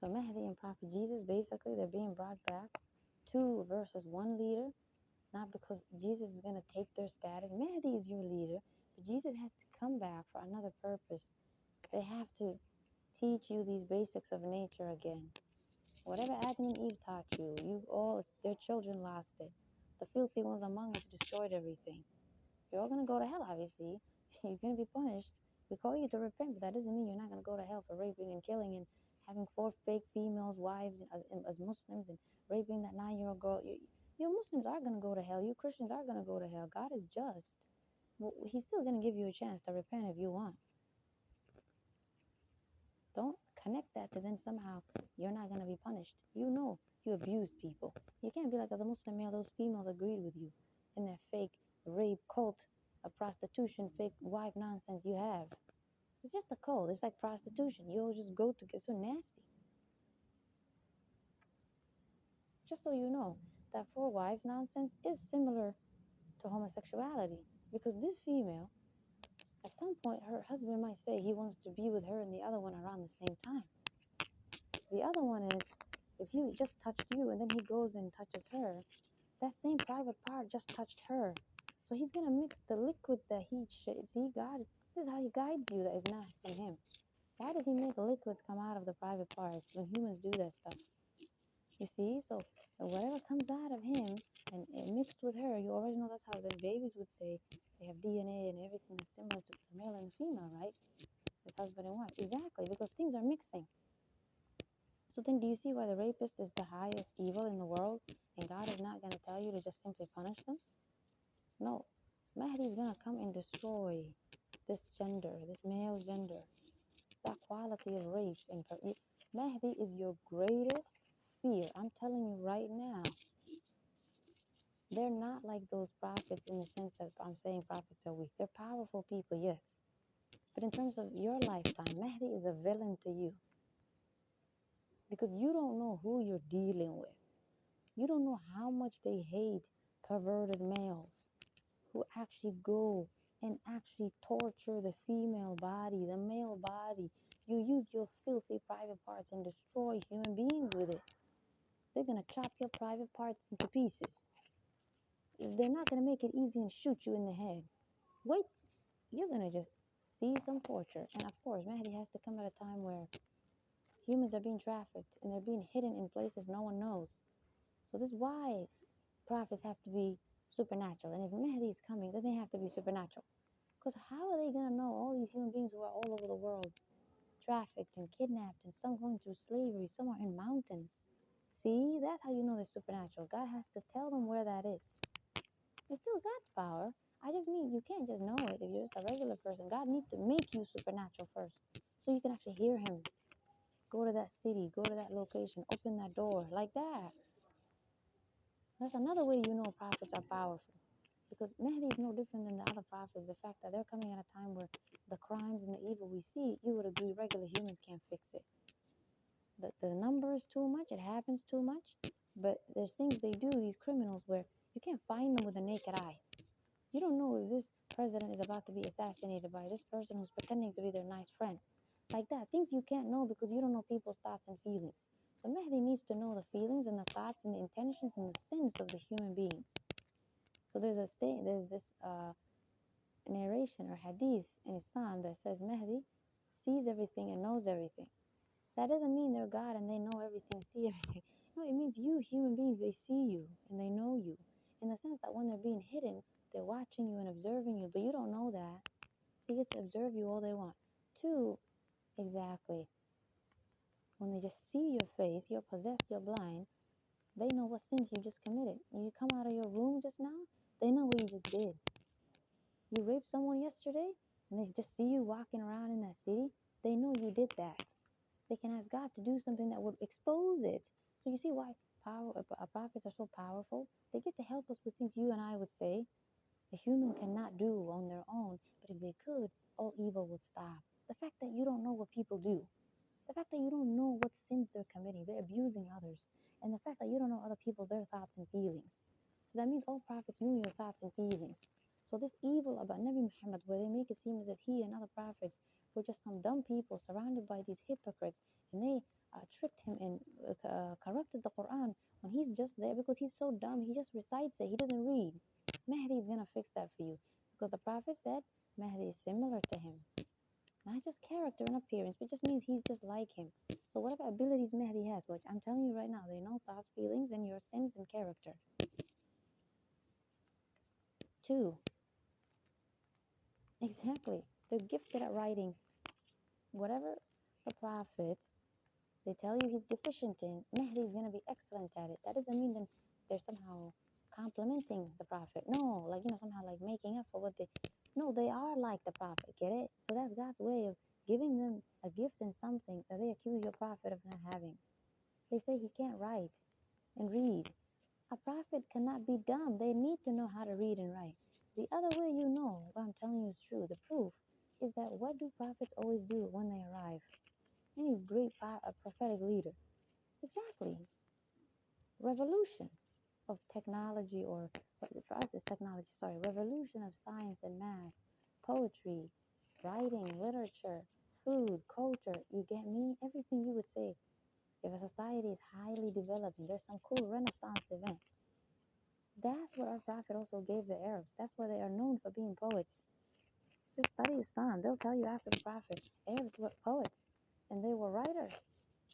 So Mahdi and Prophet Jesus, basically, they're being brought back, two versus one leader, not because Jesus is going to take their status. Mahdi is your leader, but Jesus has to come back for another purpose. They have to teach you these basics of nature again. Whatever Adam and Eve taught you, their children lost it. The filthy ones among us destroyed everything. You're all going to go to hell, obviously. You're going to be punished. We call you to repent, but that doesn't mean you're not going to go to hell for raping and killing and having 4 fake females, wives, as Muslims, and raping that 9-year-old girl. You Muslims are going to go to hell. You Christians are going to go to hell. God is just. Well, he's still going to give you a chance to repent if you want. Don't connect that to then somehow you're not going to be punished. You know you abuse people. You can't be like, as a Muslim male, those females agreed with you in their fake rape cult of prostitution, fake wife nonsense you have. It's just a cult. It's like prostitution. You all just go to get so nasty. Just so you know, that 4 wives nonsense is similar to homosexuality. Because this female, at some point, her husband might say he wants to be with her and the other one around the same time. The other one is, if he just touched you and then he goes and touches her, that same private part just touched her. So he's going to mix the liquids that he see, God, this is how he guides you that is not from him. Why does he make liquids come out of the private parts when humans do that stuff? You see, so whatever comes out of him and mixed with her, you already know that's how the babies would say they have DNA and everything is similar to the male and the female, right? It's husband and wife. Exactly, because things are mixing. So then do you see why the rapist is the highest evil in the world and God is not going to tell you to just simply punish them? No. Mahdi is going to come and destroy this gender, this male gender, that quality of rape. Mahdi is your greatest fear. I'm telling you right now. They're not like those prophets in the sense that I'm saying prophets are weak. They're powerful people, yes. But in terms of your lifetime, Mahdi is a villain to you. Because you don't know who you're dealing with. You don't know how much they hate perverted males who actually go and actually torture the female body, the male body. You use your filthy private parts and destroy human beings with it. They're going to chop your private parts into pieces. They're not going to make it easy and shoot you in the head. Wait, you're going to just see some torture. And of course, Mahdi has to come at a time where humans are being trafficked and they're being hidden in places no one knows. So this is why prophets have to be supernatural. And if Mahdi is coming, then they have to be supernatural. Because how are they going to know all these human beings who are all over the world, trafficked and kidnapped, and some going through slavery, some are in mountains? See, that's how you know they're supernatural. God has to tell them where that is. It's still God's power. I just mean you can't just know it if you're just a regular person. God needs to make you supernatural first so you can actually hear him. Go to that city, go to that location, open that door, like that. That's another way you know prophets are powerful. Because Mahdi is no different than the other prophets. The fact that they're coming at a time where the crimes and the evil we see, you would agree regular humans can't fix it. The number is too much, it happens too much, but there's things they do, these criminals, where you can't find them with a naked eye. You don't know if this president is about to be assassinated by this person who's pretending to be their nice friend. Like that, things you can't know because you don't know people's thoughts and feelings. So Mahdi needs to know the feelings and the thoughts and the intentions and the sins of the human beings. So there's this narration or hadith in Islam that says Mahdi sees everything and knows everything. That doesn't mean they're God and they know everything, see everything. No, it means you, human beings, they see you and they know you. In the sense that when they're being hidden, they're watching you and observing you, but you don't know that. They get to observe you all they want. 2, exactly. When they just see your face, you're possessed, you're blind, they know what sins you just committed. When you come out of your room just now, they know what you just did. You raped someone yesterday, and they just see you walking around in that city, they know you did that. They can ask God to do something that would expose it. So you see why prophets are so powerful? They get to help us with things you and I would say a human cannot do on their own. But if they could, all evil would stop. The fact that you don't know what people do, the fact that you don't know what sins they're committing, they're abusing others, and the fact that you don't know other people, their thoughts and feelings. So that means all prophets knew your thoughts and feelings. So this evil about Nabi Muhammad, where they make it seem as if he and other prophets were just some dumb people surrounded by these hypocrites, and they tricked him and corrupted the Quran when he's just there because he's so dumb. He just recites it. He doesn't read. Mahdi is gonna fix that for you because the Prophet said Mahdi is similar to him. Not just character and appearance, but just means he's just like him. So whatever abilities Mahdi has, which I'm telling you right now, they know thoughts, feelings, and your sins and character. 2, exactly. They're gifted at writing. Whatever the Prophet they tell you he's deficient in, Mahdi is going to be excellent at it. That doesn't mean that they're somehow complimenting the Prophet. No, like, somehow like making up for what they. No, they are like the Prophet. Get it? So that's God's way of giving them a gift in something that they accuse your Prophet of not having. They say he can't write and read. A prophet cannot be dumb. They need to know how to read and write. The other way what I'm telling you is true. The proof is that what do prophets always do when they arrive? Any great prophetic leader. Exactly. Revolution of technology, or for us it's technology, sorry. Revolution of science and math, poetry, writing, literature, food, culture. You get me? Everything you would say. If a society is highly developing, there's some cool Renaissance event. That's what our prophet also gave the Arabs. That's why they are known for being poets. Just study Islam. They'll tell you after the prophet, Arabs were poets and they were writers.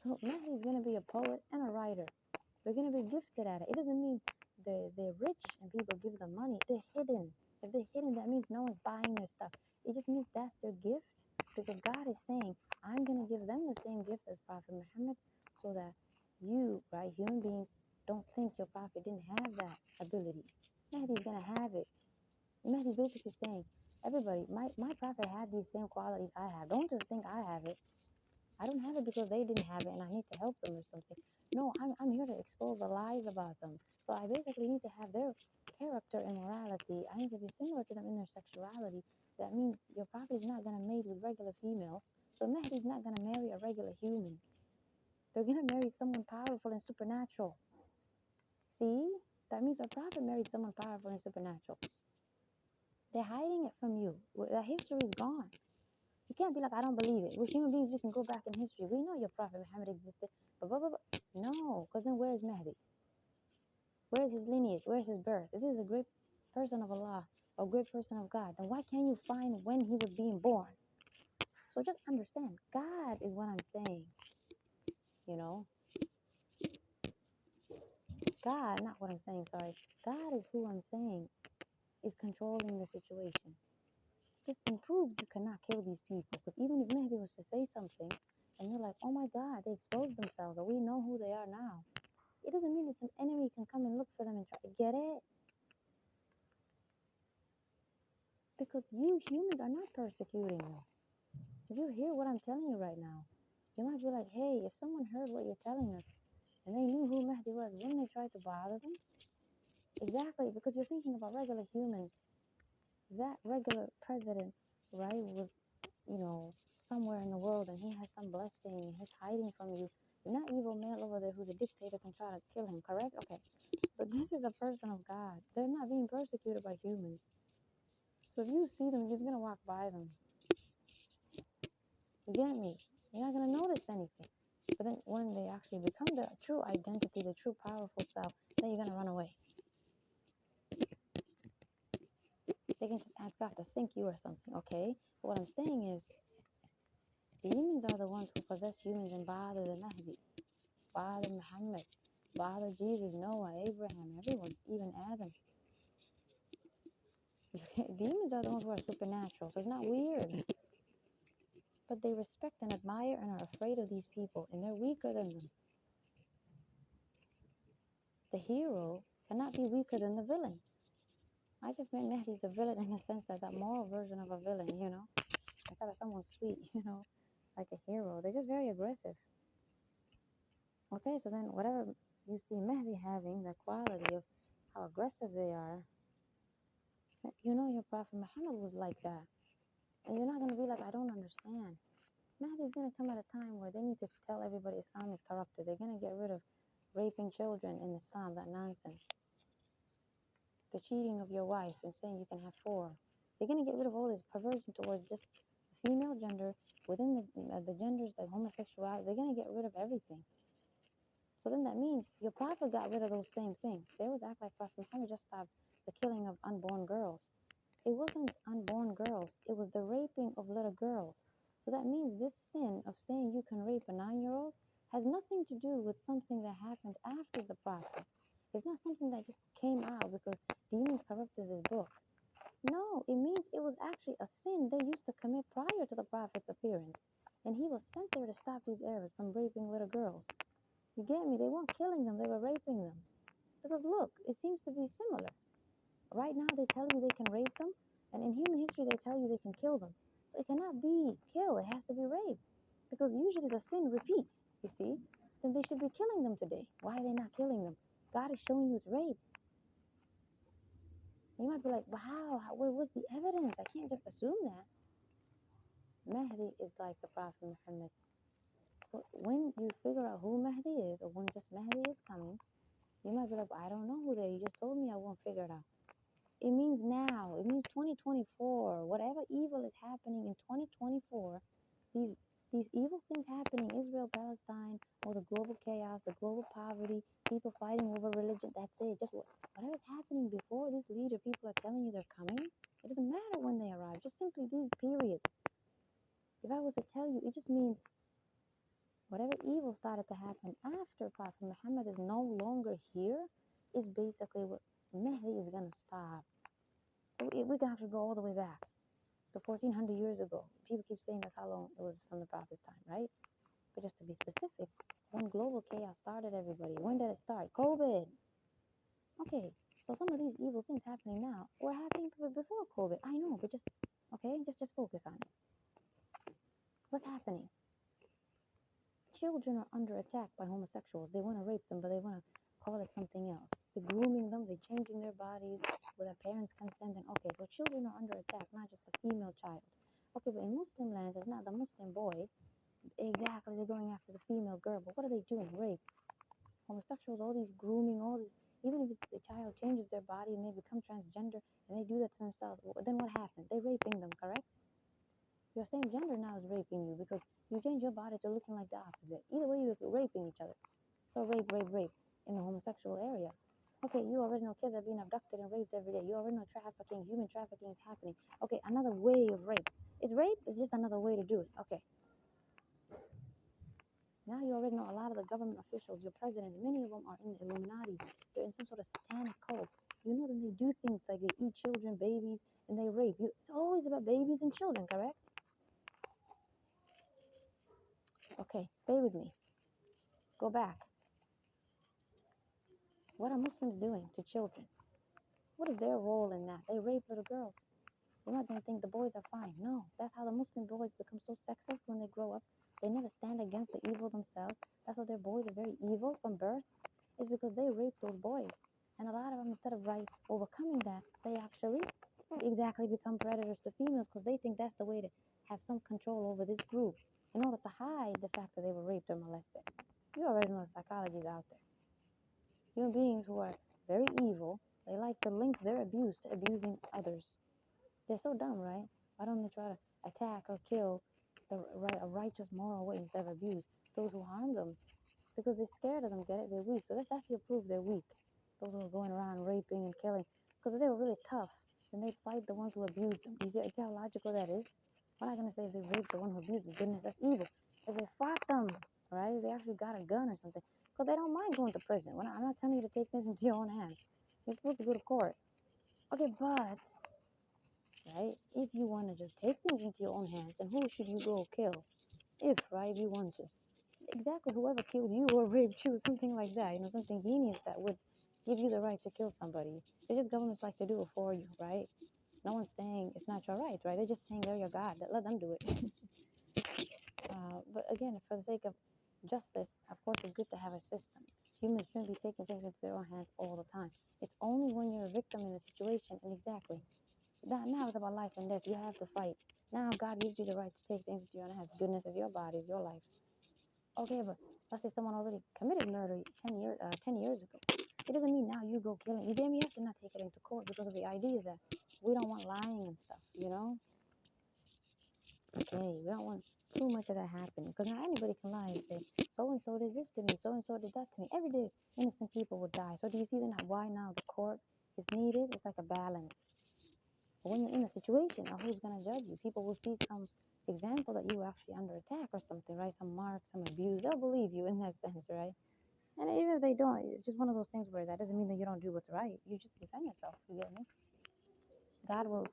So Mahdi is going to be a poet and a writer. They're going to be gifted at it. It doesn't mean they're rich and people give them money. They're hidden. If they're hidden, that means no one's buying their stuff. It just means that's their gift, because God is saying, I'm going to give them the same gift as Prophet Muhammad, so that you, right, human beings, don't think your prophet didn't have that ability. Mahdi's going to have it. Mahdi's basically saying, everybody, my prophet had these same qualities I have. Don't just think I have it. I don't have it because they didn't have it and I need to help them or something. No, I'm here to expose the lies about them. So I basically need to have their character and morality. I need to be similar to them in their sexuality. That means your prophet is not going to mate with regular females. So Mahdi's not going to marry a regular human. They're going to marry someone powerful and supernatural. See? That means our prophet married someone powerful and supernatural. They're hiding it from you. That history is gone. You can't be like, I don't believe it. We're human beings. We can go back in history. We know your prophet Muhammad existed. But blah, blah, blah. No, because then where's Mahdi? Where's his lineage? Where's his birth? If this is a great person of Allah, or a great person of God, then why can't you find when he was being born? So just understand, God is what I'm saying. God, not what I'm saying, sorry. God is who I'm saying is controlling the situation. This improves you cannot kill these people. Because even if Mahdi was to say something, and you're like, oh my God, they exposed themselves, or we know who they are now. It doesn't mean that some enemy can come and look for them and try to get it. Because you humans are not persecuting you. If you hear what I'm telling you right now, you might be like, hey, if someone heard what you're telling us, and they knew who Mahdi was, wouldn't they try to bother them? Exactly, because you're thinking about regular humans. That regular president, right, was, somewhere in the world and he has some blessing and he's hiding from you. Not evil man over there who's a dictator can try to kill him, correct? Okay. But this is a person of God. They're not being persecuted by humans. So if you see them, you're just going to walk by them. You get me? You're not going to notice anything. But then when they actually become their true identity, the true powerful self, then you're going to run away. They can just ask God to sink you or something, okay? But what I'm saying is, demons are the ones who possess humans and bother the Mahdi, bother Muhammad, bother Jesus, Noah, Abraham, everyone, even Adam. Demons are the ones who are supernatural, so it's not weird. But they respect and admire and are afraid of these people, and they're weaker than them. The hero cannot be weaker than the villain. I just meant Mahdi's a villain in the sense that moral version of a villain, instead of someone sweet, like a hero. They're just very aggressive. Okay, so then whatever you see Mahdi having, the quality of how aggressive they are, your Prophet Muhammad was like that. And you're not going to be like, I don't understand. Mahdi is going to come at a time where they need to tell everybody Islam is corrupted. They're going to get rid of raping children in Islam, that nonsense. The cheating of your wife and saying you can have 4. They're going to get rid of all this perversion towards just female gender, within the genders like homosexuality, they're gonna get rid of everything. So then that means your prophet got rid of those same things. They always act like Prophet Muhammad just stopped the killing of unborn girls. It wasn't unborn girls, it was the raping of little girls. So that means this sin of saying you can rape a 9-year-old has nothing to do with something that happened after the prophet. It's not something that just came out because demons corrupted his book. No, it means it was actually a sin they used to commit prior to the prophet's appearance. And he was sent there to stop these Arabs from raping little girls. You get me? They weren't killing them, they were raping them. Because look, it seems to be similar. Right now, they tell you they can rape them, and in human history, they tell you they can kill them. So it cannot be kill, it has to be rape. Because usually the sin repeats, you see? Then they should be killing them today. Why are they not killing them? God is showing you it's rape. You might be like, wow, where was the evidence? I can't just assume that. Mahdi is like the Prophet Muhammad. So when you figure out who Mahdi is, or when just Mahdi is coming, you might be like, well, I don't know who they are. You just told me I won't figure it out. It means now. It means 2024. Whatever evil is happening in 2024, these evil things happening, Israel, Palestine, or the global chaos, the global poverty, people fighting over religion, that's it. Just whatever's happening before this leader, people are telling you they're coming. It doesn't matter when they arrive. Just simply these periods. If I was to tell you, it just means whatever evil started to happen after Prophet Muhammad is no longer here is basically what Mahdi is going to stop. We can actually go all the way back to 1400 years ago. People keep saying that's how long it was from the prophet's time, right? But just to be specific, when global chaos started, everybody, when did it start? COVID. Okay, so some of these evil things happening now were happening before COVID. I know, but just focus on it. What's happening? Children are under attack by homosexuals. They want to rape them, but they want to call it something else. They're grooming them, they're changing their bodies without parents' consent. And okay, so children are under attack, not just the female child. Okay, but in Muslim lands, it's not the Muslim boy. Exactly, they're going after the female girl. But what are they doing? Rape. Homosexuals, all these grooming, all this. Even if the child changes their body and they become transgender and they do that to themselves, then what happens? They're raping them, correct? Your same gender now is raping you because you change your body to looking like the opposite. Either way, you're raping each other. So rape in the homosexual area. Okay, you already know kids are being abducted and raped every day. You already know trafficking, human trafficking is happening. Okay, another way of rape. Is rape? It's just another way to do it. Okay. Now you already know a lot of the government officials, your presidents, many of them are in the Illuminati. They're in some sort of satanic cult. You know that they do things like they eat children, babies, and they rape. It's always about babies and children, correct? Okay, stay with me. Go back. What are Muslims doing to children? What is their role in that? They rape little girls. You're not going to think the boys are fine. No, that's how the Muslim boys become so sexist when they grow up. They never stand against the evil themselves. That's why their boys are very evil from birth. It's because they rape those boys. And a lot of them, instead of overcoming that, they actually exactly become predators to females because they think that's the way to have some control over this group in order to hide the fact that they were raped or molested. You already know the psychology is out there. Human beings who are very evil, they like to link their abuse to abusing others. They're so dumb, right? Why don't they try to attack or kill a righteous, moral way instead of abuse those who harm them? Because they're scared of them, get it? They're weak. So that's your proof they're weak. Those who are going around raping and killing. Because if they were really tough, then they'd fight the ones who abused them. You see how logical that is? We're not going to say if they raped the one who abused them. Goodness, that's evil. If they fought them, right? If they actually got a gun or something. Because they don't mind going to prison. I'm not telling you to take things into your own hands. You're supposed to go to court. Okay, but right? If you want to just take things into your own hands, then who should you go kill? If you want to. Exactly, whoever killed you or raped you, something like that, something heinous that would give you the right to kill somebody. It's just governments like to do it for you, right? No one's saying it's not your right, right? They're just saying they're your God. Let them do it. But again, for the sake of justice, of course, it's good to have a system. Humans shouldn't be taking things into their own hands all the time. It's only when you're a victim in a situation, and exactly, now it's about life and death. You have to fight. Now God gives you the right to take things into your own hands. Goodness is your body, is your life. Okay, but let's say someone already committed murder 10 years ago. It doesn't mean now you go killing. You damn, you have to not take it into court because of the idea that we don't want lying and stuff, Okay, we don't want too much of that happening because now anybody can lie and say, so and so did this to me, so and so did that to me. Every day, innocent people would die. So do you see then why now the court is needed? It's like a balance. But when you're in a situation, now who's going to judge you? People will see some example that you were actually under attack or something, right? Some mark, some abuse. They'll believe you in that sense, right? And even if they don't, it's just one of those things where that doesn't mean that you don't do what's right. You just defend yourself. You get me? God will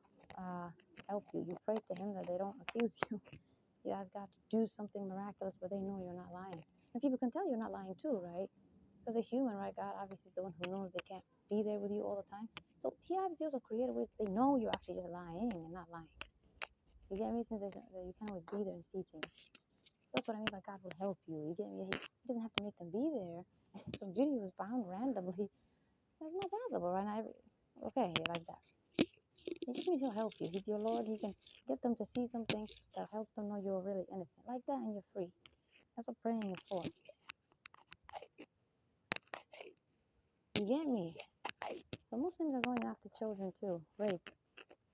help you. You pray to Him that they don't accuse you. You ask God to do something miraculous, but they know you're not lying. And people can tell you're not lying too, right? Because they're human, right? God obviously is the one who knows they can't be there with you all the time. So He obviously also created ways they know you're actually just lying and not lying. You get me? Since you can't always be there and see things. That's what I mean by God will help you. You get me? He doesn't have to make them be there. And some video is found randomly. That's not possible, right? Okay, like that. It just means He'll help you. He's your Lord. He can get them to see something that'll help them know you're really innocent. Like that, and you're free. That's what praying is for. You get me? The Muslims are going after children too. Rape.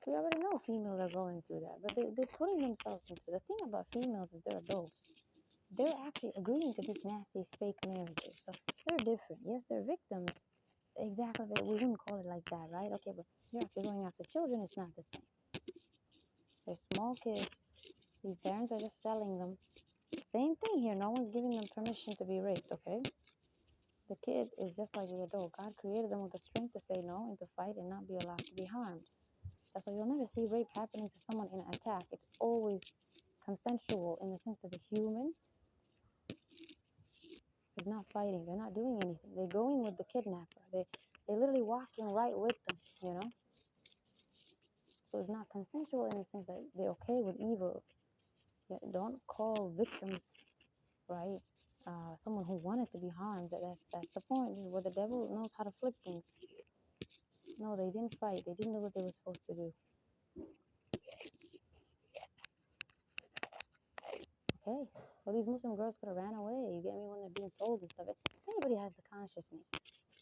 We already know females are going through that, but they're putting themselves into it. The thing about females is they're adults. They're actually agreeing to these nasty fake marriages. So they're different. Yes, they're victims. Exactly. We wouldn't call it like that, right? Okay, but you're actually going after children. It's not the same. They're small kids. These parents are just selling them. Same thing here. No one's giving them permission to be raped, okay? The kid is just like the adult. God created them with the strength to say no and to fight and not be allowed to be harmed. That's why you'll never see rape happening to someone in an attack. It's always consensual in the sense that the human is not fighting. They're not doing anything. They're going with the kidnapper. They're literally walking right with them, you know? So it's not consensual in the sense that they're okay with evil. Yeah, don't call victims, right? Someone who wanted to be harmed. That's the point. This is where the devil knows how to flip things. No, they didn't fight. They didn't do what they were supposed to do. Okay. Well, these Muslim girls could have ran away. You get me? When they're being sold and stuff. Anybody has the consciousness.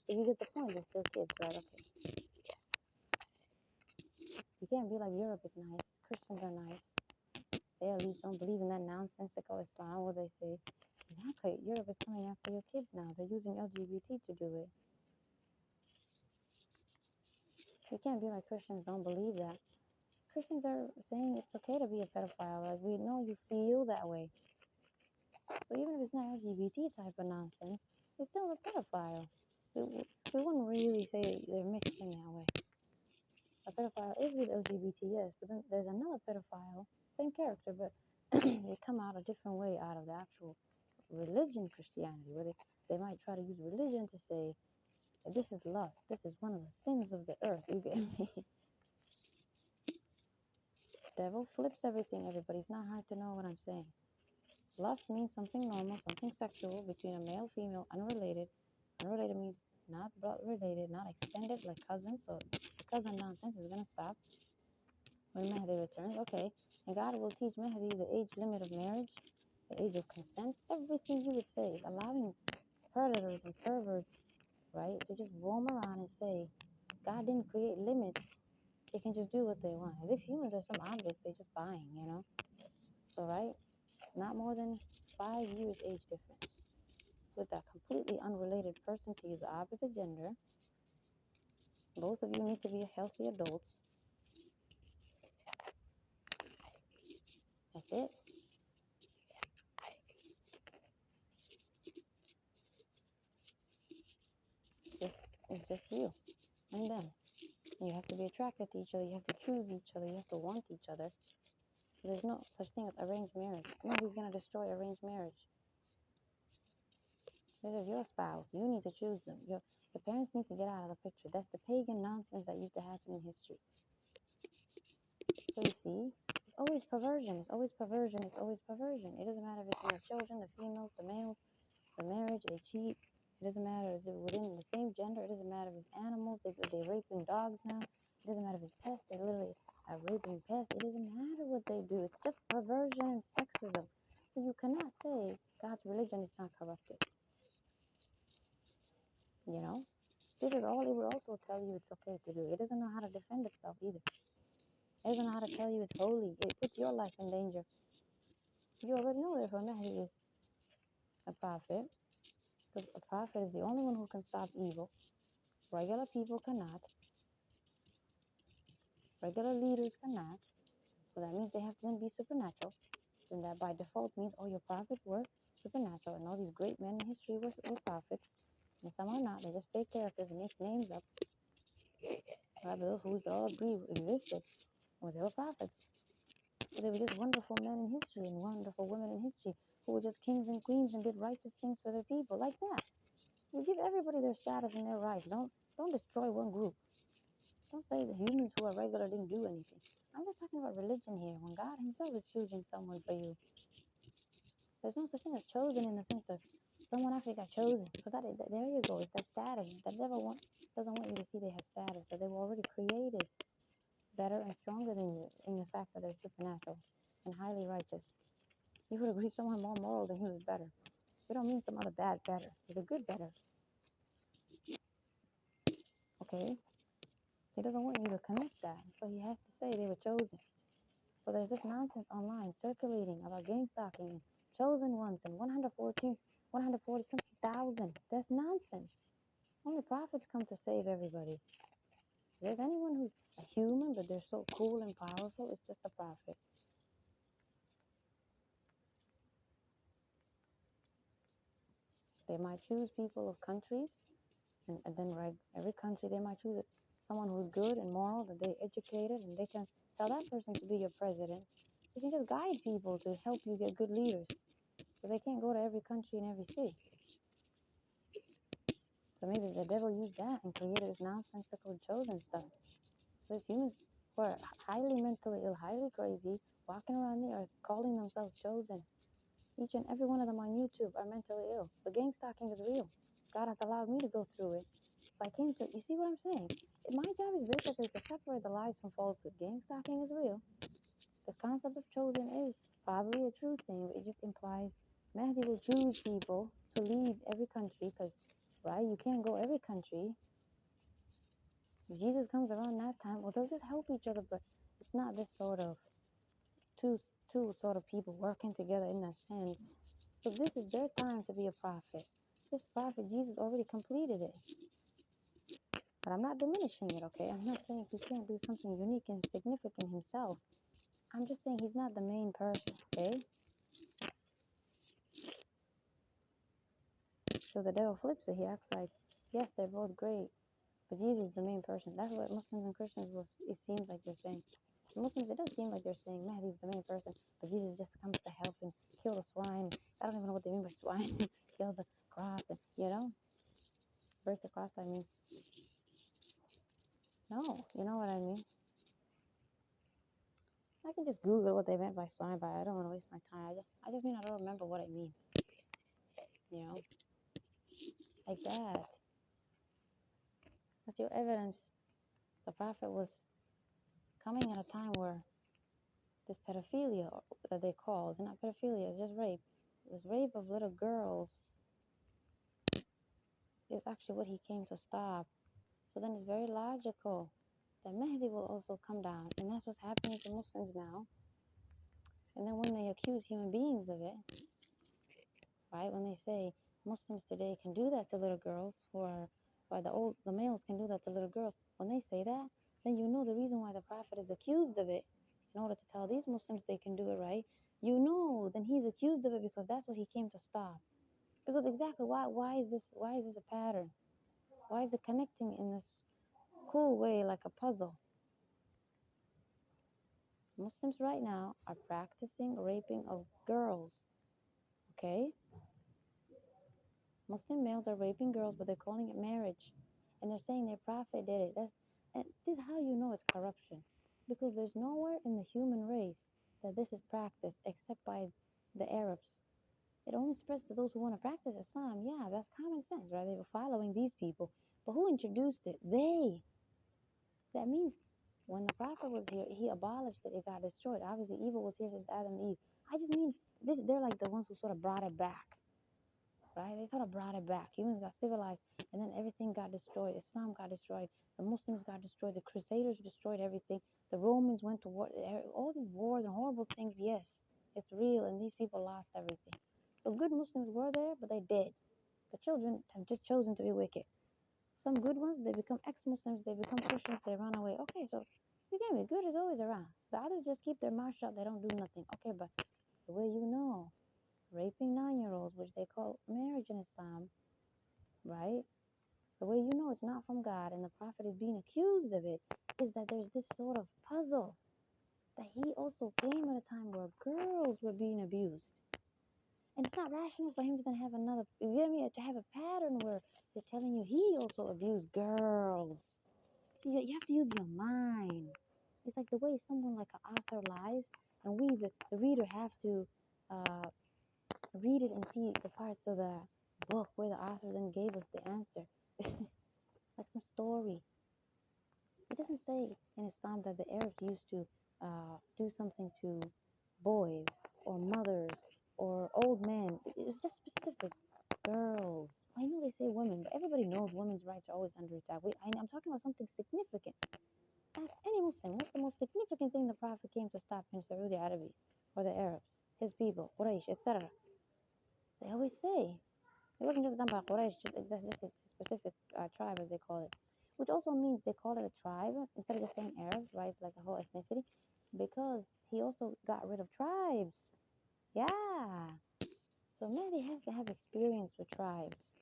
If you get the point, they're still kids, right? Okay. You can't be like Europe is nice. Christians are nice. They at least don't believe in that nonsensical Islam where they say, exactly, Europe is coming after your kids now. They're using LGBT to do it. You can't be like Christians don't believe that. Christians are saying it's okay to be a pedophile. Like, we know you feel that way. But even if it's not LGBT type of nonsense, it's still a pedophile. We wouldn't really say they're mixed in that way. A pedophile is with LGBT, yes, but then there's another pedophile, same character, but they come out a different way out of the actual religion, Christianity, where they might try to use religion to say, this is lust, this is one of the sins of the earth, you get me? Devil flips everything, everybody. It's not hard to know what I'm saying. Lust means something normal, something sexual between a male, female, unrelated. Unrelated means not blood related, not extended, like cousins. So the cousin nonsense is going to stop when Mahdi returns. Okay. And God will teach Mahdi the age limit of marriage, the age of consent. Everything he would say is allowing predators and perverts, right, to just roam around and say, God didn't create limits. They can just do what they want. As if humans are some objects they're just buying, you know? So, right? Not more than 5 years age difference with a completely unrelated person to you, the opposite gender. Both of you need to be healthy adults. That's it. It's just you and them. You have to be attracted to each other. You have to choose each other. You have to want each other. There's no such thing as arranged marriage. Nobody's going to destroy arranged marriage. This is your spouse. You need to choose them. Your parents need to get out of the picture. That's the pagan nonsense that used to happen in history. So you see, it's always perversion. It's always perversion. It's always perversion. It doesn't matter if it's in the children, the females, the males, the marriage, they cheat. It doesn't matter if it's within the same gender. It doesn't matter if it's animals. They're raping dogs now. It doesn't matter if it's pests. They literally are raping pests. It doesn't matter what they do. It's just perversion and sexism. So you cannot say God's religion is not corrupted. You know? This is all it will also tell you it's okay to do. It doesn't know how to defend itself either. It doesn't know how to tell you it's holy. It puts your life in danger. You already know, therefore, Mahdi is a prophet, because a prophet is the only one who can stop evil. Regular people cannot. Regular leaders cannot. So that means they have to then be supernatural. Then that by default means all your prophets were supernatural. And all these great men in history were prophets. And some are not. They're just fake characters and make names up. Right? But those who we could all agree existed, well, they were prophets. But they were just wonderful men in history and wonderful women in history who were just kings and queens and did righteous things for their people. Like that. You give everybody their status and their rights. Don't destroy one group. Don't say the humans who are regular didn't do anything. I'm just talking about religion here. When God himself is choosing someone for you, there's no such thing as chosen in the sense that someone actually got chosen. Because there you go. It's that status. The devil doesn't want you to see they have status, that they were already created better and stronger than you in the fact that they're supernatural and highly righteous. You would agree someone more moral than you is better. We don't mean some other bad better. It's a good better. Okay? He doesn't want you to connect that. So he has to say they were chosen. So there's this nonsense online circulating about gang stalking and chosen ones and 140 something thousand. That's nonsense. Only prophets come to save everybody. If there's anyone who's a human, but they're so cool and powerful, it's just a prophet. They might choose people of countries, and then right, every country they might choose someone who's good and moral, that they educated, and they can tell that person to be your president. They can just guide people to help you get good leaders. But they can't go to every country and every city. So maybe the devil used that and created this nonsensical chosen stuff. There's humans who are highly mentally ill, highly crazy, walking around the earth calling themselves chosen. Each and every one of them on YouTube are mentally ill. But gang stalking is real. God has allowed me to go through it. So I came to, you see what I'm saying? My job is basically to separate the lies from falsehood. Gang stalking is real. This concept of chosen is probably a true thing, but it just implies Mahdi will choose people to lead every country, because, right, you can't go every country. If Jesus comes around that time, well, they'll just help each other, but it's not this sort of two sort of people working together in that sense. So this is their time to be a prophet. This prophet, Jesus already completed it. But I'm not diminishing it, okay? I'm not saying he can't do something unique and significant himself. I'm just saying he's not the main person, okay? So the devil flips it. He acts like, yes, they're both great, but Jesus is the main person. That's what Muslims and Christians it seems like they're saying. Muslims, it does seem like they're saying Mahdi's the main person, but Jesus just comes to help and kill the swine. I don't even know what they mean by swine. Kill the cross, and, break the cross, I mean. No, you know what I mean. I can just Google what they meant by swine, but I don't want to waste my time. I just mean I don't remember what it means. Like that. That's your evidence. The prophet was coming at a time where this pedophilia that they call, it's not pedophilia, it's just rape. This rape of little girls is actually what he came to stop. So then it's very logical that Mahdi will also come down. And that's what's happening to Muslims now. And then when they accuse human beings of it, right, when they say Muslims today can do that to little girls, or the males can do that to little girls, when they say that, then you know the reason why the prophet is accused of it, in order to tell these Muslims they can do it, right? Then he's accused of it because that's what he came to stop. Because exactly why is this a pattern? Why is it connecting in this cool way like a puzzle? Muslims right now are practicing raping of girls. Okay? Muslim males are raping girls, but they're calling it marriage. And they're saying their prophet did it. And this is how you know it's corruption. Because there's nowhere in the human race that this is practiced except by the Arabs. It only spreads to those who want to practice Islam. Yeah, that's common sense, right? They were following these people. But who introduced it? They. That means when the prophet was here, he abolished it. It got destroyed. Obviously, evil was here since Adam and Eve. I just mean, they're like the ones who sort of brought it back. right? They sort of brought it back. Humans got civilized, and then everything got destroyed. Islam got destroyed. The Muslims got destroyed. The Crusaders destroyed everything. The Romans went to war. All these wars and horrible things, yes, it's real, and these people lost everything. So good Muslims were there, but they did. The children have just chosen to be wicked. Some good ones, they become ex-Muslims, they become Christians, they run away. Okay, so you get me. Good is always around. The others just keep their mouth shut, they don't do nothing. Okay, but the way you know, raping 9-year-olds, which they call marriage in Islam, right? The way you know it's not from God and the Prophet is being accused of it is that there's this sort of puzzle that he also came at a time where girls were being abused. And it's not rational for him to then have another, you get me, to have a pattern where they're telling you he also abused girls. So you have to use your mind. It's like the way someone like an author lies, and we, the reader, have to read it and see the parts of the book where the author then gave us the answer. Like some story. It doesn't say in Islam that the Arabs used to do something to boys or mothers or old men. It was just specific. Girls. I know they say women, but everybody knows women's rights are always under attack. I'm talking about something significant. Ask any Muslim, what's the most significant thing the Prophet came to stop in Saudi Arabia or the Arabs, his people, Quraysh, etc.? They always say it wasn't just done by Quraysh, that's just a specific tribe, as they call it, which also means they call it a tribe instead of just saying Arabs, right? It's like a whole ethnicity, because he also got rid of tribes. Yeah. So Mahdi has to have experience with tribes.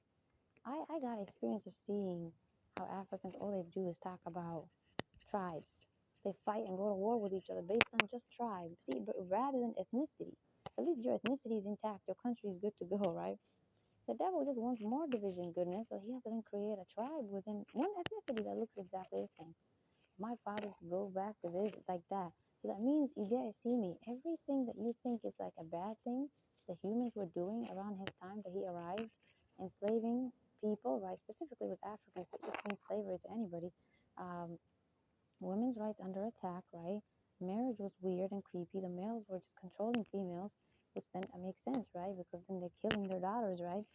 I got experience of seeing how Africans, all they do is talk about tribes. They fight and go to war with each other based on just tribe. See, but rather than ethnicity. At least your ethnicity is intact. Your country is good to go, right? The devil just wants more division goodness, so he has to then create a tribe within one ethnicity that looks exactly the same. My fathers go back to this, like that. So that means you guys see me. Everything that you think is like a bad thing, the humans were doing around his time that he arrived, enslaving people, right? Specifically with Africans, but just means slavery to anybody. Um, Women's rights under attack, right? Marriage was weird and creepy. The males were just controlling females, which then makes sense, right? Because then they're killing their daughters, right?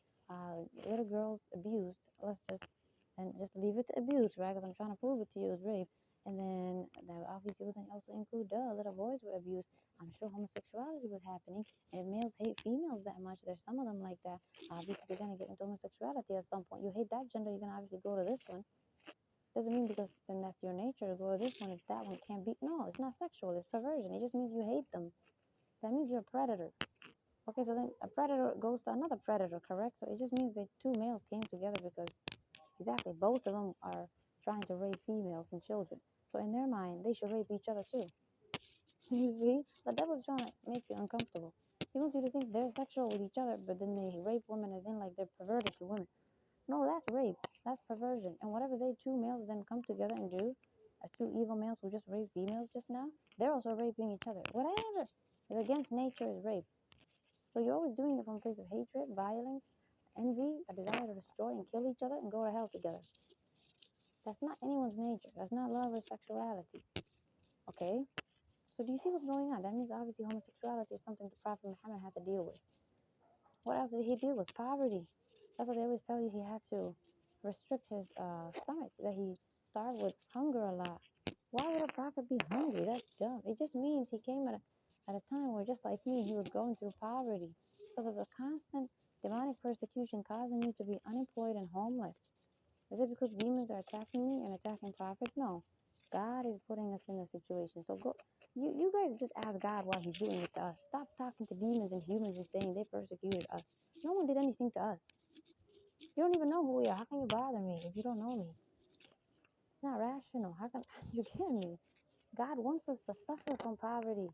Little girls abused. Let's just leave it to abuse, right? Because I'm trying to prove it to you as rape. And then that obviously would then also include, little boys were abused. I'm sure homosexuality was happening. And if males hate females that much, there's some of them like that. Obviously, they're gonna get into homosexuality at some point. You hate that gender, you're gonna obviously go to this one. Doesn't mean because then that's your nature to go to this one if that one can't be. No, it's not sexual. It's perversion. It just means you hate them. That means you're a predator. Okay, so then a predator goes to another predator, correct? So it just means that two males came together because exactly both of them are trying to rape females and children. So in their mind, they should rape each other too. You see, the devil's trying to make you uncomfortable. He wants you to think they're sexual with each other, but then they rape women as in like they're perverted to women. No, that's rape. That's perversion. And whatever they two males then come together and do, as two evil males who just raped females just now, they're also raping each other. Whatever is against nature is rape. So you're always doing it from a place of hatred, violence, envy, a desire to destroy and kill each other and go to hell together. That's not anyone's nature. That's not love or sexuality. Okay? So do you see what's going on? That means obviously homosexuality is something the Prophet Muhammad had to deal with. What else did he deal with? Poverty. That's what they always tell you. He had to restrict his stomach, that he starved with hunger a lot. Why would a prophet be hungry? That's dumb. It just means he came at a time where, just like me, he was going through poverty because of the constant demonic persecution causing you to be unemployed and homeless. Is it because demons are attacking me and attacking prophets? No. God is putting us in a situation. So go, you guys just ask God why he's doing it to us. Stop talking to demons and humans and saying they persecuted us. No one did anything to us. You don't even know who we are. How can you bother me if you don't know me? It's not rational. How can you kidding me? God wants us to suffer from poverty,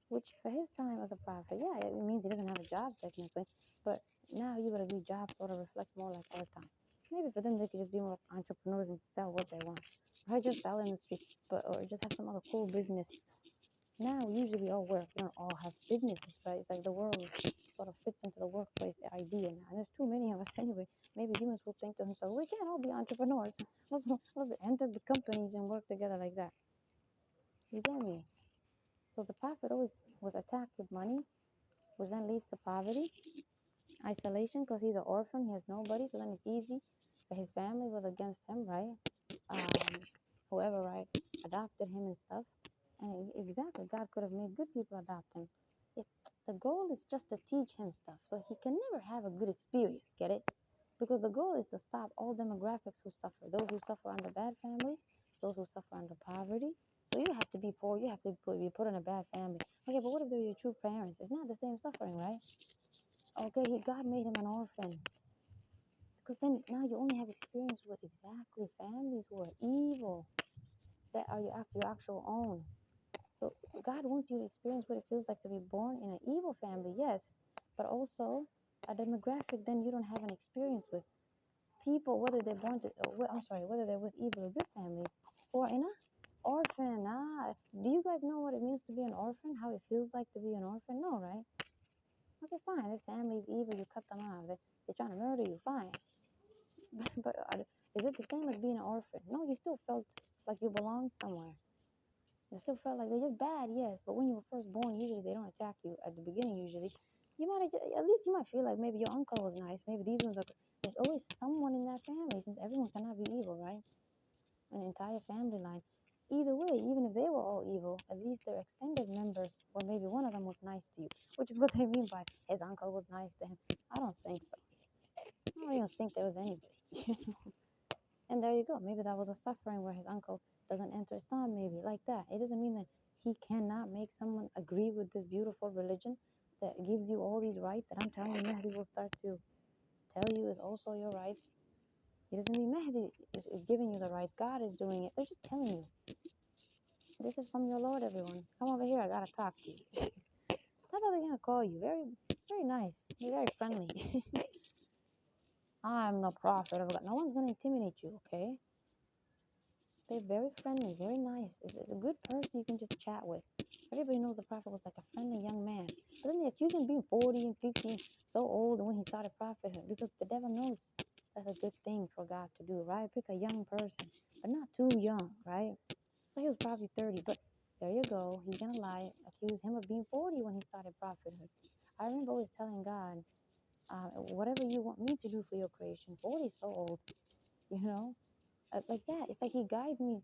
which for his time as a prophet, yeah, it means he doesn't have a job technically, but now you would agree job sort of reflects more like our time. Maybe for them they could just be more entrepreneurs and sell what they want, or just sell in the street, but or just have some other cool business. Now usually we all work, we don't all have businesses, right? It's like the world sort of fits into the workplace idea now, and there's too many of us anyway. Maybe humans will think to themselves, we can't all be entrepreneurs. Let's enter the companies and work together like that. You get me? So the prophet always was attacked with money, which then leads to poverty. isolation because he's an orphan. He has nobody, so then it's easy. But his family was against him, right? Um, Whoever, right, adopted him and stuff. And exactly, God could have made good people adopt him. It's the goal is just to teach him stuff, so he can never have a good experience. Get it? Because the goal is to stop all demographics who suffer. Those who suffer under bad families, those who suffer under poverty. So you have to be poor. You have to be put in a bad family. Okay, but what if they're your true parents? It's not the same suffering, right? Okay, God made him an orphan. Because then now you only have experience with exactly families who are evil, that are your actual own. So God wants you to experience what it feels like to be born in an evil family, yes, but also a demographic then you don't have an experience with. People, whether they're born to, whether they're with evil or good families, or in a orphan. Do you guys know what it means to be an orphan? How it feels like to be an orphan? No, right? Okay, fine. This family is evil. You cut them off. They're trying to murder you. Fine. But is it the same as being an orphan? No, you still felt like you belonged somewhere. You still felt like they're just bad, yes. But when you were first born, usually they don't attack you at the beginning. Usually, you might at least you might feel like maybe your uncle was nice. Maybe these ones are. There's always someone in that family, since everyone cannot be evil, right? An entire family line. Either way, even if they were all evil, at least their extended members, or maybe one of them was nice to you, which is what they mean by his uncle was nice to him. I don't think so. I don't even think there was anybody. And there you go. Maybe that was a suffering where his uncle doesn't enter Islam, maybe like that. It doesn't mean that he cannot make someone agree with this beautiful religion that gives you all these rights that I'm telling you Mahdi will start to tell you is also your rights. It doesn't mean Mahdi is giving you the rights. God is doing it. They're just telling you. This is from your Lord, everyone. Come over here. I gotta talk to you. That's how they're gonna call you. Very, very nice. You're very friendly. I'm the prophet of God. No one's gonna intimidate you, okay? They're very friendly, very nice. It's a good person you can just chat with. Everybody knows the prophet was like a friendly young man. But then they accuse him of being 40 and 50, so old when he started prophethood. Because the devil knows that's a good thing for God to do, right? Pick a young person, but not too young, right? So he was probably 30, but there you go. He's going to lie, accuse him of being 40 when he started prophethood. I remember always telling God, whatever you want me to do for your creation, 40 is so old, you know? Like that. It's like he guides me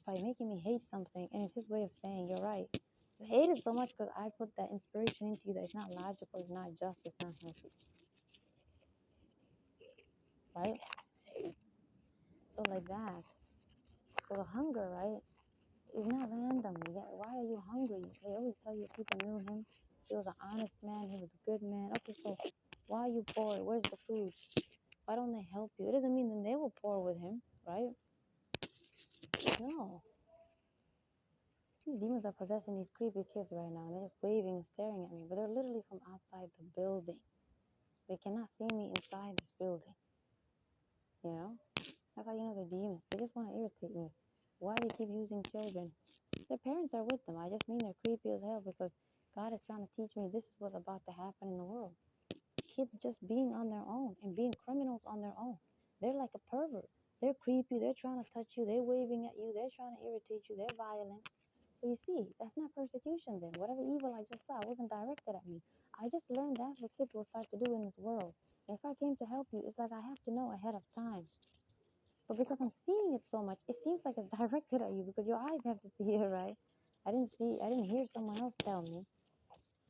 by making me hate something, and it's his way of saying, you're right. You hate it so much because I put that inspiration into you that it's not logical, it's not just, it's not healthy, right? So like that. So the hunger, right, is not random. Why are you hungry? They always tell you people knew him. He was an honest man. He was a good man. Okay, so why are you poor? Where's the food? Why don't they help you? It doesn't mean that they were poor with him, right? No. These demons are possessing these creepy kids right now, and they're just waving and staring at me, but they're literally from outside the building. They cannot see me inside this building, you know? That's how you know they're demons. They just want to irritate me. Why they keep using children? Their parents are with them. I just mean they're creepy as hell because God is trying to teach me this is what's about to happen in the world. Kids just being on their own and being criminals on their own. They're like a pervert. They're creepy. They're trying to touch you. They're waving at you. They're trying to irritate you. They're violent. So you see, that's not persecution then. Whatever evil I just saw wasn't directed at me. I just learned that's what kids will start to do in this world. And if I came to help you, it's like I have to know ahead of time. But because I'm seeing it so much, it seems like it's directed at you because your eyes have to see it, right? I didn't hear someone else tell me.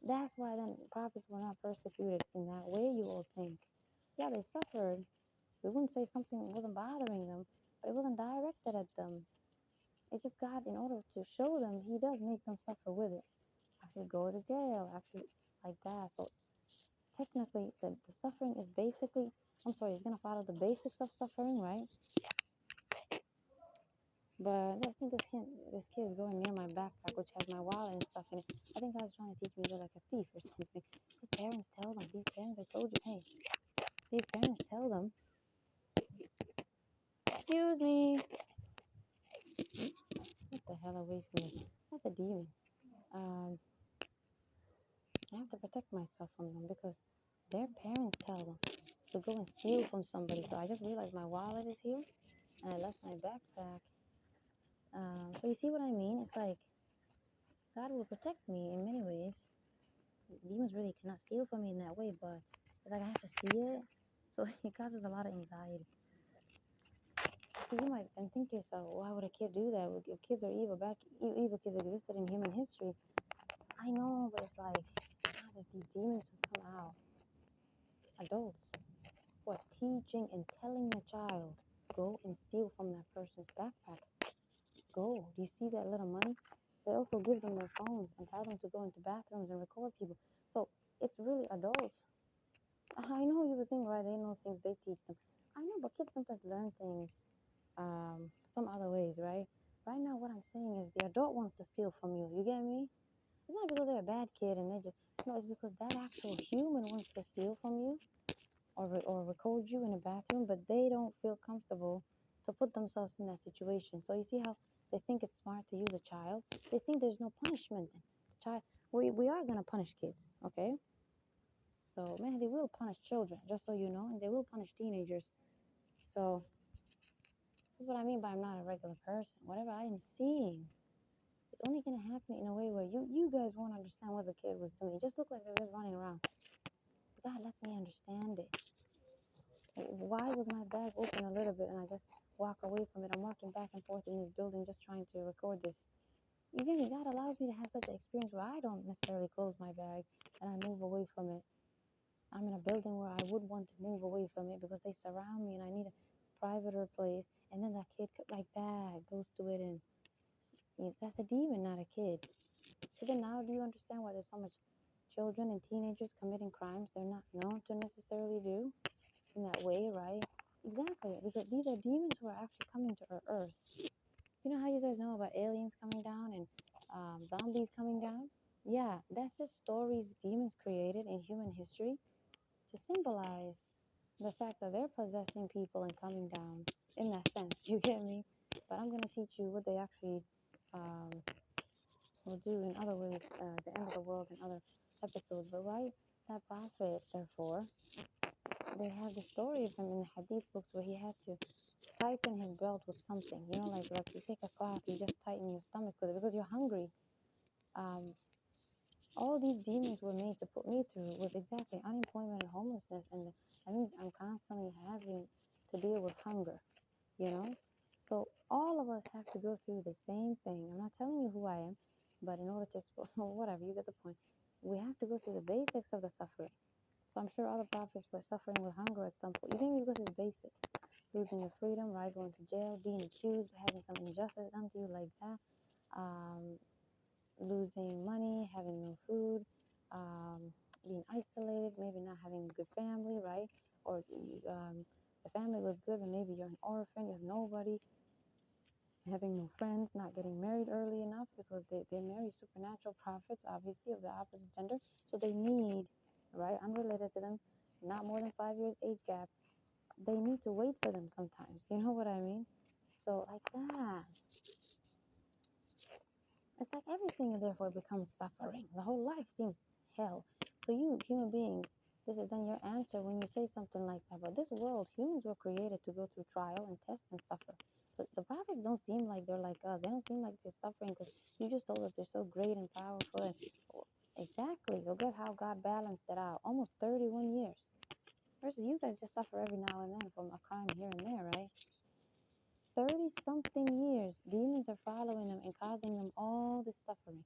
That's why then prophets were not persecuted in that way, you will think. Yeah, they suffered. We wouldn't say something wasn't bothering them, but it wasn't directed at them. It's just God, in order to show them, He does make them suffer with it. Actually go to jail, actually like that. So technically, the suffering is basically, it's going to follow the basics of suffering, right? But I think this kid is going near my backpack, which has my wallet and stuff in it. I think I was trying to teach me to be like a thief or something. These parents tell them, these parents, I told you, hey, these parents tell them, excuse me, get the hell away from me. That's a demon. Um, I have to protect myself from them because their parents tell them to go and steal from somebody. So I just realized my wallet is here and I left my backpack. So you see what I mean? It's like God will protect me in many ways. Demons really cannot steal from me in that way, but It's like I have to see it. So it causes a lot of anxiety. So you might then think to yourself, why would a kid do that? If kids are evil, evil kids existed in human history. I know, but it's like, there's these demons who come out. Adults who are teaching and telling the child, go and steal from that person's backpack. Go. Do you see that little money? They also give them their phones and tell them to go into bathrooms and record people. So it's really adults. I know you would think, right, they know things, they teach them. I know, but kids sometimes learn things some other ways, right? Right now, what I'm saying is the adult wants to steal from you. You get me? It's not because they're a bad kid and they just, no, it's because that actual human wants to steal from you or record you in a bathroom, but they don't feel comfortable to put themselves in that situation. So you see how they think it's smart to use a child? They think there's no punishment. The child, we are going to punish kids, okay? So, man, they will punish children, just so you know, and they will punish teenagers. So, that's what I mean by I'm not a regular person. Whatever I am seeing, it's only going to happen in a way where you guys won't understand what the kid was doing. It just looked like they were just running around. But God lets me understand it. Why was my bag open a little bit and I just walk away from it? I'm walking back and forth in this building just trying to record this. You get me? God allows me to have such an experience where I don't necessarily close my bag and I move away from it. I'm in a building where I would want to move away from it because they surround me and I need a privater place. And then that kid, like that, goes to it and that's a demon, not a kid. So then now do you understand why there's so much children and teenagers committing crimes they're not known to necessarily do in that way, right? Exactly, because these are demons who are actually coming to our earth. You know how you guys know about aliens coming down and zombies coming down? Yeah, that's just stories demons created in human history to symbolize the fact that they're possessing people and coming down in that sense. You get me? But I'm going to teach you what they actually um, will do in other ways, the end of the world in other episodes. But right, that prophet, therefore, they have the story of him in the hadith books where he had to tighten his belt with something. You know, like you take a cloth, you just tighten your stomach with it because you're hungry. Um, all these demons were made to put me through was exactly unemployment and homelessness, and that means I'm constantly having to deal with hunger. You know, so all of us have to go through the same thing. I'm not telling you who I am, but in order to explore, whatever, you get the point. We have to go through the basics of the suffering. So I'm sure other prophets were suffering with hunger at some point. You think because it's basic, losing your freedom, right, going to jail, being accused, having some injustice done to you like that, um, losing money, having no food, being isolated, maybe not having a good family, right? Or the family was good, but maybe you're an orphan, you have nobody, having no friends, not getting married early enough because they marry supernatural prophets, obviously, of the opposite gender. So they need, right, unrelated to them, not more than 5 years age gap. They need to wait for them sometimes. You know what I mean? So, like that. It's like everything therefore becomes suffering. The whole life seems hell. So you human beings, this is then your answer when you say something like that. But this world, humans were created to go through trial and test and suffer. But the prophets don't seem like they're like us. They don't seem like they're suffering because you just told us they're so great and powerful. And exactly. So guess how God balanced it out? Almost 31 years. Versus you guys just suffer every now and then from a crime here and there, right? 30 something years, demons are following them and causing them all this suffering.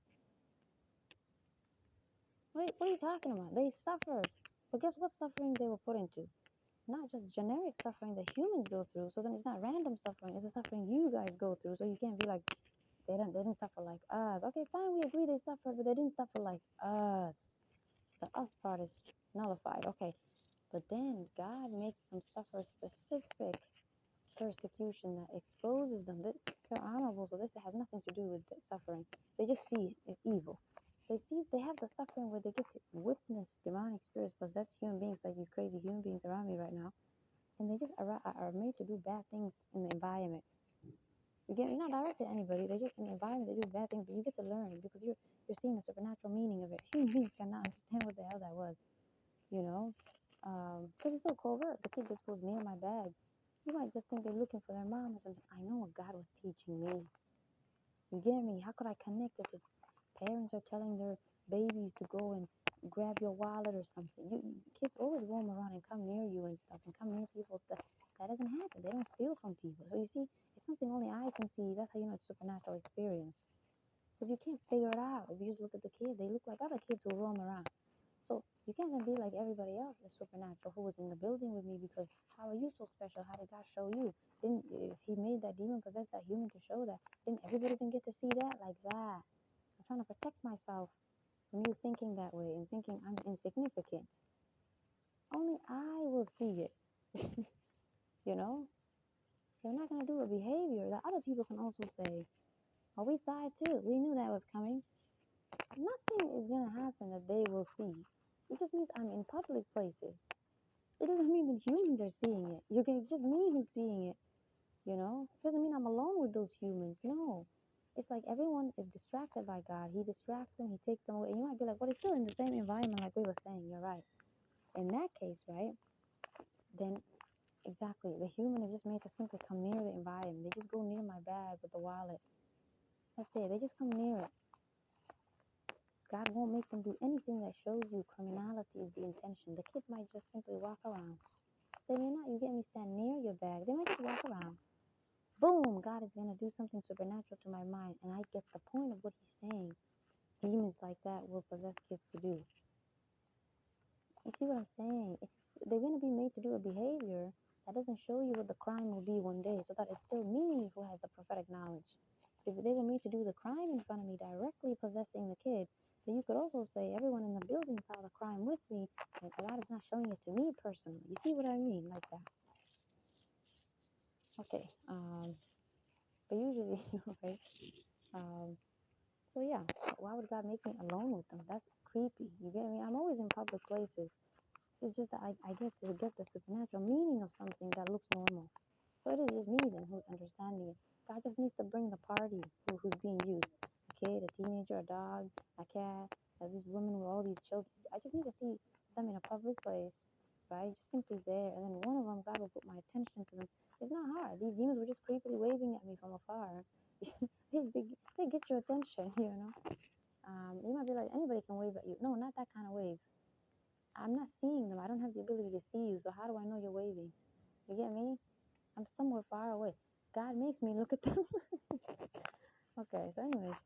Wait, what are you talking about? They suffered. But guess what suffering they were put into? Not just generic suffering that humans go through. So then it's not random suffering. It's the suffering you guys go through. So you can't be like, they didn't suffer like us. Okay, fine, we agree they suffered, but they didn't suffer like us. The us part is nullified. Okay. But then God makes them suffer specific persecution that exposes them. They're honorable, so this has nothing to do with the suffering. They just see it as evil. They have the suffering where they get to witness demonic spirits possess human beings, like these crazy human beings around me right now, and they just are made to do bad things in the environment. You get me? Not directed at anybody. They're just in the environment. They do bad things, but you get to learn because you're seeing the supernatural meaning of it. Human beings cannot understand what the hell that was, you know, because it's so covert. The kid just goes near my bag. You might just think they're looking for their mom or something. I know what God was teaching me. You get me? How could I connect it to parents are telling their babies to go and grab your wallet or something. Kids always roam around and come near you and stuff, and come near people's stuff. That doesn't happen. They don't steal from people. So you see, it's something only I can see. That's how you know it's supernatural experience. Because you can't figure it out. If you just look at the kids, they look like other kids who roam around. So you can't then be like everybody else is supernatural who was in the building with me, because how are you so special? How did God show you? Didn't if He made that demon possess that human to show that? Didn't everybody then get to see that like that? I'm trying to protect myself from you thinking that way and thinking I'm insignificant. Only I will see it. You know, they're not gonna do a behavior that other people can also say, "Oh, we saw it too. We knew that was coming." Nothing is gonna happen that they will see. It just means I'm in public places. It doesn't mean that humans are seeing it. It's just me who's seeing it. You know, it doesn't mean I'm alone with those humans. No, it's like everyone is distracted by God. He distracts them. He takes them away. And you might be like, "Well, it's still in the same environment, like we were saying." You're right. In that case, right? Then exactly, the human is just made to simply come near the environment. They just go near my bag with the wallet. That's it. They just come near it. God won't make them do anything that shows you criminality is the intention. The kid might just simply walk around. They may not, you get me, stand near your bag. They might just walk around. Boom! God is going to do something supernatural to my mind. And I get the point of what he's saying. Demons like that will possess kids to do. You see what I'm saying? They're going to be made to do a behavior that doesn't show you what the crime will be one day, so that it's still me who has the prophetic knowledge. If they were made to do the crime in front of me, directly possessing the kid, then you could also say everyone in the building saw the crime with me, and God is not showing it to me personally. You see what I mean? Like that. Okay. But usually, right? So yeah, why would God make me alone with them? That's creepy. You get me? I'm always in public places. It's just that I get to get the supernatural meaning of something that looks normal. So it is just me then who's understanding it. God just needs to bring the party who's being used. A kid, a teenager, a dog, a cat, this woman with all these children. I just need to see them in a public place, right? Just simply there. And then one of them, God will put my attention to them. It's not hard. These demons were just creepily waving at me from afar. they get your attention, you know. You might be like, anybody can wave at you. No, not that kind of wave. I'm not seeing them. I don't have the ability to see you. So how do I know you're waving? You get me? I'm somewhere far away. God makes me look at them. Okay, so anyways,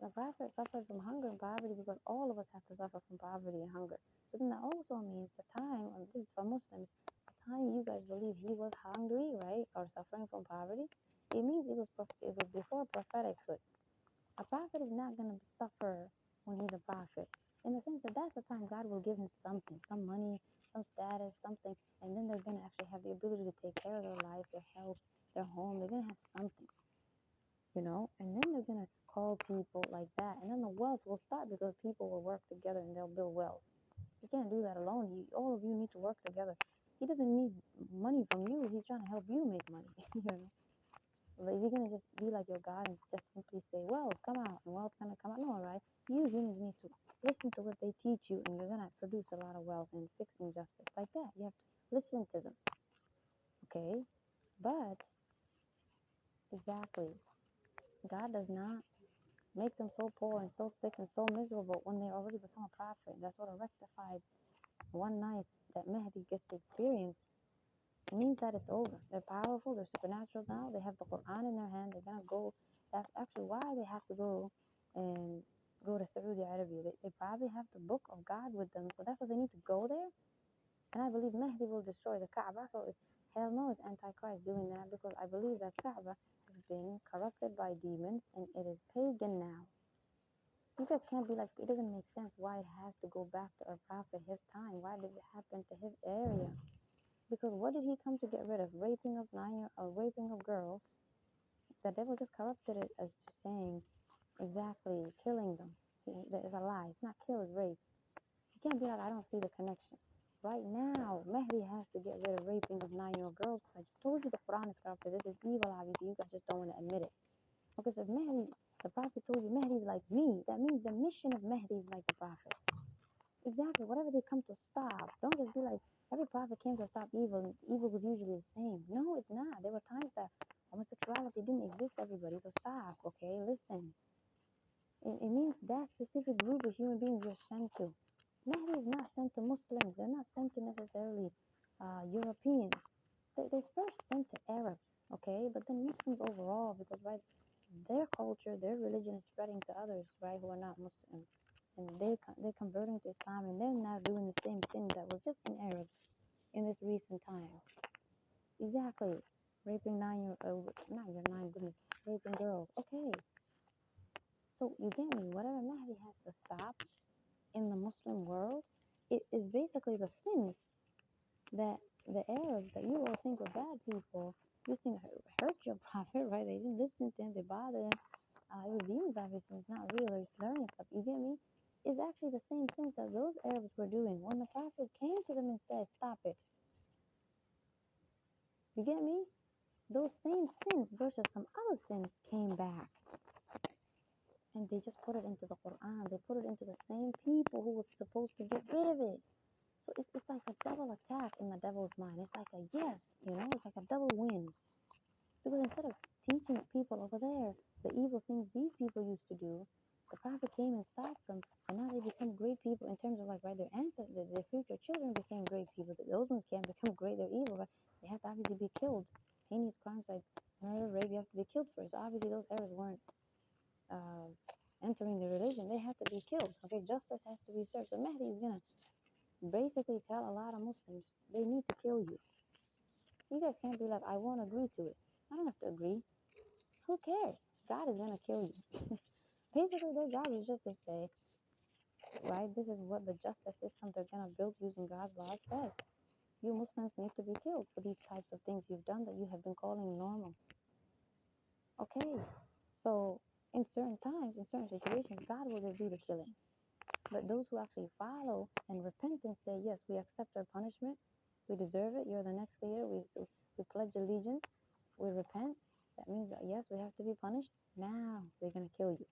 the prophet suffered from hunger and poverty because all of us have to suffer from poverty and hunger. So then that also means the time, and this is for Muslims, the time you guys believe he was hungry, right, or suffering from poverty, it means it was before prophetichood. A prophet is not going to suffer when he's a prophet. In the sense that that's the time God will give him something, some money, some status, something, and then they're going to actually have the ability to take care of their life, their health, their home. They're going to have something, you know, and then they're going to call people like that. And then the wealth will start because people will work together and they'll build wealth. You can't do that alone. All of you need to work together. He doesn't need money from you. He's trying to help you make money, you know. But is he gonna just be like your God and just simply say, "Wealth, come out," and wealth gonna come out? No, right? You humans need to listen to what they teach you, and you're gonna produce a lot of wealth and fix injustice like that. You have to listen to them, okay? But exactly, God does not make them so poor and so sick and so miserable when they already become a prophet. That's what a rectified one night that Mahdi gets to experience. It means that it's over. They're powerful, they're supernatural now. They have the Quran in their hand. They're gonna go. That's actually why they have to go and go to Saudi Arabia. They probably have the book of God with them, so that's why they need to go there. And I believe Mahdi will destroy the Kaaba. So hell no, it's Antichrist doing that, because I believe that Kaaba has been corrupted by demons and it is pagan now. You guys can't be like, it doesn't make sense why it has to go back to our prophet, his time. Why did it happen to his area? Because what did he come to get rid of? Raping of raping of girls. The devil just corrupted it as to saying exactly killing them. There is a lie. It's not kill, it's rape. You can't be like, I don't see the connection. Right now, Mahdi has to get rid of raping of 9-year-old girls, because I just told you the Quran is corrupted. This is evil, obviously. You guys just don't want to admit it. Okay, so if Mahdi, the prophet told you Mahdi is like me, that means the mission of Mahdi is like the prophet. Exactly. Whatever they come to stop. Don't just be like, every prophet came to stop evil, and evil was usually the same. No, it's not. There were times that homosexuality didn't exist, everybody. So stop, okay? Listen. It means that specific group of human beings you're sent to. Mahdi is not sent to Muslims. They're not sent to necessarily Europeans. They first sent to Arabs, okay? But then Muslims overall, because right, their culture, their religion is spreading to others, right, who are not Muslim, and they're converting to Islam, and they're now doing the same sin that was just in Arabs in this recent time. Exactly, raping not your 9, goodness, raping girls. Okay, so you get me? Whatever Mahdi has to stop in the Muslim world, it is basically the sins that the Arabs that you all think were bad people, you think hurt your prophet, right? They didn't listen to him, they bothered him. It was demons, obviously. It's not real. They're learning stuff. You get me? It's actually the same sins that those Arabs were doing when the prophet came to them and said, "Stop it." You get me? Those same sins versus some other sins came back. And they just put it into the Quran. They put it into the same people who was supposed to get rid of it. So it's like a double attack in the devil's mind. It's like a yes, it's like a double win. Because instead of teaching people over there the evil things these people used to do, the prophet came and stopped them, and now they become great people in terms of like, right, their ancestors, their future children became great people. Those ones can't become great, they're evil, right? They have to obviously be killed. Heinous crimes like murder, rape, you have to be killed first. So obviously those Arabs weren't entering the religion, they had to be killed. Okay, justice has to be served. So Mahdi is gonna basically tell a lot of Muslims they need to kill you. You guys can't be like, I won't agree to it. I don't have to agree. Who cares? God is gonna kill you. Basically, their job is just to say, right, this is what the justice system they're gonna build using God's law says. You Muslims need to be killed for these types of things you've done that you have been calling normal. Okay, so in certain times, in certain situations, God will just do the killing. But those who actually follow and repent and say, yes, we accept our punishment, we deserve it, you're the next leader, we pledge allegiance, we repent, that means that, yes, we have to be punished, now they're going to kill you.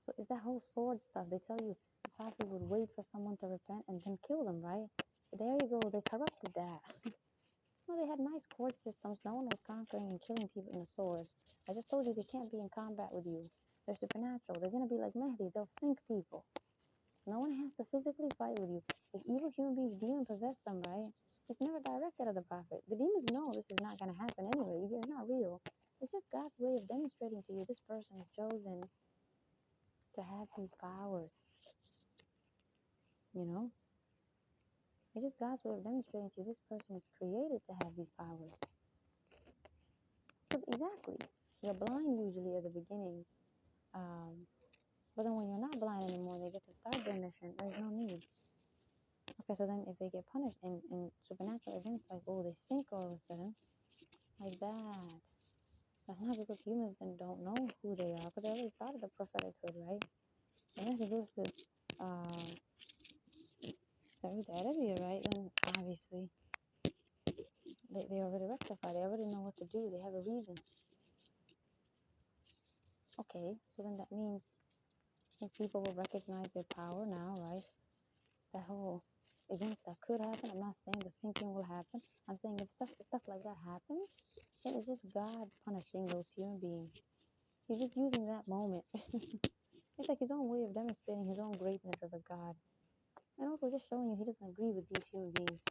So it's that whole sword stuff. They tell you the prophet would wait for someone to repent and then kill them, right? There you go, they corrupted that. No, they had nice court systems. No one was conquering and killing people in a sword. I just told you they can't be in combat with you. They're supernatural. They're going to be like Mahdi. They'll sink people. No one has to physically fight with you. If evil human beings demon possess them, right? It's never directed at the prophet. The demons know this is not going to happen anyway. It's not real. It's just God's way of demonstrating to you this person is chosen to have these powers. It's just God's way of demonstrating to you this person is created to have these powers. Because exactly, you're blind usually at the beginning. But then when you're not blind anymore, they get to start their mission. There's no need. Okay, so then if they get punished in supernatural events, like, oh, they sink all of a sudden, like that. That's not because humans then don't know who they are, because they already started the prophetic hood, right? And then if it goes to, sorry, the Arabia, right? Then obviously, they already rectify. They already know what to do. They have a reason. Okay, so then that means people will recognize their power now, right? That whole event that could happen. I'm not saying the same thing will happen. I'm saying if stuff like that happens, then it's just God punishing those human beings. He's just using that moment. It's like his own way of demonstrating his own greatness as a God. And also just showing you he doesn't agree with these human beings.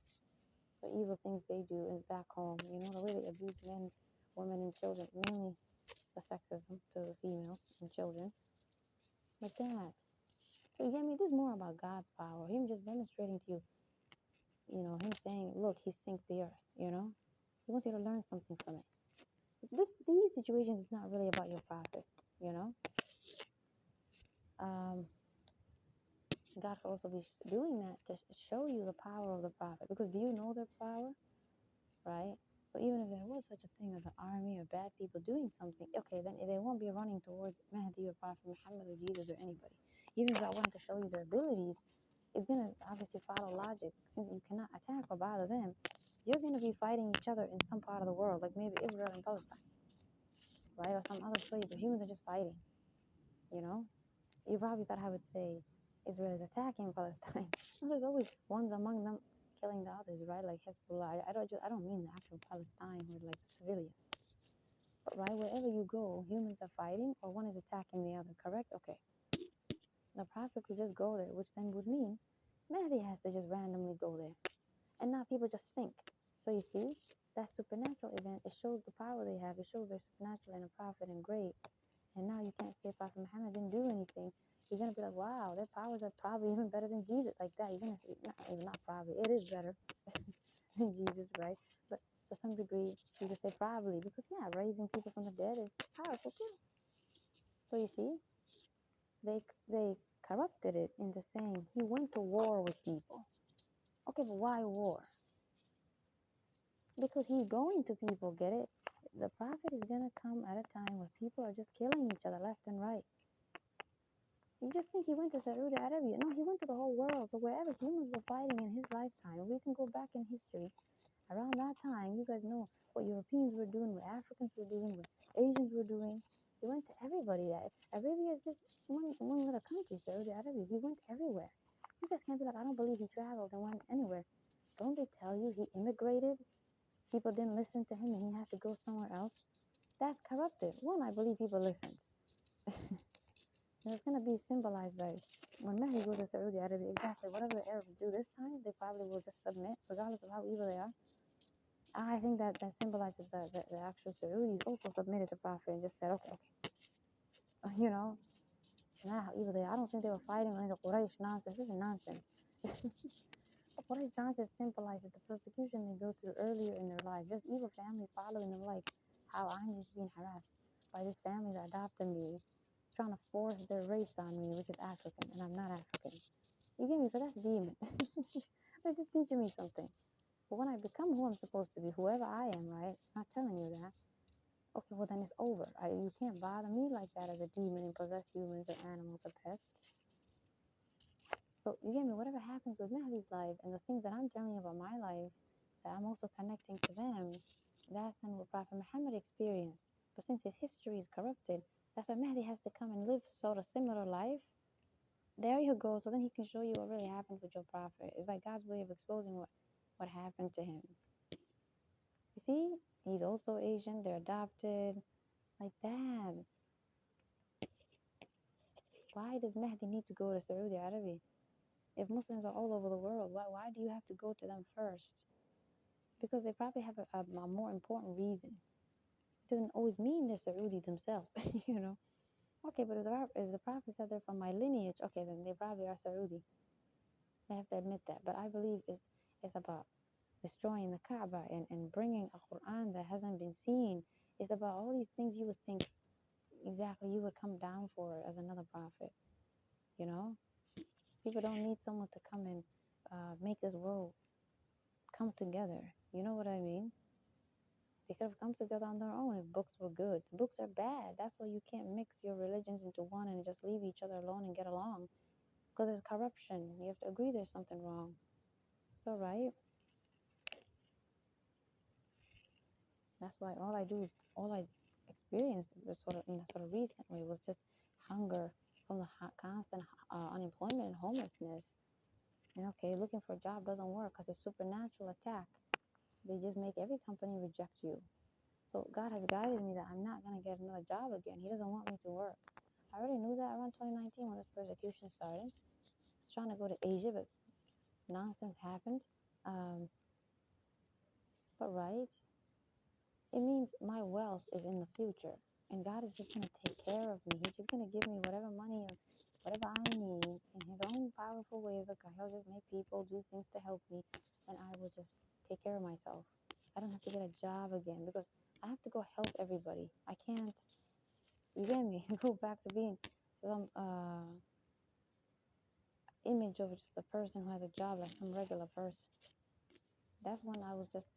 The evil things they do in back home. The way they abuse men, women, and children. Mainly the sexism to the females and children. Like that. So you get me? This is more about God's power. Him just demonstrating to you, him saying, look, he sinked the earth, He wants you to learn something from it. These situations is not really about your prophet, God could also be doing that to show you the power of the prophet. Because do you know their power? Right? So even if there was such a thing as an army or bad people doing something, okay, then they won't be running towards Mahdi or Prophet Muhammad or Jesus or anybody. Even if I wanted to show you their abilities, it's going to obviously follow logic. Since you cannot attack or bother them, you're going to be fighting each other in some part of the world, like maybe Israel and Palestine, right? Or some other place where humans are just fighting, You probably thought I would say Israel is attacking Palestine. No, there's always ones among them killing the others, right? Like Hezbollah. I don't mean the actual Palestine or like the civilians. But right, wherever you go, humans are fighting or one is attacking the other, correct? Okay. The prophet could just go there, which then would mean Mahdi has to just randomly go there. And now people just sink. So you see, that supernatural event, it shows the power they have. It shows they're supernatural and a prophet and great. And now you can't say Prophet Muhammad didn't do anything. You're going to be like, wow, their powers are probably even better than Jesus. Like that, you're going to say, not probably. It is better than Jesus, right? But to some degree, you could say probably. Because, yeah, raising people from the dead is powerful too. So you see, they corrupted it into saying he went to war with people. Okay, but why war? Because he's going to people, get it? The prophet is going to come at a time where people are just killing each other left and right. You just think he went to Saudi Arabia. No, he went to the whole world. So wherever humans were fighting in his lifetime, we can go back in history. Around that time, you guys know what Europeans were doing, what Africans were doing, what Asians were doing. He went to everybody. Arabia is just one little country, Saudi Arabia. He went everywhere. You guys can't be like, I don't believe he traveled and went anywhere. Don't they tell you he immigrated? People didn't listen to him and he had to go somewhere else. That's corrupted. One, I believe people listened. And it's going to be symbolized by when Mahdi goes to Saudi Arabia, exactly whatever the Arabs do this time, they probably will just submit, regardless of how evil they are. I think that symbolizes the actual Saudis also submitted to Prophet and just said, okay. You know, not how evil they are. I don't think they were fighting like the Quraysh nonsense. This is nonsense. The Quraysh nonsense symbolizes the persecution they go through earlier in their life. Just evil families following them, like how I'm just being harassed by this family that adopted me, trying to force their race on me, which is African, and I'm not African. You get me? But that's demon. They're just teaching me something. But when I become who I'm supposed to be, whoever I am, right? I'm not telling you that. Okay, well then it's over. You can't bother me like that as a demon and possess humans or animals or pests. So you get me? Whatever happens with Mahdi's life and the things that I'm telling you about my life, that I'm also connecting to them, that's then what Prophet Muhammad experienced. But since his history is corrupted, that's why Mahdi has to come and live sort of similar life. There you go. So then he can show you what really happened with your prophet. It's like God's way of exposing what happened to him. You see, he's also Asian. They're adopted. Like that. Why does Mahdi need to go to Saudi Arabia? If Muslims are all over the world, why do you have to go to them first? Because they probably have a more important reason. It doesn't always mean they're Saudi themselves, you know. Okay, but if the prophet said they're from my lineage, okay, then they probably are Saudi. I have to admit that. But I believe it's about destroying the Kaaba and bringing a Quran that hasn't been seen. It's about all these things you would think exactly you would come down for as another prophet, you know? People don't need someone to come and make this world come together. You know what I mean? They could have come together on their own if books were good. Books are bad. That's why you can't mix your religions into one and just leave each other alone and get along. Because there's corruption. You have to agree there's something wrong. So, right? That's why all I experienced was sort of in a sort of recent way was just hunger from the constant unemployment and homelessness. And okay, looking for a job doesn't work because it's supernatural attack. They just make every company reject you. So God has guided me that I'm not going to get another job again. He doesn't want me to work. I already knew that around 2019 when this persecution started. I was trying to go to Asia, but nonsense happened. But right, it means my wealth is in the future. And God is just going to take care of me. He's just going to give me whatever money or whatever I need in his own powerful ways. Look, he'll just make people do things to help me. And I will just take care of myself. I don't have to get a job again because I have to go help everybody. I can't, you get me, go back to being some image of just a person who has a job like some regular person. That's when I was just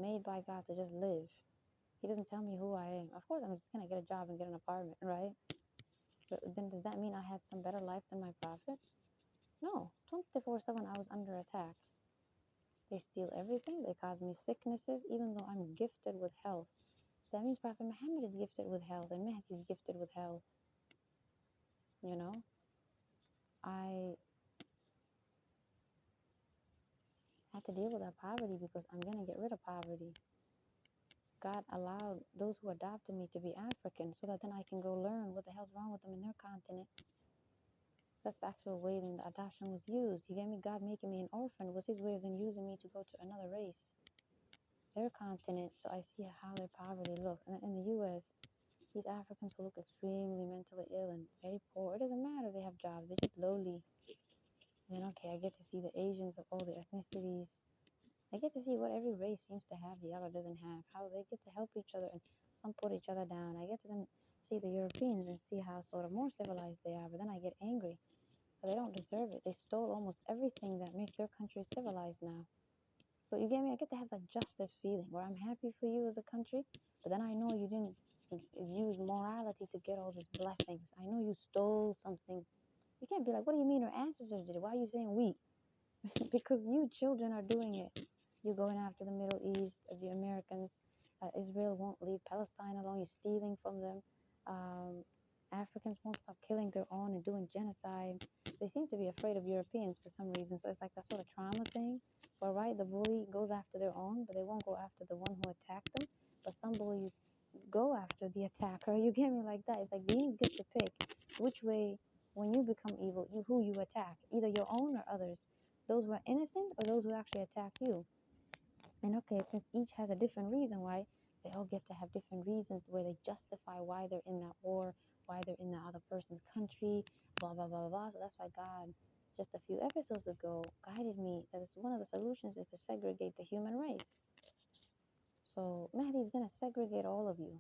made by God to just live. He doesn't tell me who I am. Of course, I'm just going to get a job and get an apartment, right? But then does that mean I had some better life than my prophet? No. 24/7, I was under attack. They steal everything. They cause me sicknesses, even though I'm gifted with health. That means Prophet Muhammad is gifted with health and Mahdi is gifted with health. You know? I had to deal with that poverty because I'm going to get rid of poverty. God allowed those who adopted me to be African so that then I can go learn what the hell's wrong with them in their continent. That's the actual way then the adoption was used. You get me? God making me an orphan was his way of then using me to go to another race, their continent, so I see how their poverty looks. And in the U.S., these Africans who look extremely mentally ill and very poor, it doesn't matter if they have jobs, they're just lowly. And then, okay, I get to see the Asians of all the ethnicities. I get to see what every race seems to have, the other doesn't have, how they get to help each other and some put each other down. I get to then see the Europeans and see how sort of more civilized they are, but then I get angry. But they don't deserve it. They stole almost everything that makes their country civilized now. So you get me? I get to have that justice feeling where I'm happy for you as a country, but then I know you didn't use morality to get all these blessings. I know you stole something. You can't be like, what do you mean our ancestors did it? Why are you saying we? Because you children are doing it. You're going after the Middle East as the Americans. Israel won't leave Palestine alone. You're stealing from them. Africans won't stop killing their own and doing genocide. They seem to be afraid of Europeans for some reason. So it's like that sort of trauma thing. Where, right, the bully goes after their own, but they won't go after the one who attacked them. But some bullies go after the attacker. You get me like that? It's like demons get to pick which way, when you become evil, who you attack, either your own or others. Those who are innocent or those who actually attack you. And okay, since each has a different reason why, they all get to have different reasons where they justify why they're in that war, why they're in the other person's country, blah, blah, blah, blah. So that's why God, just a few episodes ago, guided me that it's one of the solutions is to segregate the human race. So Mahdi is going to segregate all of you.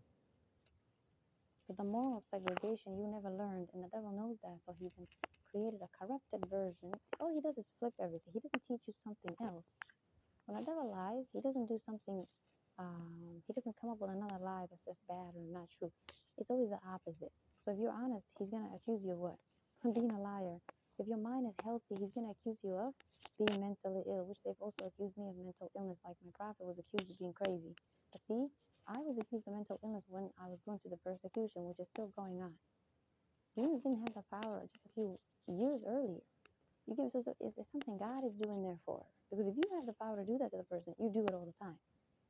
But the moral segregation you never learned, and the devil knows that, so he's created a corrupted version. All he does is flip everything. He doesn't teach you something else. When the devil lies, he doesn't do something, he doesn't come up with another lie that's just bad or not true. It's always the opposite. So if you're honest, he's going to accuse you of what? Being a liar. If your mind is healthy, he's going to accuse you of being mentally ill, which they've also accused me of mental illness, like my prophet was accused of being crazy. But see, I was accused of mental illness when I was going through the persecution, which is still going on. Humans didn't have the power just a few years earlier. You get so it's something God is doing there for. Because if you have the power to do that to the person, you do it all the time.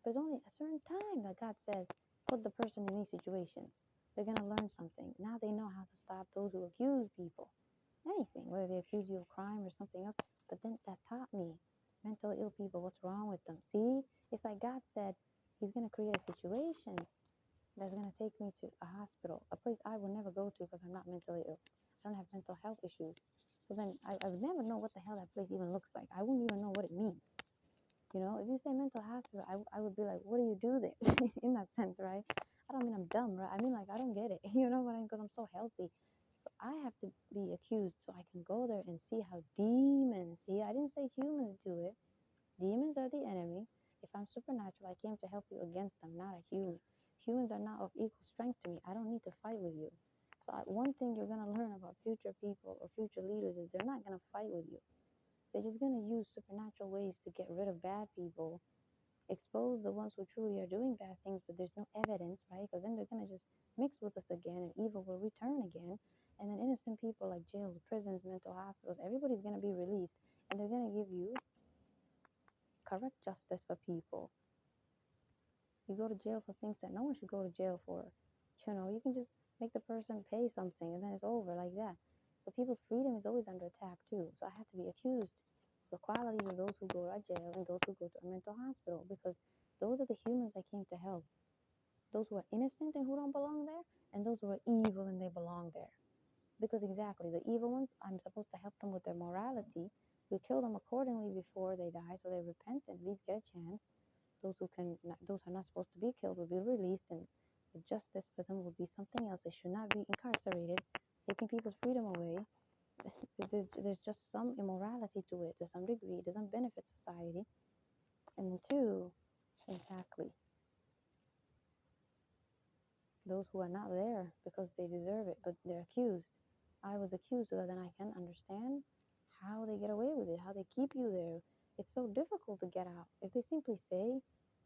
But there's only a certain time that God says, put the person in these situations. They're going to learn something. Now they know how to stop those who accuse people. Anything, whether they accuse you of crime or something else. But then that taught me, mentally ill people, what's wrong with them. See, it's like God said, he's going to create a situation that's going to take me to a hospital, a place I will never go to because I'm not mentally ill. I don't have mental health issues. So then I would never know what the hell that place even looks like. I wouldn't even know what it means. You know, if you say mental hospital, I would be like, what do you do there? In that sense, right? I don't mean I'm dumb, right? I mean, like, I don't get it. You know what I mean? Because I'm so healthy. So I have to be accused so I can go there and see how demons, see, I didn't say humans do it. Demons are the enemy. If I'm supernatural, I came to help you against them, not a human. Humans are not of equal strength to me. I don't need to fight with you. So one thing you're going to learn about future people or future leaders is they're not going to fight with you. They're just going to use supernatural ways to get rid of bad people, expose the ones who truly are doing bad things, but there's no evidence, right? Because then they're going to just mix with us again and evil will return again. And then innocent people like jails, prisons, mental hospitals, everybody's going to be released. And they're going to give you correct justice for people. You go to jail for things that no one should go to jail for. You know, you can just make the person pay something and then it's over like that. So people's freedom is always under attack too. So I have to be accused of the qualities of those who go to jail and those who go to a mental hospital, because those are the humans I came to help. Those who are innocent and who don't belong there, and those who are evil and they belong there. Because exactly, the evil ones, I'm supposed to help them with their morality. We kill them accordingly before they die, so they repent and at least get a chance. Those who are not supposed to be killed will be released, and the justice for them will be something else. They should not be incarcerated, taking people's freedom away. There's just some immorality to it to some degree. It doesn't benefit society. And then two, exactly, those who are not there because they deserve it, but they're accused. I was accused so that then I can understand how they get away with it, how they keep you there. It's so difficult to get out. If they simply say,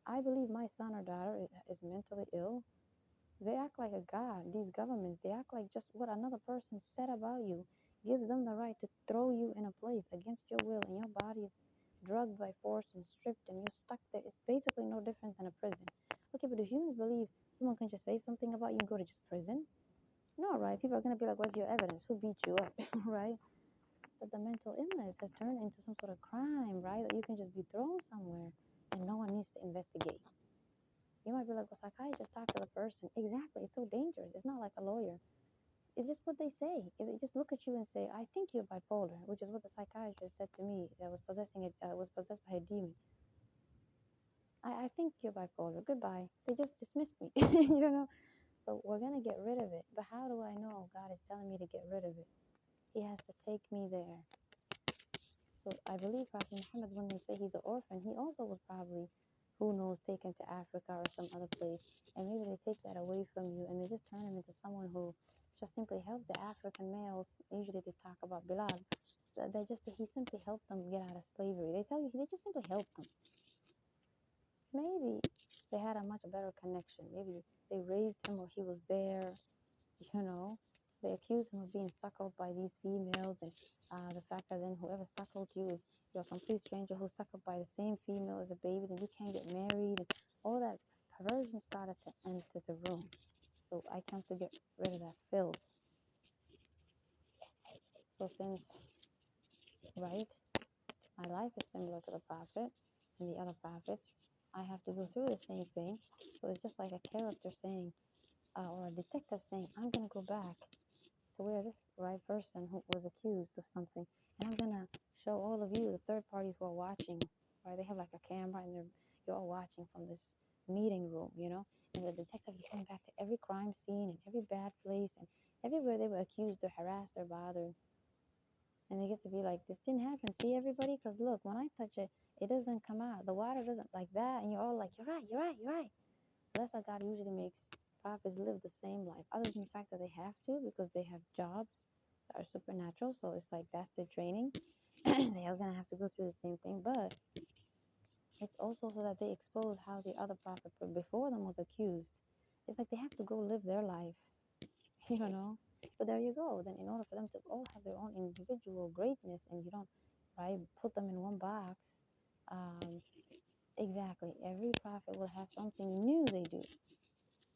I believe my son or daughter is mentally ill, they act like a god. These governments, they act like just what another person said about you gives them the right to throw you in a place against your will, and your body is drugged by force and stripped and you're stuck there. It's basically no different than a prison. Okay, but the human something about you and go to just prison? No, right? People are gonna be like, what's your evidence? Who beat you up? Right? But the mental illness has turned into some sort of crime, right? That you can just be thrown somewhere and no one needs to investigate. You might be like, well, psychiatrist, talk to the person. Exactly. It's so dangerous. It's not like a lawyer. It's just what they say. They just look at you and say, I think you're bipolar, which is what the psychiatrist said to me that was was possessed by a demon. I think you're bipolar. Goodbye. They just dismissed me, you know? So we're going to get rid of it. But how do I know God is telling me to get rid of it? He has to take me there. So I believe Prophet Muhammad, when they say he's an orphan, he also was probably, who knows, taken to Africa or some other place. And maybe they take that away from you and they just turn him into someone who just simply helped the African males. Usually they talk about Bilal. He simply helped them get out of slavery. They tell you, they just simply helped them. Maybe they had a much better connection. Maybe they raised him while he was there, you know. They accused him of being suckled by these females, and the fact that then whoever suckled you, if you're a complete stranger who's suckled by the same female as a baby, then you can't get married. And all that perversion started to enter the room. So I come to get rid of that filth. So since, right, my life is similar to the prophet and the other prophets, I have to go through the same thing. So it's just like a character saying, or a detective saying, I'm going to go back to where this right person who was accused of something, and I'm going to show all of you, the third parties who are watching, right? They have like a camera and you're all watching from this meeting room, you know? And the detectives are going back to every crime scene and every bad place and everywhere they were accused or harassed or bothered. And they get to be like, this didn't happen. See, everybody? Because look, when I touch it, it doesn't come out. The water doesn't like that. And you're all like, you're right, you're right, you're right. So that's why God usually makes prophets live the same life, other than the fact that they have to because they have jobs that are supernatural. So it's like that's their training. They are going to have to go through the same thing. But it's also so that they expose how the other prophet before them was accused. It's like they have to go live their life, you know? But there you go. Then in order for them to all have their own individual greatness and you don't, right, put them in one box, um, exactly. Every prophet will have something new they do.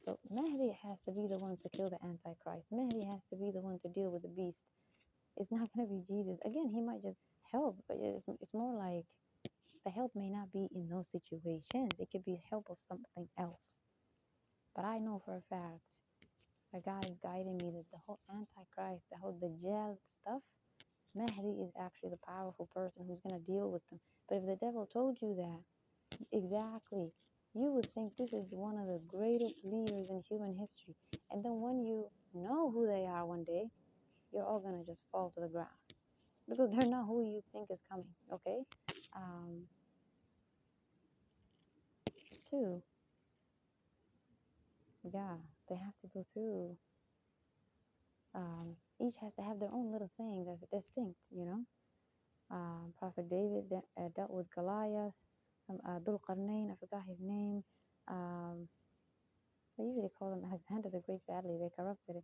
So Mahdi has to be the one to kill the Antichrist. Mahdi has to be the one to deal with the beast. It's not going to be Jesus. Again, he might just help, but it's more like the help may not be in those situations. It could be help of something else. But I know for a fact that God is guiding me that the whole Antichrist, the whole Dajjal stuff, Mahdi is actually the powerful person who's going to deal with them. But if the devil told you that, exactly, you would think this is one of the greatest leaders in human history. And then when you know who they are one day, you're all going to just fall to the ground because they're not who you think is coming, okay? Two, yeah, they have to go through. Each has to have their own little thing that's distinct, you know? Prophet David dealt with Goliath, some Dhul Qarnayn, I forgot his name. They usually call him Alexander the Great. Sadly, they corrupted it.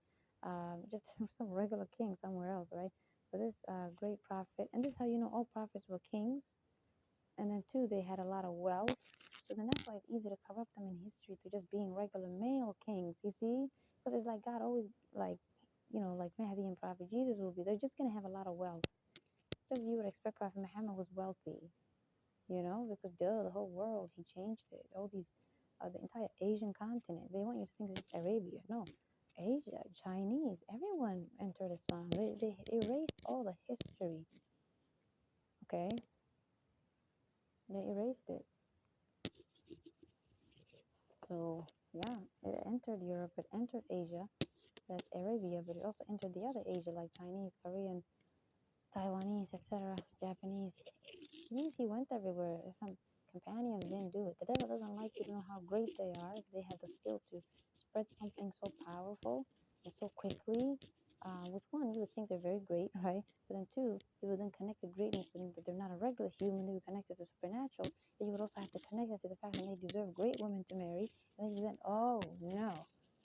Just some regular king somewhere else, right? But this great prophet, and this is how you know all prophets were kings. And then two, they had a lot of wealth. So then that's why it's easy to corrupt them in history to just being regular male kings. You see, because it's like God always like, you know, like Mahdi and Prophet Jesus will be. They're just gonna have a lot of wealth. Just you would expect Prophet Muhammad was wealthy, you know, because the whole world, he changed it. All these, the entire Asian continent, they want you to think it's Arabia. No, Asia, Chinese, everyone entered Islam. They erased all the history, okay? They erased it. So, yeah, it entered Europe, it entered Asia, that's Arabia, but it also entered the other Asia, like Chinese, Korean, Taiwanese, etc., Japanese. Means he went everywhere. Some companions didn't do it. The devil doesn't like you to know how great they are. If they have the skill to spread something so powerful and so quickly, which one, you would think they're very great, right? But then two, you would then connect the greatness to them that they're not a regular human, they would connect it to supernatural. Then you would also have to connect it to the fact that they deserve great women to marry. And then you then, oh no.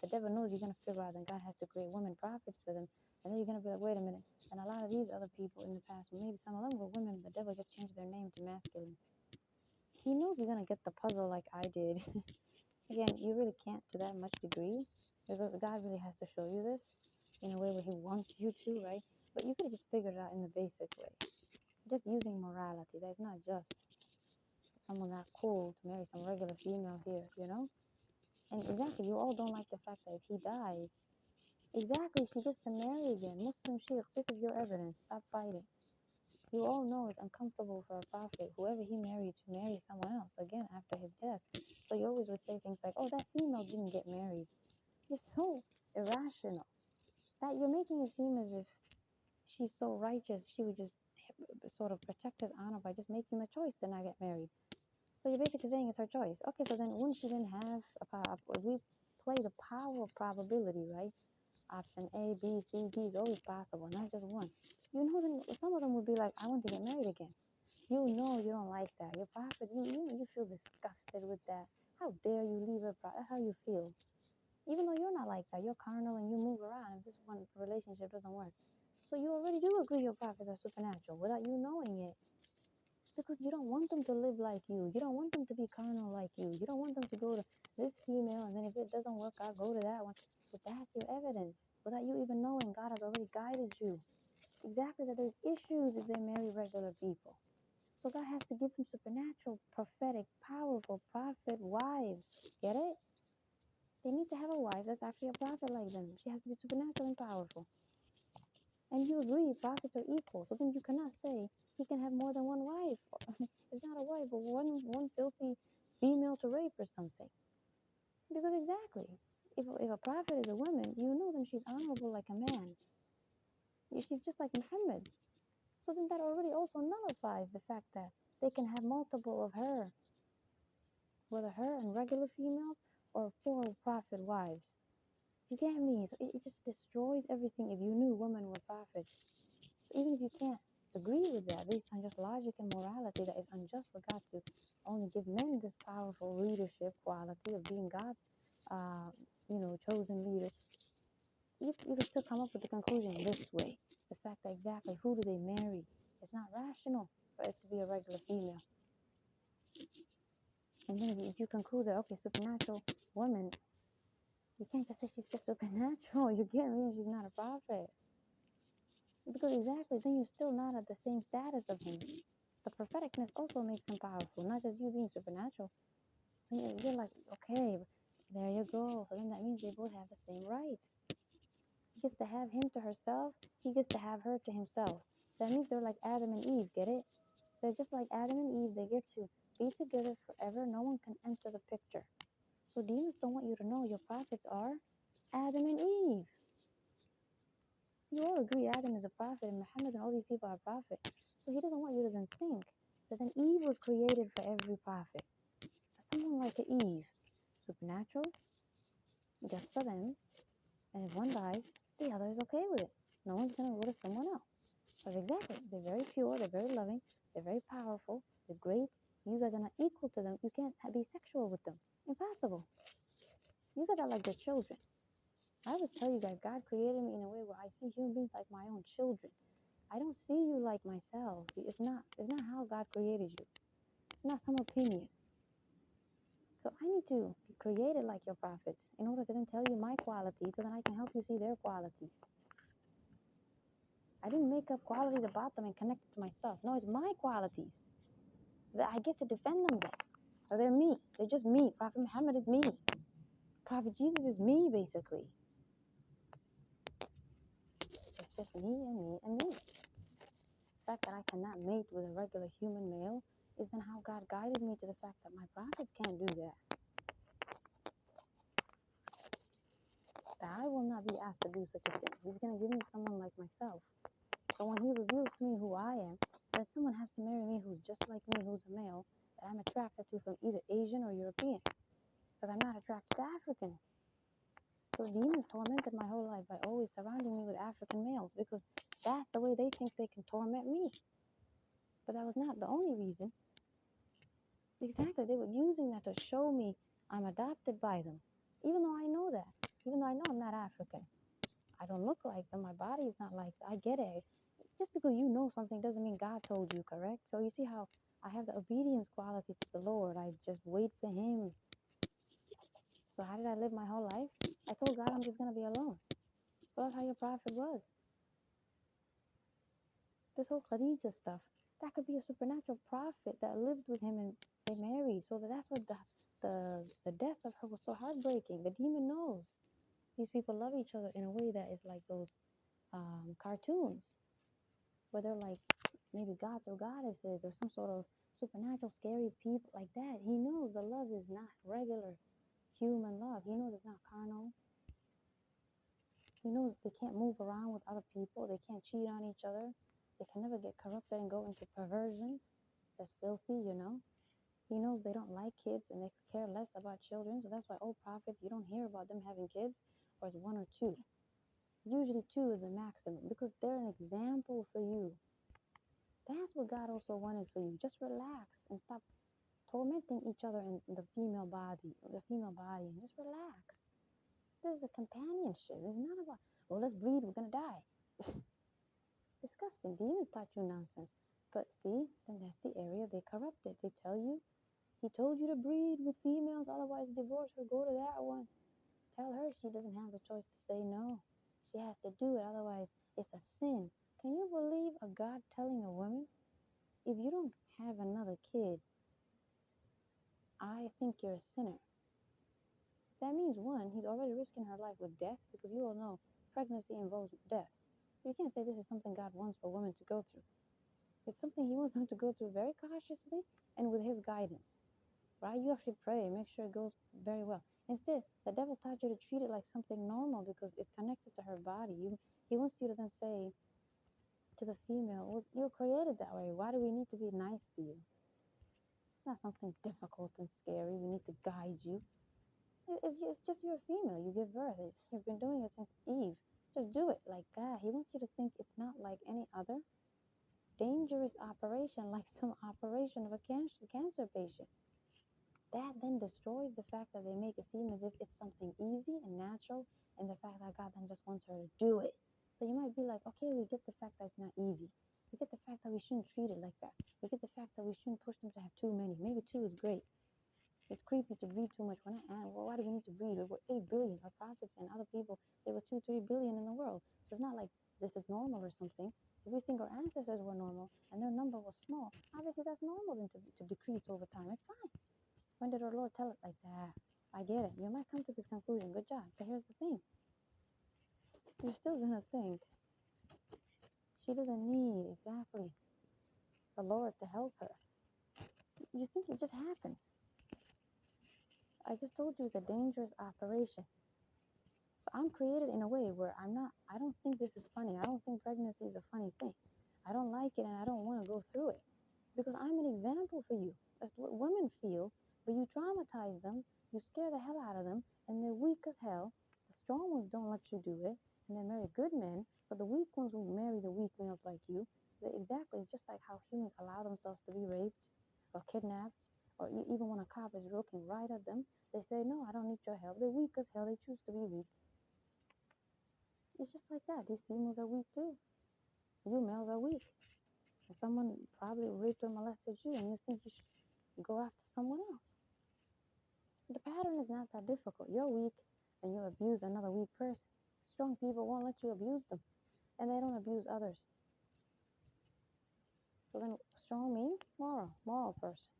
The devil knows you're going to figure out that God has to create women prophets for them. And then you're going to be like, wait a minute. And a lot of these other people in the past, maybe some of them were women, the devil just changed their name to masculine. He knows you're going to get the puzzle like I did. Again, you really can't to that much degree. Because God really has to show you this in a way where He wants you to, right? But you could have just figured it out in the basic way. Just using morality. That's not just someone that cool to marry some regular female here, you know? And exactly, you all don't like the fact that if he dies, exactly, she gets to marry again. Muslim sheikhs, this is your evidence. Stop fighting. You all know it's uncomfortable for a prophet, whoever he married, to marry someone else again after his death. So you always would say things like, oh, that female didn't get married. You're so irrational. That you're making it seem as if she's so righteous, she would just sort of protect his honor by just making the choice to not get married. So you're basically saying it's her choice. Okay, so then wouldn't she then have a power? We play the power of probability, right? Option A, B, C, D is always possible, not just one. You know, then some of them would be like, I want to get married again. You know you don't like that. Your prophet, you feel disgusted with that. How dare you leave her? That's how you feel. Even though you're not like that, you're carnal and you move around if this one relationship doesn't work. So you already do agree your prophets are supernatural without you knowing it. Because you don't want them to live like you. You don't want them to be carnal like you. You don't want them to go to this female and then if it doesn't work out, go to that one. But that's your evidence. Without you even knowing, God has already guided you. Exactly, that there's issues if they marry regular people. So God has to give them supernatural, prophetic, powerful prophet wives. Get it? They need to have a wife that's actually a prophet like them. She has to be supernatural and powerful. And you agree, prophets are equal. So then you cannot say he can have more than one wife. It's not a wife, but one filthy female to rape or something. Because exactly, if a prophet is a woman, you know then she's honorable like a man. She's just like Muhammad. So then that already also nullifies the fact that they can have multiple of her, whether her and regular females or four prophet wives. You get me? So it just destroys everything if you knew women were prophets. So even if you can't agree with that based on just logic and morality, that is unjust for God to only give men this powerful leadership quality of being God's, chosen leaders, you can still come up with the conclusion this way. The fact that exactly who do they marry is not rational for it to be a regular female. And then if you conclude that, okay, supernatural woman, you can't just say she's just supernatural. You get me? She's not a prophet. Because exactly, then you're still not at the same status of him. The propheticness also makes him powerful, not just you being supernatural. You're like, okay, there you go. So then that means they both have the same rights. She gets to have him to herself. He gets to have her to himself. That means they're like Adam and Eve, get it? They're just like Adam and Eve. They get to be together forever. No one can enter the picture. So demons don't want you to know your prophets are Adam and Eve. You all agree Adam is a prophet and Muhammad and all these people are prophets. So he doesn't want you to then think that then Eve was created for every prophet. Someone like an Eve, supernatural, just for them. And if one dies, the other is okay with it. No one's going to go to someone else. Because exactly, they're very pure, they're very loving, they're very powerful, they're great. You guys are not equal to them. You can't be sexual with them. Impossible. You guys are like their children. I always tell you guys, God created me in a way where I see human beings like my own children. I don't see you like myself. It's not how God created you. It's not some opinion. So I need to be created like your prophets in order to then tell you my qualities so that I can help you see their qualities. I didn't make up qualities about them and connect it to myself. No, it's my qualities that I get to defend them then. So they're me. They're just me. Prophet Muhammad is me. Prophet Jesus is me, basically. It's just me and me and me. The fact that I cannot mate with a regular human male is then how God guided me to the fact that my prophets can't do that. That I will not be asked to do such a thing. He's going to give me someone like myself. So when he reveals to me who I am, then someone has to marry me who's just like me, who's a male, that I'm attracted to from either Asian or European. Because I'm not attracted to African. So demons tormented my whole life by always surrounding me with African males because that's the way they think they can torment me. But that was not the only reason. Exactly, they were using that to show me I'm adopted by them. Even though I know that. Even though I know I'm not African. I don't look like them. My body is not like that. I get it. Just because you know something doesn't mean God told you, correct? So you see how I have the obedience quality to the Lord. I just wait for him. So how did I live my whole life? I I told God I'm just going to be alone. Well, that's how your prophet was. This whole Khadija stuff, that could be a supernatural prophet that lived with him and they married. So that's what the death of her was so heartbreaking. The demon knows these people love each other in a way that is like those cartoons where they're like maybe gods or goddesses or some sort of supernatural scary people like that. He knows the love is not regular human love. He knows it's not carnal. He knows they can't move around with other people. They can't cheat on each other. They can never get corrupted and go into perversion. That's filthy, you know. He knows they don't like kids and they care less about children. So that's why old prophets, you don't hear about them having kids, or it's one or two. Usually two is the maximum because they're an example for you. That's what God also wanted for you. Just relax and stop tormenting each other in the female body, and just relax. This is a companionship. It's not about, well, let's breed, we're gonna die. Disgusting. Demons taught you nonsense. But see, then that's the area they corrupted. They tell you, he told you to breed with females, otherwise divorce her, go to that one. Tell her she doesn't have the choice to say no. She has to do it, otherwise it's a sin. Can you believe a God telling a woman, if you don't have another kid, I think you're a sinner? That means one, he's already risking her life with death, because you all know pregnancy involves death. You can't say this is something God wants for women to go through. It's something he wants them to go through very cautiously and with his guidance, right? You actually pray, make sure it goes very well. Instead, the devil taught you to treat it like something normal because it's connected to her body. He wants you to then say to the female, well, you're created that way. Why do we need to be nice to you? It's not something difficult and scary. We need to guide you. It's just you're a female. You give birth. You've been doing it since Eve. Just do it like that. He wants you to think it's not like any other dangerous operation, like some operation of a cancer patient. That then destroys the fact that they make it seem as if it's something easy and natural, and the fact that God then just wants her to do it. So you might be like, okay, we get the fact that it's not easy. We get the fact that we shouldn't treat it like that. We get the fact that we shouldn't push them to have too many. Maybe two is great. It's creepy to breed too much. We're not animals. Well, why do we need to breed? We're 8 billion. Our prophets and other people, they were 2, 3 billion in the world. So it's not like this is normal or something. If we think our ancestors were normal and their number was small, obviously that's normal then to decrease over time. It's fine. When did our Lord tell us like that? I get it. You might come to this conclusion. Good job. But here's the thing. You're still going to think she doesn't need exactly the Lord to help her. You think it just happens. I just told you it's a dangerous operation. So I'm created in a way where I don't think this is funny. I don't think pregnancy is a funny thing. I don't like it and I don't want to go through it because I'm an example for you. That's what women feel, but you traumatize them, you scare the hell out of them, and they're weak as hell. The strong ones don't let you do it, and they marry good men, but the weak ones will marry the weak males like you. Exactly, it's just like how humans allow themselves to be raped or kidnapped, or even when a cop is looking right at them, they say, no, I don't need your help. They're weak as hell, they choose to be weak. It's just like that. These females are weak too. You males are weak. And someone probably raped or molested you, and you think you should go after someone else. The pattern is not that difficult. You're weak, and you abuse another weak person. Strong people won't let you abuse them, and they don't abuse others. So then strong means moral person.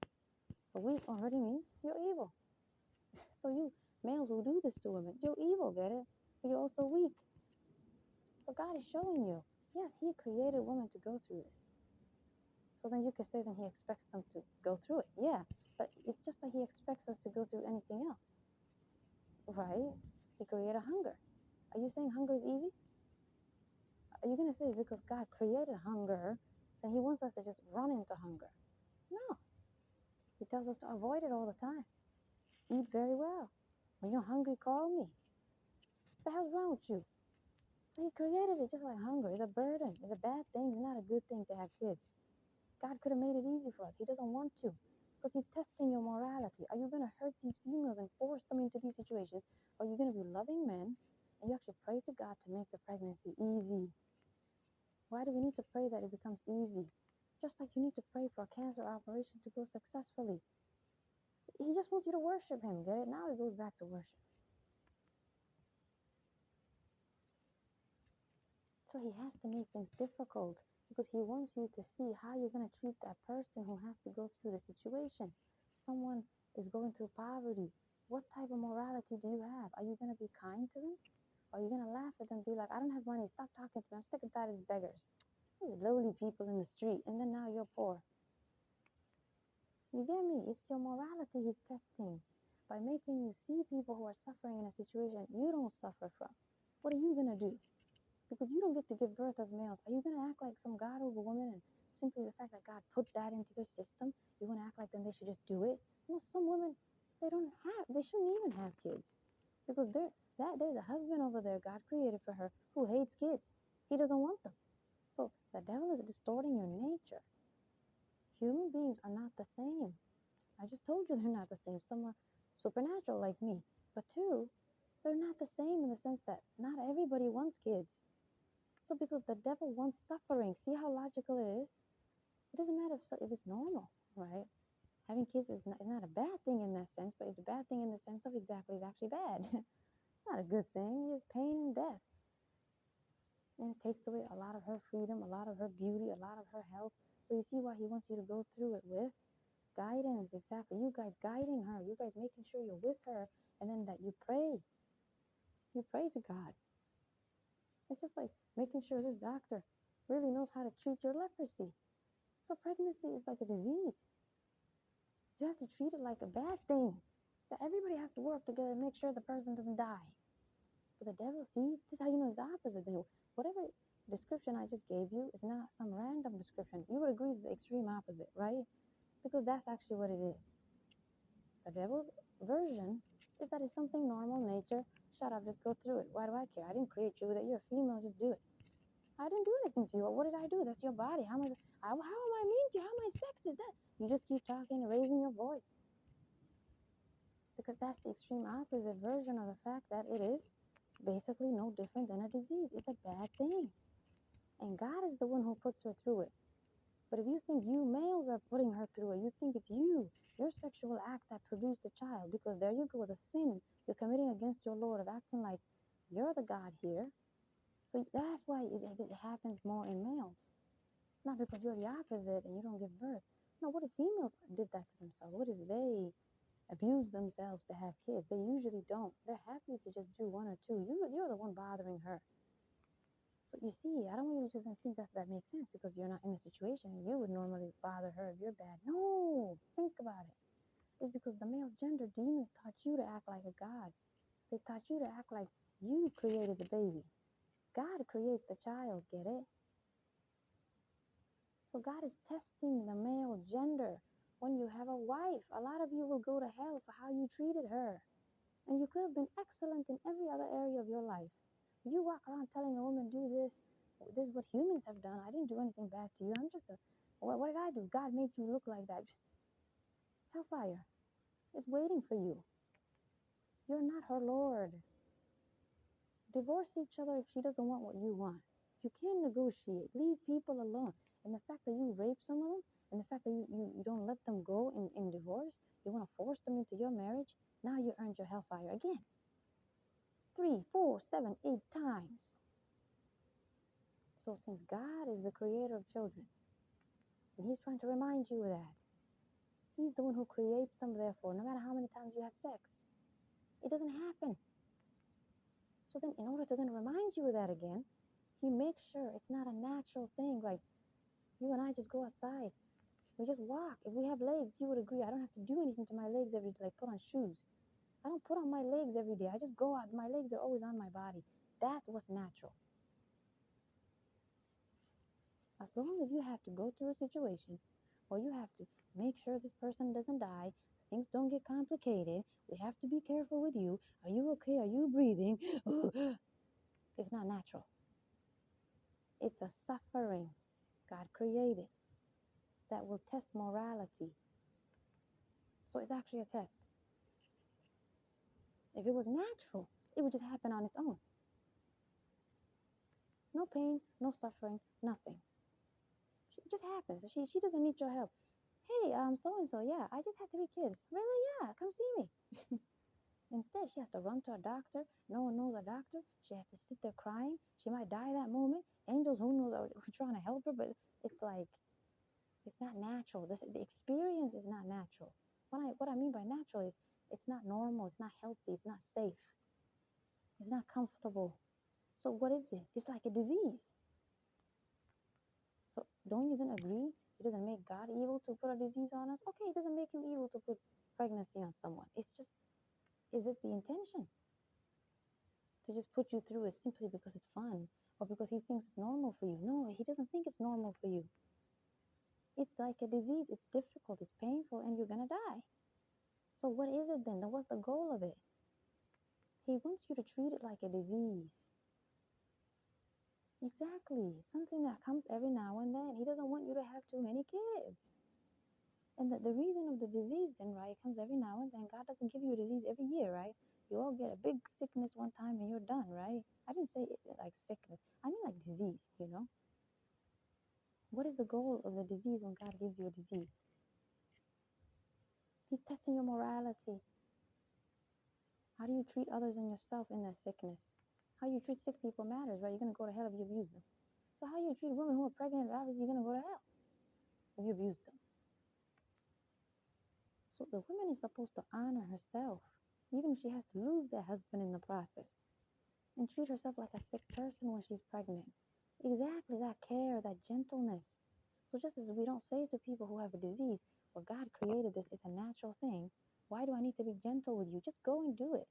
So weak already means you're evil. So you males who do this to women, you're evil, get it? But you're also weak. But God is showing you, yes, he created women to go through this. So then you could say then he expects them to go through it. Yeah, but it's just like he expects us to go through anything else, right? He created hunger. Are you saying hunger is easy? Are you going to say because God created hunger, then he wants us to just run into hunger? No. He tells us to avoid it all the time. Eat very well. When you're hungry, call me. What the hell's wrong with you? So he created it just like hunger. It's a burden. It's a bad thing. It's not a good thing to have kids. God could have made it easy for us. He doesn't want to because he's testing your morality. Are you going to hurt these females and force them into these situations? Or are you going to be loving men and you actually pray to God to make the pregnancy easy? Why do we need to pray that it becomes easy? Just like you need to pray for a cancer operation to go successfully. He just wants you to worship him, get it? Now it goes back to worship. So he has to make things difficult because he wants you to see how you're going to treat that person who has to go through the situation. Someone is going through poverty. What type of morality do you have? Are you going to be kind to them? Or are you going to laugh at them and be like, I don't have money. Stop talking to me. I'm sick and tired of these beggars. These lowly people in the street. And then now you're poor. You get me? It's your morality he's testing by making you see people who are suffering in a situation you don't suffer from. What are you going to do? Because you don't get to give birth as males. Are you going to act like some God over woman and simply the fact that God put that into their system, you want to act like then they should just do it? No, some women, they shouldn't even have kids because there's a husband over there God created for her who hates kids. He doesn't want them. So the devil is distorting your nature. Human beings are not the same. I just told you they're not the same. Some are supernatural like me. But two, they're not the same in the sense that not everybody wants kids. So because the devil wants suffering, see how logical it is? It doesn't matter if it's normal, right? Having kids is not a bad thing in that sense, but it's a bad thing in the sense of exactly it's actually bad. It's not a good thing. It's pain and death. And it takes away a lot of her freedom, a lot of her beauty, a lot of her health. So you see why he wants you to go through it with guidance, exactly. You guys guiding her, you guys making sure you're with her, and then that you pray. You pray to God. It's just like making sure this doctor really knows how to treat your leprosy. So pregnancy is like a disease. You have to treat it like a bad thing. That everybody has to work together to make sure the person doesn't die. But the devil, see, this is how you know it's the opposite. Whatever description I just gave you is not some random description. You would agree it's the extreme opposite, right? Because that's actually what it is. The devil's version is that it's something normal, nature. Shut up, just go through it. Why do I care? I didn't create you with it. You're a female, just do it. I didn't do anything to you. What did I do? That's your body. How am I mean to you? How am I sexist? That you just keep talking and raising your voice. Because that's the extreme opposite version of the fact that it is basically no different than a disease. It's a bad thing. And God is the one who puts her through it. But if you think you males are putting her through it, you think it's you, your sexual act that produced the child, because there you go with a sin you're committing against your Lord of acting like you're the God here. So that's why it happens more in males. Not because you're the opposite and you don't give birth. No, what if females did that to themselves? What if they abuse themselves to have kids? They usually don't. They're happy to just do one or two. You're the one bothering her. So you see, I don't want you to just think that makes sense because you're not in the situation and you would normally bother her if you're bad. No, think about it. It's because the male gender demons taught you to act like a god. They taught you to act like you created the baby. God creates the child, get it? So God is testing the male gender. When you have a wife, a lot of you will go to hell for how you treated her. And you could have been excellent in every other area of your life. You walk around telling a woman, do this. This is what humans have done. I didn't do anything bad to you. I'm just what did I do? God made you look like that. Hellfire. It's waiting for you. You're not her Lord. Divorce each other if she doesn't want what you want. You can't negotiate. Leave people alone. And the fact that you rape some of them, and the fact that you don't let them go in divorce, you want to force them into your marriage, now you earned your hellfire again. 3, 4, 7, 8 times. So since God is the creator of children, and he's trying to remind you of that, he's the one who creates them, therefore, no matter how many times you have sex, it doesn't happen. So then in order to then remind you of that again, he makes sure it's not a natural thing, like you and I just go outside. We just walk. If we have legs, you would agree, I don't have to do anything to my legs every day, like put on shoes. I don't put on my legs every day. I just go out. My legs are always on my body. That's what's natural. As long as you have to go through a situation or you have to make sure this person doesn't die, things don't get complicated, we have to be careful with you. Are you okay? Are you breathing? It's not natural. It's a suffering God created that will test morality. So it's actually a test. If it was natural, it would just happen on its own. No pain, no suffering, nothing. It just happens. She doesn't need your help. Hey, so and so, yeah, I just had 3 kids. Really? Yeah, come see me. Instead, dead. She has to run to a doctor. No one knows a doctor. She has to sit there crying. She might die that moment. Angels, who knows, are trying to help her, but it's like, it's not natural. The experience is not natural. What I mean by natural is it's not normal. It's not healthy. It's not safe. It's not comfortable. So what is it? It's like a disease. So don't you then agree? It doesn't make God evil to put a disease on us. Okay, it doesn't make him evil to put pregnancy on someone. It's just, is it the intention to just put you through it simply because it's fun or because he thinks it's normal for you? No, he doesn't think it's normal for you. It's like a disease. It's difficult. It's painful, and you're gonna die. So what is it then? What's the goal of it? He wants you to treat it like a disease. Exactly. Something that comes every now and then. He doesn't want you to have too many kids. And the reason of the disease then, right, comes every now and then. God doesn't give you a disease every year, right? You all get a big sickness one time and you're done, right? I didn't say it like sickness. I mean like disease, you know? What is the goal of the disease when God gives you a disease? He's testing your morality. How do you treat others and yourself in that sickness? How you treat sick people matters, right? You're going to go to hell if you abuse them. So how you treat women who are pregnant, obviously you're going to go to hell if you abuse them. So the woman is supposed to honor herself, even if she has to lose their husband in the process, and treat herself like a sick person when she's pregnant. Exactly, that care, that gentleness. So just as we don't say to people who have a disease, well, God created this, it's a natural thing. Why do I need to be gentle with you? Just go and do it.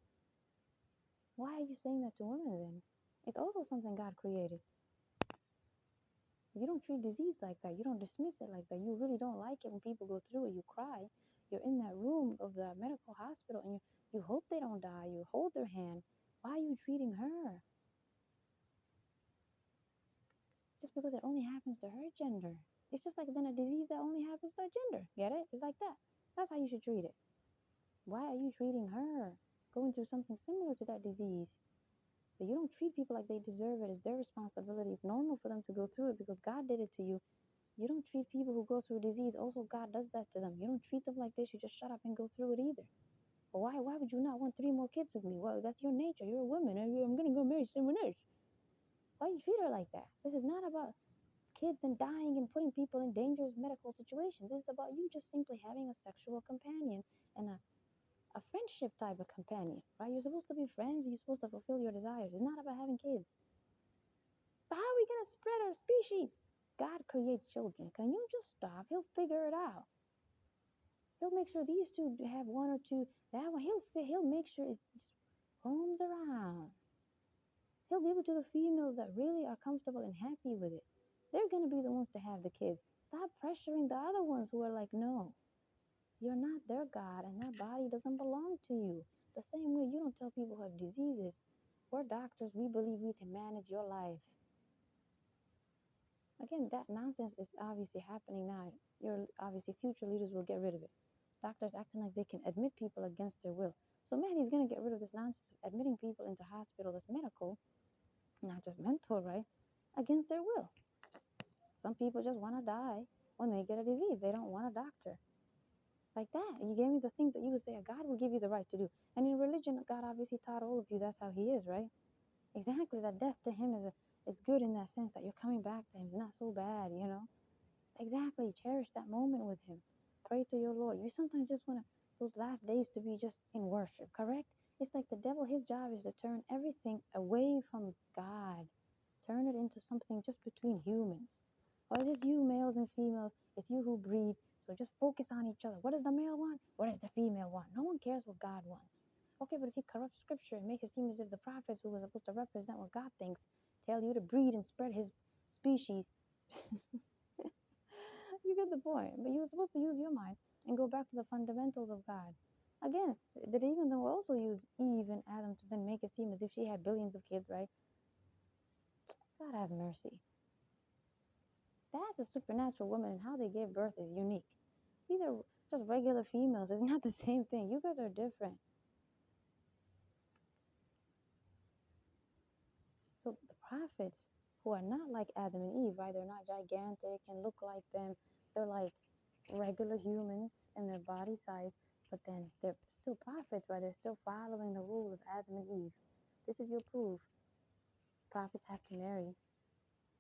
Why are you saying that to women then? It's also something God created. You don't treat disease like that. You don't dismiss it like that. You really don't like it when people go through it. You cry. You're in that room of the medical hospital and you hope they don't die. You hold their hand. Why are you treating her? Just because it only happens to her gender. It's just like then a disease that only happens to her gender. Get it? It's like that. That's how you should treat it. Why are you treating her? Going through something similar to that disease. But you don't treat people like they deserve it. It's their responsibility. It's normal for them to go through it because God did it to you. You don't treat people who go through disease. Also, God does that to them. You don't treat them like this. You just shut up and go through it either. But why would you not want 3 more kids with me? Well, that's your nature. You're a woman. And I'm going to go marry someone else. Why you treat her like that? This is not about kids and dying and putting people in dangerous medical situations. This is about you just simply having a sexual companion and a friendship type of companion, right? You're supposed to be friends. You're supposed to fulfill your desires. It's not about having kids. But how are we going to spread our species? God creates children. Can you just stop? He'll figure it out. He'll make sure these two have one or two. That one, he'll make sure it just roams around. He'll give it to the females that really are comfortable and happy with it. They're going to be the ones to have the kids. Stop pressuring the other ones who are like, no, you're not their God and that body doesn't belong to you. The same way you don't tell people who have diseases, we're doctors, we believe we can manage your life. Again, that nonsense is obviously happening now. Your obviously future leaders will get rid of it. Doctors acting like they can admit people against their will. So Mahdi is going to get rid of this nonsense of admitting people into hospital that's medical, not just mental, right? Against their will. Some people just want to die when they get a disease. They don't want a doctor. Like that. You gave me the things that you would say God will give you the right to do. And in religion, God obviously taught all of you that's how he is, right? Exactly. That death to him is good in that sense that you're coming back to him. It's not so bad, you know? Exactly. Cherish that moment with him. Pray to your Lord. You sometimes just want those last days to be just in worship, correct? It's like the devil, his job is to turn everything away from God. Turn it into something just between humans. Or it's just you, males and females. It's you who breed. So just focus on each other. What does the male want? What does the female want? No one cares what God wants. Okay, but if he corrupts scripture and makes it seem as if the prophets who were supposed to represent what God thinks tell you to breed and spread his species, you get the point. But you were supposed to use your mind and go back to the fundamentals of God. Again, did even though also use Eve and Adam to then make it seem as if she had billions of kids, right? God have mercy. That's a supernatural woman, and how they gave birth is unique. These are just regular females. It's not the same thing. You guys are different. So the prophets who are not like Adam and Eve, right? They're not gigantic and look like them. They're like regular humans in their body size. But then they're still prophets, right? They're still following the rule of Adam and Eve. This is your proof. Prophets have to marry,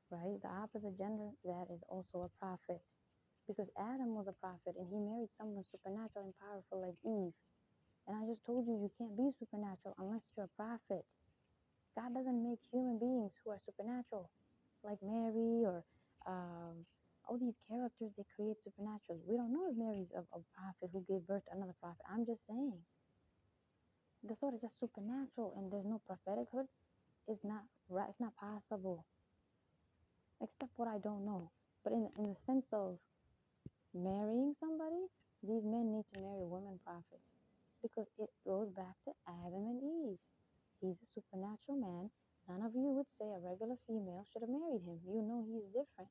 right? The opposite gender, that is also a prophet. Because Adam was a prophet and he married someone supernatural and powerful like Eve. And I just told you, you can't be supernatural unless you're a prophet. God doesn't make human beings who are supernatural, like Mary or all these characters they create supernaturally. We don't know if Mary's a prophet who gave birth to another prophet. I'm just saying. The sort of just supernatural and there's no prophetichood is not right. It's not possible. Except what I don't know. But in the sense of marrying somebody, these men need to marry women prophets because it goes back to Adam and Eve. He's a supernatural man. None of you would say a regular female should have married him. You know he's different.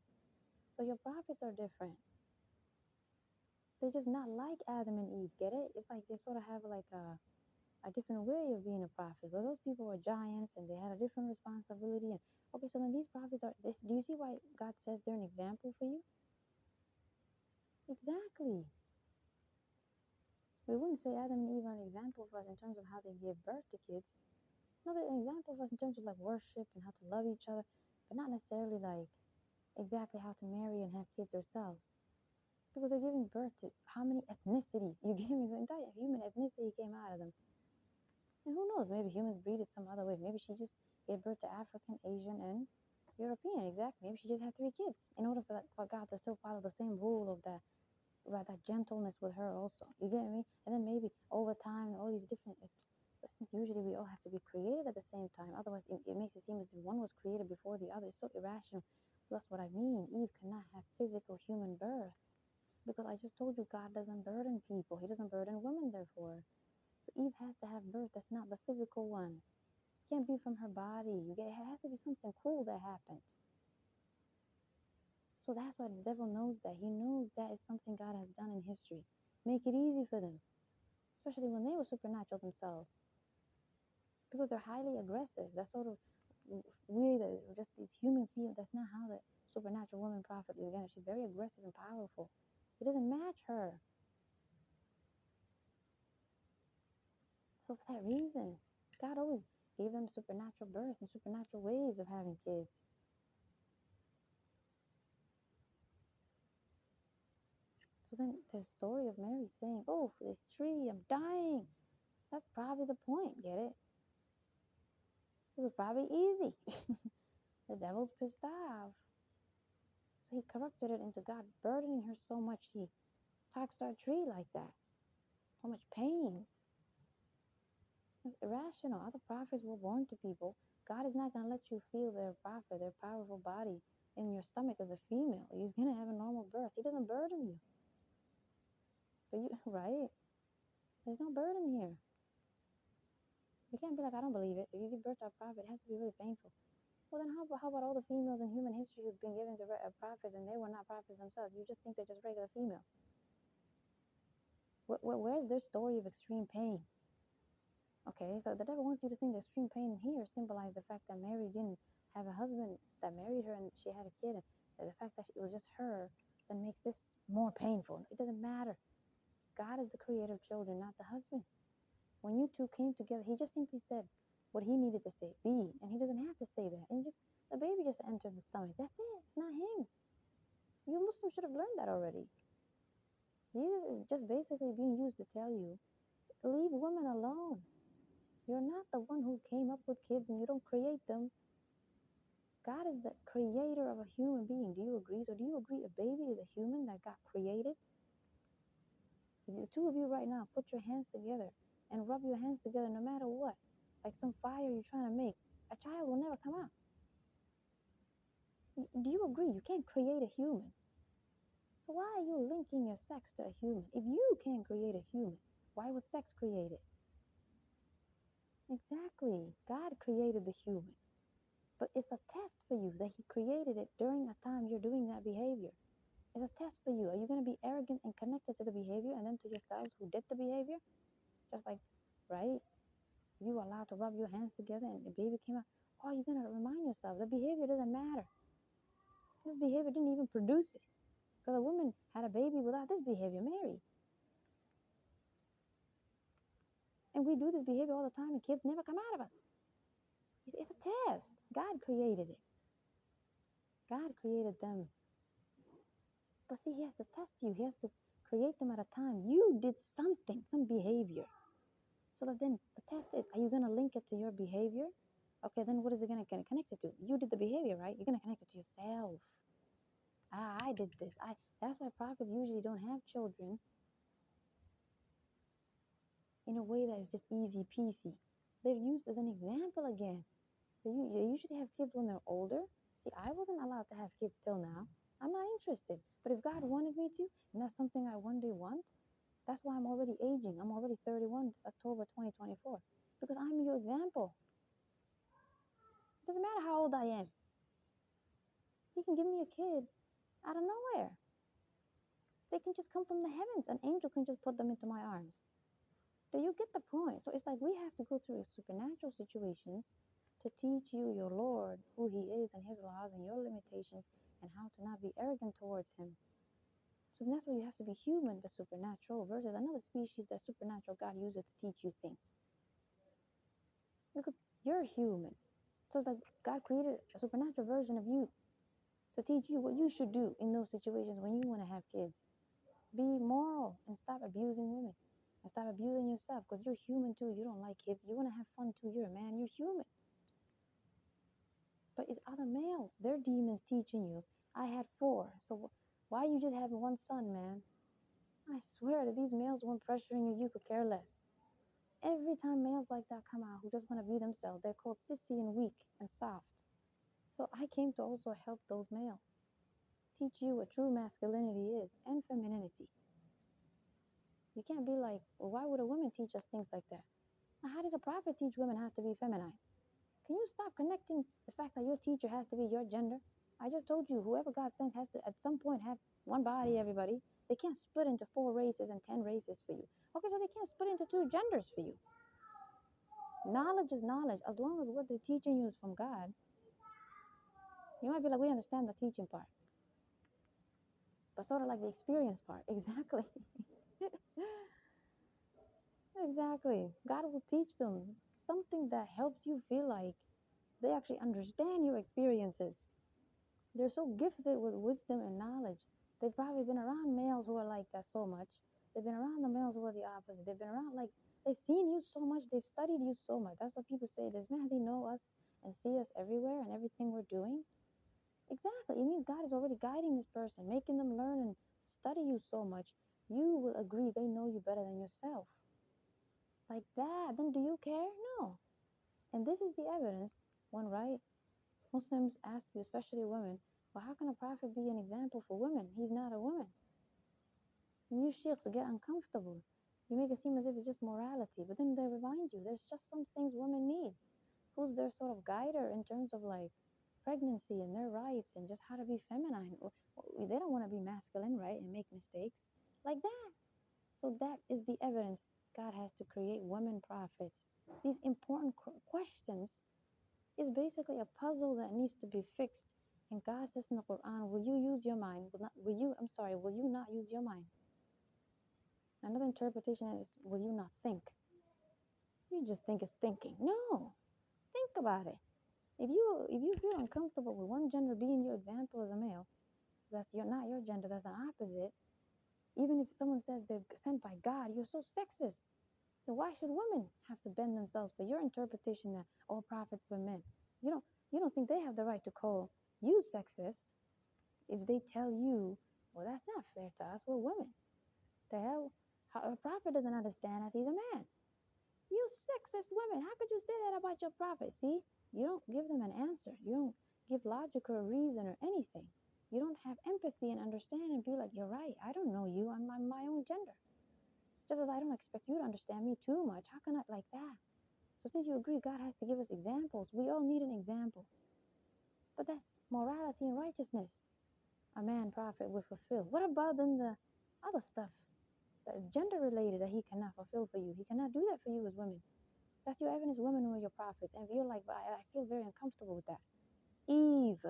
So your prophets are different. They're just not like Adam and Eve. Get it? It's like they sort of have like a different way of being a prophet. But those people were giants and they had a different responsibility. And okay, so then these prophets are this. Do you see why God says they're an example for you? Exactly. We wouldn't say Adam and Eve are an example for us in terms of how they give birth to kids. No, they're an example for us in terms of like worship and how to love each other, but not necessarily like exactly how to marry and have kids ourselves. Because they're giving birth to how many ethnicities? You gave me the entire human ethnicity came out of them. And who knows, maybe humans breeded some other way. Maybe she just gave birth to African, Asian, and European, exactly. Maybe she just had 3 kids in order for God to still follow the same rule of that, right, that gentleness with her also. You get me? And then maybe over time, all these different, but since usually we all have to be created at the same time, otherwise it makes it seem as if one was created before the other. It's so irrational. That's what I mean. Eve cannot have physical human birth. Because I just told you God doesn't burden people. He doesn't burden women, therefore. So Eve has to have birth that's not the physical one. It can't be from her body. It has to be something cool that happened. So that's why the devil knows that. He knows that is something God has done in history. Make it easy for them. Especially when they were supernatural themselves. Because they're highly aggressive. That's sort of really just these human feel. That's not how the supernatural woman prophet is again. She's very aggressive and powerful. It doesn't match her. So for that reason, God always gave them supernatural birth and supernatural ways of having kids. So then there's a story of Mary saying, oh, for this tree, I'm dying. That's probably the point, get it? It was probably easy. The devil's pissed off. So he corrupted it into God burdening her so much he talks to a tree like that. So much pain. It's irrational. Other prophets were born to people. God is not going to let you feel their prophet, their powerful body in your stomach as a female. You're going to have a normal birth. He doesn't burden you. But you, right? There's no burden here. You can't be like, I don't believe it. If you give birth to a prophet, it has to be really painful. Well, then how about all the females in human history who've been given to prophets and they were not prophets themselves? You just think they're just regular females. Where's their story of extreme pain? Okay, so the devil wants you to think the extreme pain here symbolized the fact that Mary didn't have a husband that married her and she had a kid. And the fact that it was just her that makes this more painful. It doesn't matter. God is the creator of children, not the husband. When you two came together, he just simply said what he needed to say, be, and he doesn't have to say that. And just the baby just entered the stomach. That's it. It's not him. You Muslims should have learned that already. Jesus is just basically being used to tell you, leave women alone. You're not the one who came up with kids and you don't create them. God is the creator of a human being. Do you agree? So do you agree a baby is a human that got created? If the two of you right now put your hands together and rub your hands together no matter what, like some fire you're trying to make, a child will never come out. Do you agree? You can't create a human. So why are you linking your sex to a human? If you can't create a human, why would sex create it? Exactly. God created the human. But it's a test for you that he created it during a time you're doing that behavior. It's a test for you. Are you going to be arrogant and connected to the behavior and then to yourselves who did the behavior? Just like, right? You were allowed to rub your hands together and the baby came out. Oh, you're going to remind yourself the behavior doesn't matter. This behavior didn't even produce it. Because a woman had a baby without this behavior, Mary. And we do this behavior all the time, and kids never come out of us. It's a test. God created it. God created them. But see, He has to test you. He has to create them at a time. You did something, some behavior. So that then the test is, are you going to link it to your behavior? Okay, then what is it going to connect it to? You did the behavior, right? You're going to connect it to yourself. I did this. That's why prophets usually don't have children in a way that is just easy peasy. They're used as an example again. They usually have kids when they're older. See, I wasn't allowed to have kids till now. I'm not interested. But if God wanted me to, and that's something I one day want, that's why I'm already aging. I'm already 31 this October 2024. Because I'm your example. It doesn't matter how old I am. He can give me a kid out of nowhere. They can just come from the heavens. An angel can just put them into my arms. Do you get the point? So it's like we have to go through supernatural situations to teach you your Lord, who He is and His laws and your limitations and how to not be arrogant towards Him. So that's why you have to be human but supernatural versus another species that's supernatural. God uses to teach you things. Because you're human. So it's like God created a supernatural version of you to teach you what you should do in those situations when you want to have kids. Be moral and stop abusing women. And stop abusing yourself because you're human too. You don't like kids. You want to have fun too. You're a man. You're human. But it's other males. They're demons teaching you. I had 4. So why you just having one son, man? I swear that these males weren't pressuring you. You could care less. Every time males like that come out who just want to be themselves, they're called sissy and weak and soft. So I came to also help those males. Teach you what true masculinity is and femininity. You can't be like, well, why would a woman teach us things like that? Now, how did a prophet teach women how to be feminine? Can you stop connecting the fact that your teacher has to be your gender? I just told you, whoever God sends has to, at some point, have one body, everybody. They can't split into 4 races and 10 races for you. Okay, so they can't split into 2 genders for you. Knowledge is knowledge. As long as what they're teaching you is from God, you might be like, we understand the teaching part. But sort of like the experience part. Exactly. Exactly. God will teach them something that helps you feel like they actually understand your experiences. They're so gifted with wisdom and knowledge. They've probably been around males who are like that so much. They've been around the males who are the opposite. They've been around, like, they've seen you so much. They've studied you so much. That's what people say. Does Mahdi know us and see us everywhere and everything we're doing? Exactly. It means God is already guiding this person, making them learn and study you so much. You will agree they know you better than yourself. Like that. Then do you care? No. And this is the evidence. One, right? Muslims ask you, especially women, well, how can a prophet be an example for women? He's not a woman. And you sheikhs get uncomfortable. You make it seem as if it's just morality, but then they remind you there's just some things women need. Who's their sort of guider in terms of like pregnancy and their rights and just how to be feminine? They don't want to be masculine, right? And make mistakes like that. So that is the evidence God has to create women prophets. These important questions is basically a puzzle that needs to be fixed. And God says in the Quran, will you use your mind? Will you not use your mind? Another interpretation is, will you not think? You just think it's thinking. No, think about it. If you feel uncomfortable with one gender being your example as a male, not your gender, that's an opposite. Even if someone says they're sent by God, you're so sexist. Then why should women have to bend themselves for your interpretation that all prophets were men? You don't think they have the right to call you sexist if they tell you, well, that's not fair to us, we're women. The hell? A prophet doesn't understand us, he's a man. You sexist women, how could you say that about your prophet? See, you don't give them an answer. You don't give logic or reason or anything. You don't have empathy and understand and be like, you're right, I don't know you, I'm my own gender. Just as I don't expect you to understand me too much. How can I like that? So since you agree God has to give us examples, we all need an example. But that's morality and righteousness. A man prophet will fulfill. What about then the other stuff that is gender related that he cannot fulfill for you? He cannot do that for you as women. That's your evidence, women who are your prophets. And if you're like, I feel very uncomfortable with that. Eve.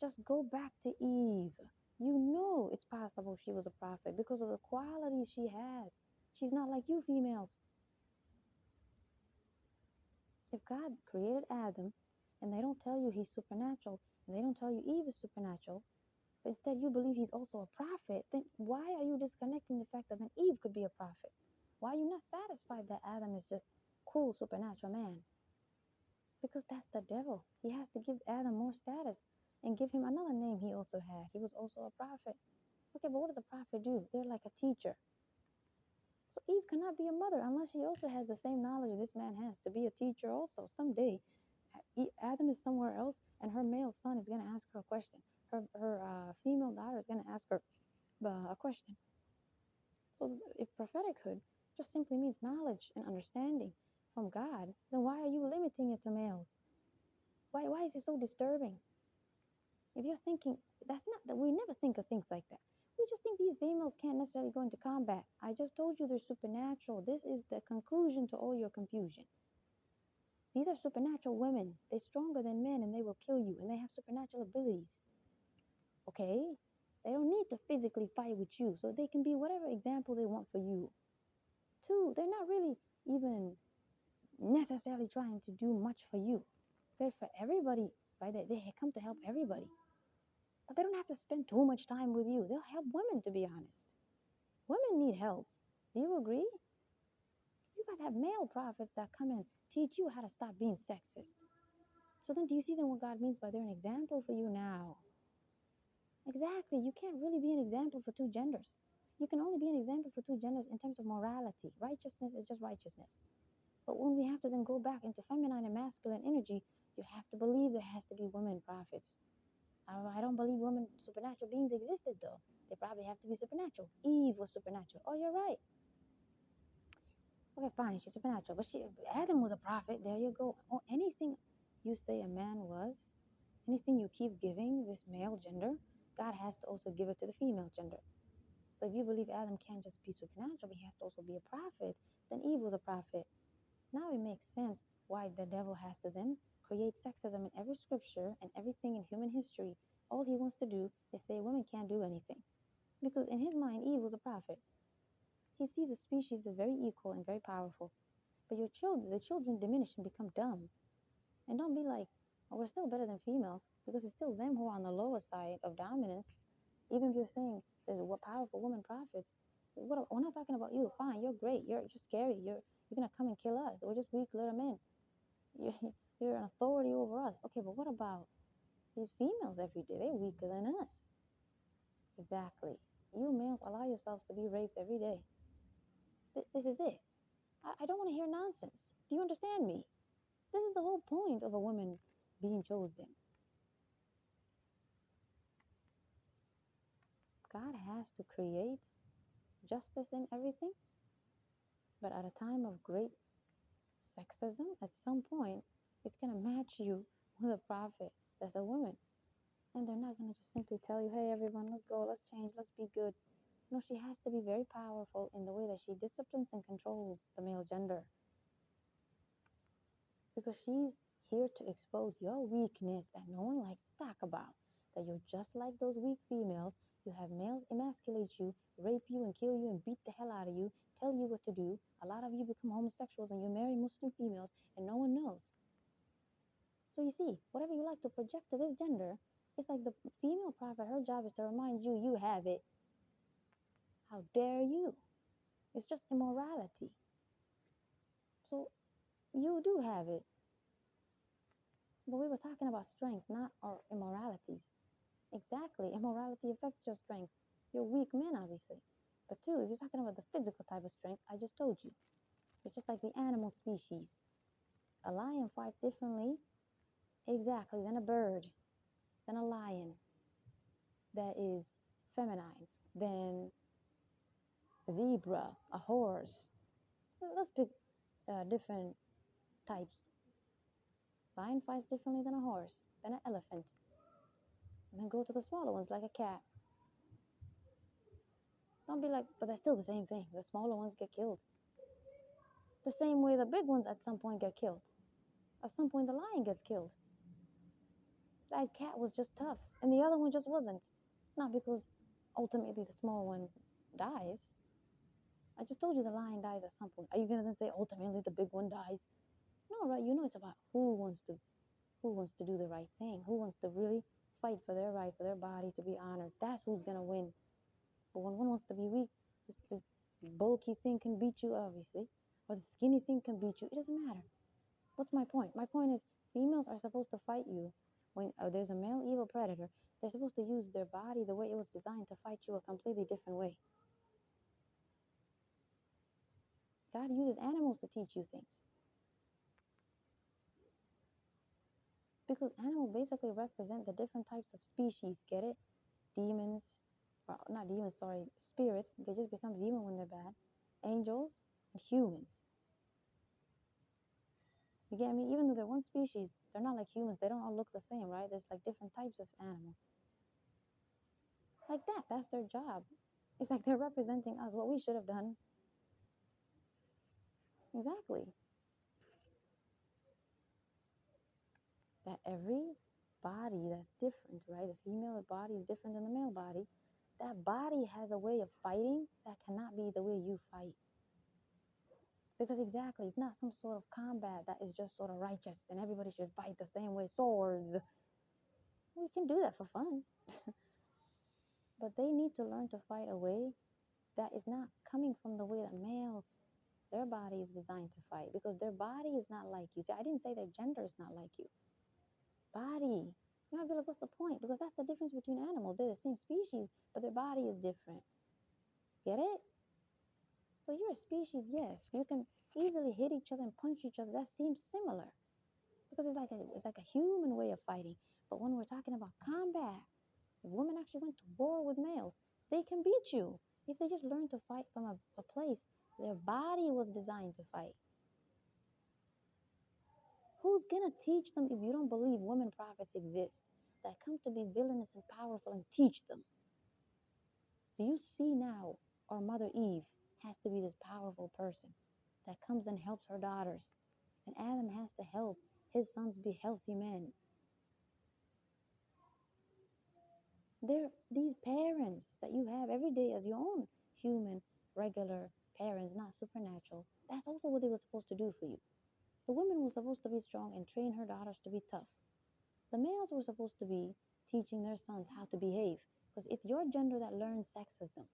Just go back to Eve. You know it's possible she was a prophet because of the qualities she has. She's not like you females. If God created Adam and they don't tell you he's supernatural and they don't tell you Eve is supernatural, but instead you believe he's also a prophet, then why are you disconnecting the fact that then Eve could be a prophet? Why are you not satisfied that Adam is just cool supernatural man? Because that's the devil. He has to give Adam more status and give him another name he also had. He was also a prophet. Okay, but what does a prophet do? They're like a teacher. So Eve cannot be a mother unless she also has the same knowledge this man has to be a teacher also. Someday, Adam is somewhere else, and her male son is going to ask her a question. Her female daughter is going to ask her a question. So if prophetichood just simply means knowledge and understanding from God, then why are you limiting it to males? Why is it so disturbing? If you're thinking, that's not that we never think of things like that. We just think these females can't necessarily go into combat. I just told you they're supernatural. This is the conclusion to all your confusion. These are supernatural women. They're stronger than men and they will kill you and they have supernatural abilities. Okay? They don't need to physically fight with you, so they can be whatever example they want for you. Two, they're not really even necessarily trying to do much for you. They're for everybody, right? They come to help everybody. But they don't have to spend too much time with you. They'll help women, to be honest. Women need help. Do you agree? You guys have male prophets that come and teach you how to stop being sexist. So then do you see then what God means by they're an example for you now? Exactly. You can't really be an example for two genders. You can only be an example for two genders in terms of morality. Righteousness is just righteousness. But when we have to then go back into feminine and masculine energy, you have to believe there has to be women prophets. I don't believe women supernatural beings existed though. They probably have to be supernatural. Eve was supernatural. Oh, you're right. Okay, fine, she's supernatural. But Adam was a prophet. There you go. Oh, anything you say a man was, anything you keep giving this male gender, God has to also give it to the female gender. So if you believe Adam can't just be supernatural, but he has to also be a prophet, then Eve was a prophet. Now it makes sense why the devil has to then create sexism in every scripture and everything in human history. All he wants to do is say women can't do anything. Because in his mind, Eve was a prophet. He sees a species that's very equal and very powerful. But the children diminish and become dumb. And don't be like, oh, we're still better than females, because it's still them who are on the lower side of dominance. Even if you're saying there's what powerful women prophets, we're not talking about you. Fine, you're great. You're scary. You're gonna come and kill us. We're just weak little men. You're an authority over us. Okay, but what about these females every day? They're weaker than us. Exactly. You males allow yourselves to be raped every day. This is it. I don't want to hear nonsense. Do you understand me? This is the whole point of a woman being chosen. God has to create justice in everything, but at a time of great sexism, at some point, it's going to match you with a prophet that's a woman. And they're not going to just simply tell you, hey, everyone, let's go, let's change, let's be good. No, she has to be very powerful in the way that she disciplines and controls the male gender. Because she's here to expose your weakness that no one likes to talk about. That you're just like those weak females. You have males emasculate you, rape you, and kill you, and beat the hell out of you, tell you what to do. A lot of you become homosexuals and you marry Muslim females, and no one knows. So you see, whatever you like to project to this gender, it's like the female prophet, her job is to remind you, you have it. How dare you? It's just immorality. So you do have it. But we were talking about strength, not our immoralities. Exactly. Immorality affects your strength. You're weak men, obviously. But two, if you're talking about the physical type of strength, I just told you. It's just like the animal species. A lion fights differently, exactly, than a bird, than a lion that is feminine, than a zebra, a horse. Let's pick different types. Lion fights differently than a horse, than an elephant. And then go to the smaller ones like a cat. Don't be like, but they're still the same thing. The smaller ones get killed. The same way the big ones at some point get killed. At some point the lion gets killed. That cat was just tough, and the other one just wasn't. It's not because ultimately the small one dies. I just told you the lion dies at some point. Are you gonna then say ultimately the big one dies? No, right? about, it's about who wants to do the right thing, who wants to really fight for their right, for their body to be honored. That's who's gonna win. But when one wants to be weak, this bulky thing can beat you, obviously, or the skinny thing can beat you. It doesn't matter. What's my point? My point is, females are supposed to fight you when there's a male evil predator. They're supposed to use their body the way it was designed to fight you a completely different way. God uses animals to teach you things. Because animals basically represent the different types of species, get it? Demons, or not demons, sorry, spirits. They just become demon when they're bad. Angels and humans. You get me? Even though they're one species, they're not like humans. They don't all look the same, right? There's like different types of animals. Like that. That's their job. It's like they're representing us, what we should have done. Exactly. That every body that's different, right? The female body is different than the male body. That body has a way of fighting that cannot be the way you fight. Because exactly, it's not some sort of combat that is just sort of righteous and everybody should fight the same way, swords. We can do that for fun. But they need to learn to fight a way that is not coming from the way that males, their body is designed to fight, because their body is not like you. See, I didn't say their gender is not like you. Body. You might be like, what's the point? Because that's the difference between animals. They're the same species, but their body is different. Get it? So you're a species, yes. You can easily hit each other and punch each other. That seems similar. Because it's like a human way of fighting. But when we're talking about combat, if women actually went to war with males, they can beat you if they just learn to fight from a place their body was designed to fight. Who's gonna teach them if you don't believe women prophets exist that come to be villainous and powerful and teach them? Do you see now our mother Eve has to be this powerful person that comes and helps her daughters, and Adam has to help his sons be healthy men? They're these parents that you have every day as your own human, regular parents, not supernatural. That's also what they were supposed to do for you. The women were supposed to be strong and train her daughters to be tough. The males were supposed to be teaching their sons how to behave, because it's your gender that learns sexism.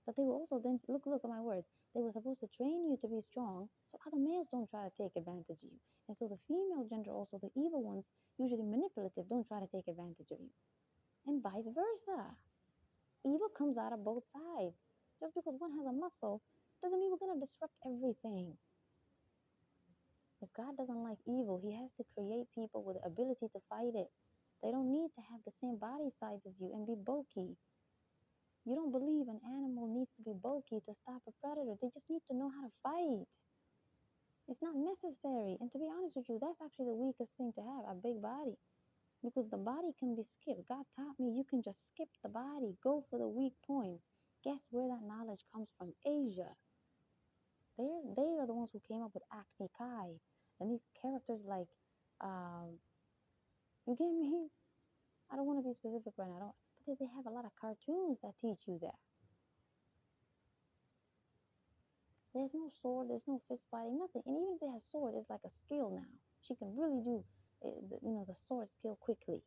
But they were also then, look at my words, they were supposed to train you to be strong so other males don't try to take advantage of you. And so the female gender, also the evil ones, usually manipulative, don't try to take advantage of you. And vice versa. Evil comes out of both sides. Just because one has a muscle doesn't mean we're going to disrupt everything. If God doesn't like evil, he has to create people with the ability to fight it. They don't need to have the same body size as you and be bulky. You don't believe an animal needs to be bulky to stop a predator. They just need to know how to fight. It's not necessary. And to be honest with you, that's actually the weakest thing to have, a big body. Because the body can be skipped. God taught me you can just skip the body, go for the weak points. Guess where that knowledge comes from? Asia. They are the ones who came up with Acne Kai. And these characters like, you get me? I don't want to be specific right now. But they have a lot of cartoons that teach you that. There's no sword, there's no fist fighting, nothing. And even if they have sword, it's like a skill now. She can really do, the sword skill quickly.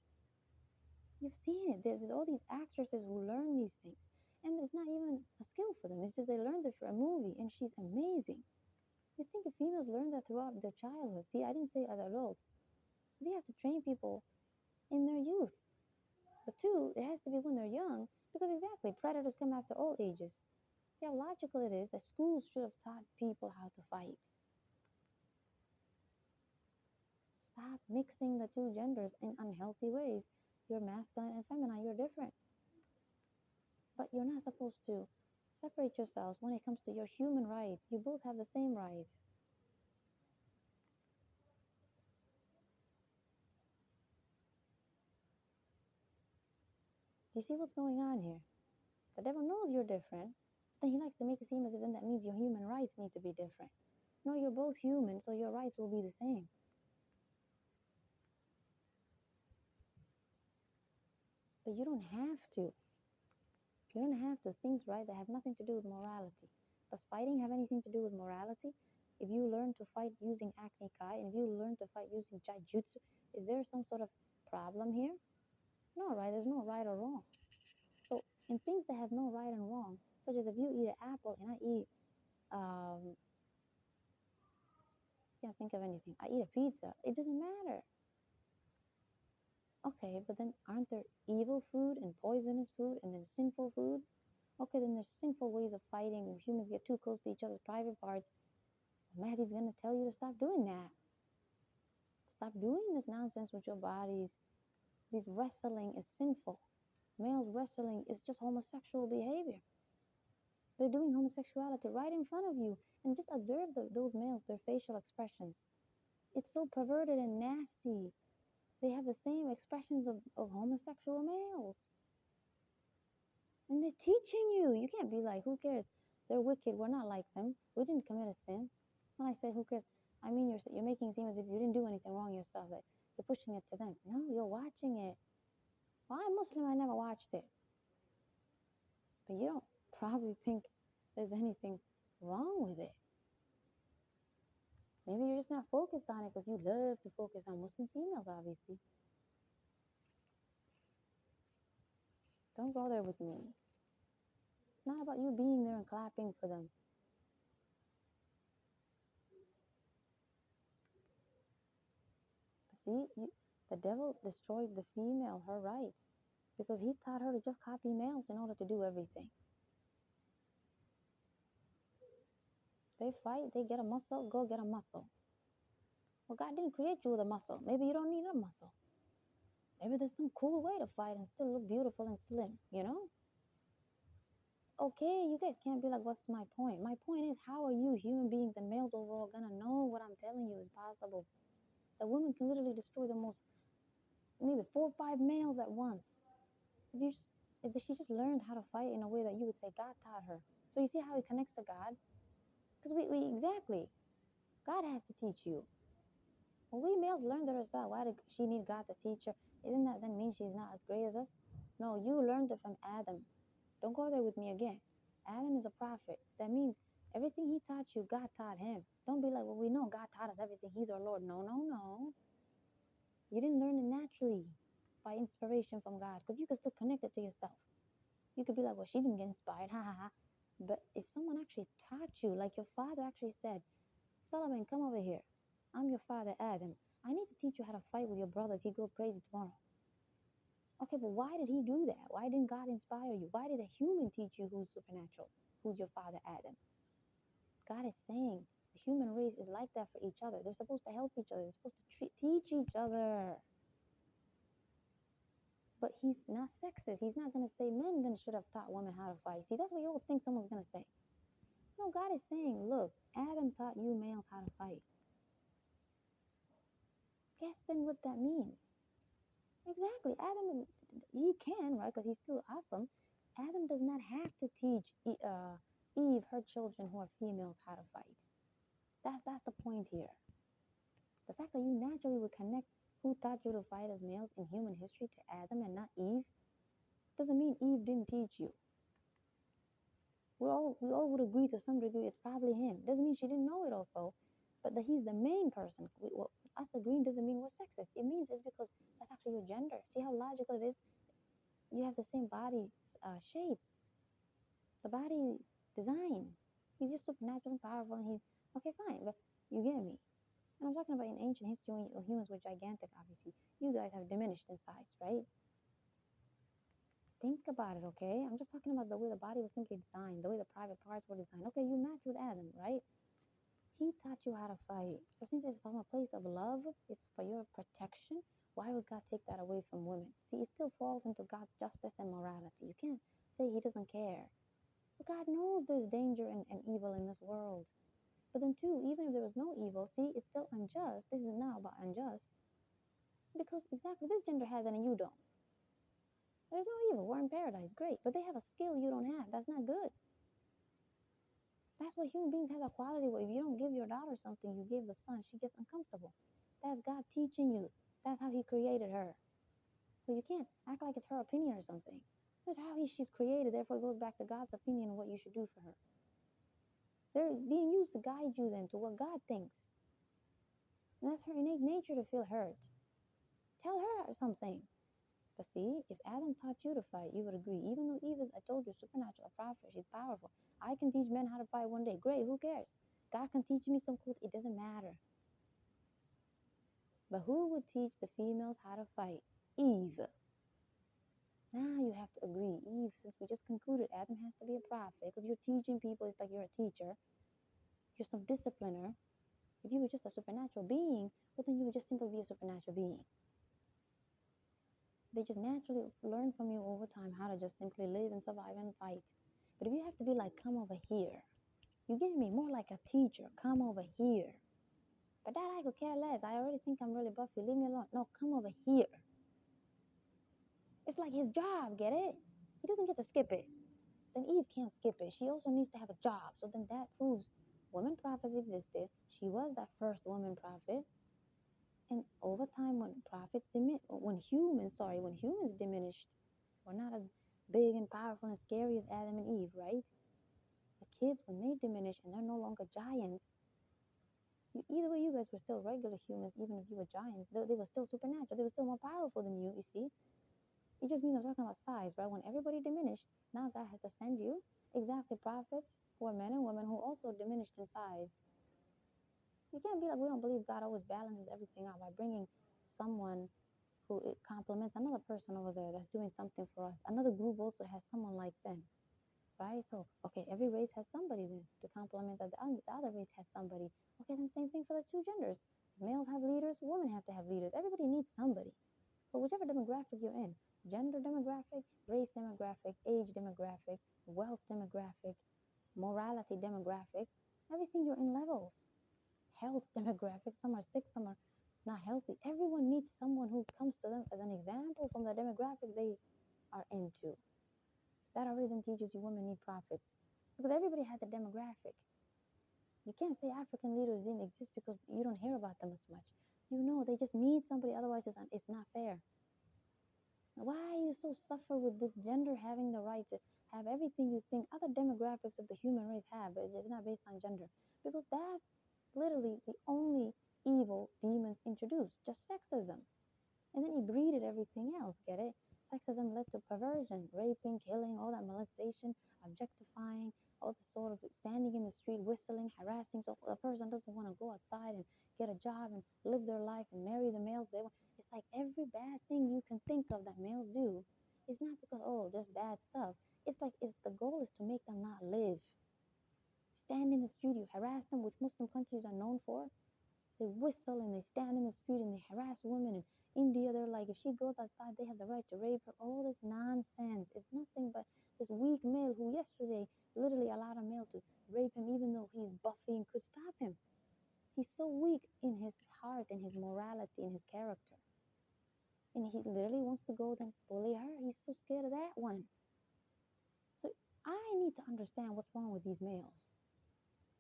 You've seen it. There's all these actresses who learn these things. And it's not even a skill for them. It's just they learned it for a movie, and she's amazing. You think if females learn that throughout their childhood? See, I didn't say as adults. Because you have to train people in their youth. But two, it has to be when they're young. Because exactly, predators come after all ages. See how logical it is that schools should have taught people how to fight. Stop mixing the two genders in unhealthy ways. You're masculine and feminine, you're different. But you're not supposed to separate yourselves when it comes to your human rights. You both have the same rights. Do you see what's going on here? The devil knows you're different, but then he likes to make it seem as if then that means your human rights need to be different. No, you're both human, so your rights will be the same. But you don't have to. You don't have to. Things, right, that have nothing to do with morality. Does fighting have anything to do with morality? if you learn to fight using acne kai, and if you learn to fight using jujutsu, is there some sort of problem here? No, right? There's no right or wrong. So in things that have no right and wrong, such as if you eat an apple and I eat, can't think of anything. I eat a pizza. It doesn't matter. Okay, but then aren't there evil food and poisonous food and then sinful food? Okay, then there's sinful ways of fighting. When humans get too close to each other's private parts, Mahdi's gonna tell you to stop doing that. Stop doing this nonsense with your bodies. This wrestling is sinful. Males wrestling is just homosexual behavior. They're doing homosexuality right in front of you. And just observe those males, their facial expressions. It's so perverted and nasty. They have the same expressions of homosexual males. And they're teaching you. You can't be like, who cares? They're wicked. We're not like them. We didn't commit a sin. When I say, who cares? I mean, you're making it seem as if you didn't do anything wrong yourself. That you're pushing it to them. No, you're watching it. Well, I'm Muslim. I never watched it. But you don't probably think there's anything wrong with it. Maybe you're just not focused on it because you love to focus on Muslim females, obviously. Don't go there with me. It's not about you being there and clapping for them. See, the devil destroyed the female, her rights, because he taught her to just copy males in order to do everything. They fight, they get a muscle, go get a muscle. Well, God didn't create you with a muscle. Maybe you don't need a muscle. Maybe there's some cool way to fight and still look beautiful and slim, you know? Okay, you guys can't be like, what's my point? My point is, how are you, human beings and males overall, gonna know what I'm telling you is possible? A woman can literally destroy the most, maybe 4 or 5 males at once. If she just learned how to fight in a way that you would say God taught her. So you see how it connects to God? Because we exactly, God has to teach you. Well, we males learned it ourselves. Why did she need God to teach her? Isn't that then mean she's not as great as us? No, you learned it from Adam. Don't go there with me again. Adam is a prophet. That means everything he taught you, God taught him. Don't be like, well, we know God taught us everything. He's our Lord. No, no, no. You didn't learn it naturally by inspiration from God, because you can still connect it to yourself. You could be like, well, she didn't get inspired, ha ha ha. But if someone actually taught you, like your father actually said, Solomon, come over here. I'm your father, Adam. I need to teach you how to fight with your brother if he goes crazy tomorrow. Okay, but why did he do that? Why didn't God inspire you? Why did a human teach you who's supernatural? Who's your father, Adam? God is saying the human race is like that for each other. They're supposed to help each other. They're supposed to teach each other. But he's not sexist. He's not going to say men then should have taught women how to fight. See, that's what you all think someone's going to say. No, God is saying, look, Adam taught you males how to fight. Guess then what that means. Exactly. Adam, he can, right? Because he's still awesome. Adam does not have to teach Eve, her children who are females, how to fight. That's the point here. The fact that you naturally would connect who taught you to fight as males in human history to Adam and not Eve doesn't mean Eve didn't teach you. We all would agree to some degree it's probably him. Doesn't mean she didn't know it also, but that he's the main person. Us agreeing doesn't mean we're sexist. It means it's because that's actually your gender. See how logical it is? You have the same body shape, the body design. He's just supernatural and powerful, and he's okay, fine, but you get me. And I'm talking about in ancient history when humans were gigantic, obviously. You guys have diminished in size, right? Think about it, okay? I'm just talking about the way the body was simply designed, the way the private parts were designed. Okay, you match with Adam, right? He taught you how to fight. So since it's from a place of love, it's for your protection, why would God take that away from women? See, it still falls into God's justice and morality. You can't say he doesn't care. But God knows there's danger and evil in this world. But then too, even if there was no evil, see, it's still unjust. This is now about unjust. Because exactly this gender has it and you don't. There's no evil. We're in paradise. Great. But they have a skill you don't have. That's not good. That's why human beings have a quality where if you don't give your daughter something you gave the son, she gets uncomfortable. That's God teaching you. That's how he created her. So you can't act like it's her opinion or something. That's how she's created. Therefore, it goes back to God's opinion of what you should do for her. They're being used to guide you then to what God thinks. And that's her innate nature to feel hurt. Tell her something. But see, if Adam taught you to fight, you would agree. Even though Eve is, I told you, supernatural, a prophet, she's powerful. I can teach men how to fight one day. Great, who cares? God can teach me some cool, it doesn't matter. But who would teach the females how to fight? Eve. Now you have to agree. Eve, since we just concluded Adam has to be a prophet, because you're teaching people, it's like you're a teacher. You're some discipliner. If you were just a supernatural being, well, then you would just simply be a supernatural being. They just naturally learn from you over time how to just simply live and survive and fight. But if you have to be like, come over here, you get me? More like a teacher, come over here. But that I could care less. I already think I'm really buffy. Leave me alone. No, come over here. It's like his job, get it? He doesn't get to skip it. Then Eve can't skip it. She also needs to have a job. So then that proves women prophets existed. She was that first woman prophet. And over time, when humans diminished, were not as big and powerful and scary as Adam and Eve, right? The kids, when they diminish and they're no longer giants, either way, you guys were still regular humans, even if you were giants. They were still supernatural. They were still more powerful than you see? It just means I'm talking about size, right? When everybody diminished, now God has to send you exactly prophets who are men and women who also diminished in size. You can't be like, we don't believe God always balances everything out by bringing someone who it complements another person over there that's doing something for us. Another group also has someone like them, right? So, okay, every race has somebody then to complement that. The other race has somebody. Okay, then same thing for the two genders. Males have leaders, women have to have leaders. Everybody needs somebody. So whichever demographic you're in, gender demographic, race demographic, age demographic, wealth demographic, morality demographic, everything you're in levels. Health demographic, some are sick, some are not healthy. Everyone needs someone who comes to them as an example from the demographic they are into. That already then teaches you women need prophets. Because everybody has a demographic. You can't say African leaders didn't exist because you don't hear about them as much. You know, they just need somebody, otherwise it's not fair. Why you so suffer with this gender having the right to have everything you think other demographics of the human race have, but it's not based on gender? Because that's literally the only evil demons introduced, just sexism. And then he breeded everything else, get it? Sexism led to perversion, raping, killing, all that molestation, objectifying, all the sort of standing in the street, whistling, harassing. So a person doesn't want to go outside and get a job and live their life and marry the males they want. It's like every bad thing you can think of that males do. It's not because, oh, just bad stuff. It's like the goal is to make them not live. Stand in the street, you harass them, which Muslim countries are known for. They whistle and they stand in the street and they harass women. In India, they're like, if she goes outside, they have the right to rape her. All this nonsense. It's nothing but this weak male who yesterday literally allowed a male to rape him, even though he's buffy and could stop him. He's so weak in his heart, in his morality, in his character. And he literally wants to go then bully her. He's so scared of that one. So I need to understand what's wrong with these males.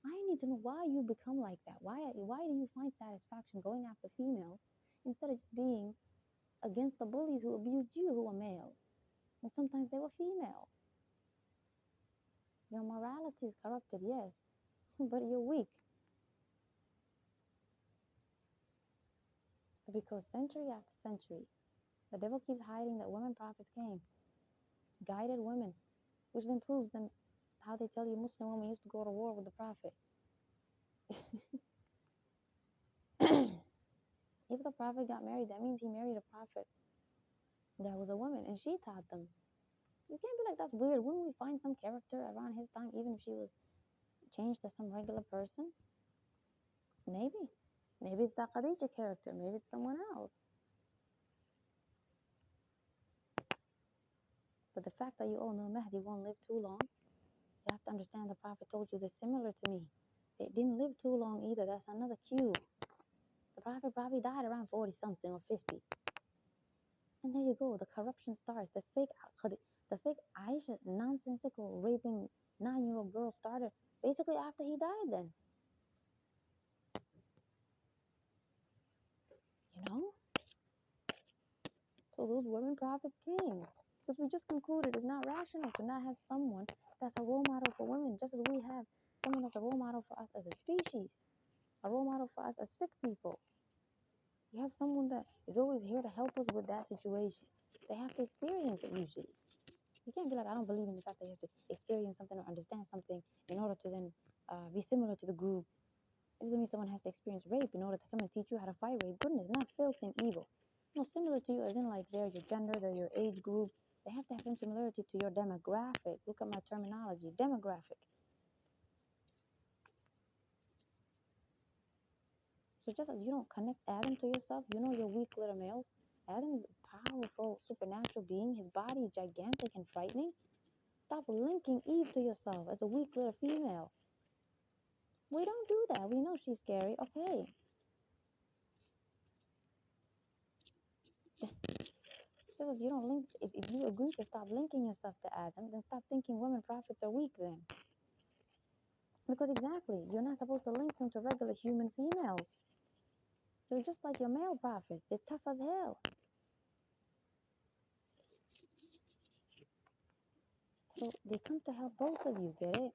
I need to know why you become like that. Why do you find satisfaction going after females instead of just being against the bullies who abused you, who were male? And sometimes they were female. Your morality is corrupted, yes, but you're weak. Because century after century, the devil keeps hiding that women prophets came, guided women, which then proves them how they tell you Muslim women used to go to war with the prophet. If the prophet got married, that means he married a prophet that was a woman, and she taught them. You can't be like, that's weird. Wouldn't we find some character around his time, even if she was changed to some regular person? Maybe. Maybe it's that Khadija character. Maybe it's someone else. But the fact that you all know Mahdi won't live too long, you have to understand the prophet told you they're similar to me. It didn't live too long either. That's another cue. The prophet probably died around 40 something or 50. And there you go. The corruption starts. The fake Aisha nonsensical raping 9-year-old girl started basically after he died then. You know? So those women prophets came. Because we just concluded it's not rational to not have someone that's a role model for women, just as we have someone that's a role model for us as a species, a role model for us as sick people. You have someone that is always here to help us with that situation. They have to experience it usually. You can't be like, I don't believe in the fact that you have to experience something or understand something in order to then be similar to the group. It doesn't mean someone has to experience rape in order to come and teach you how to fight rape. Goodness, not filth and evil. No, similar to you as in like they're your gender, they're your age group. They have to have some similarity to your demographic. Look at my terminology, demographic. So just as you don't connect Adam to yourself, you know your weak little males. Adam is a powerful supernatural being. His body is gigantic and frightening. Stop linking Eve to yourself as a weak little female. We don't do that. We know she's scary. Okay. Just as you don't link, if you agree to stop linking yourself to Adam, then stop thinking women prophets are weak then. Because exactly, you're not supposed to link them to regular human females. They're just like your male prophets. They're tough as hell. So they come to help both of you, get it?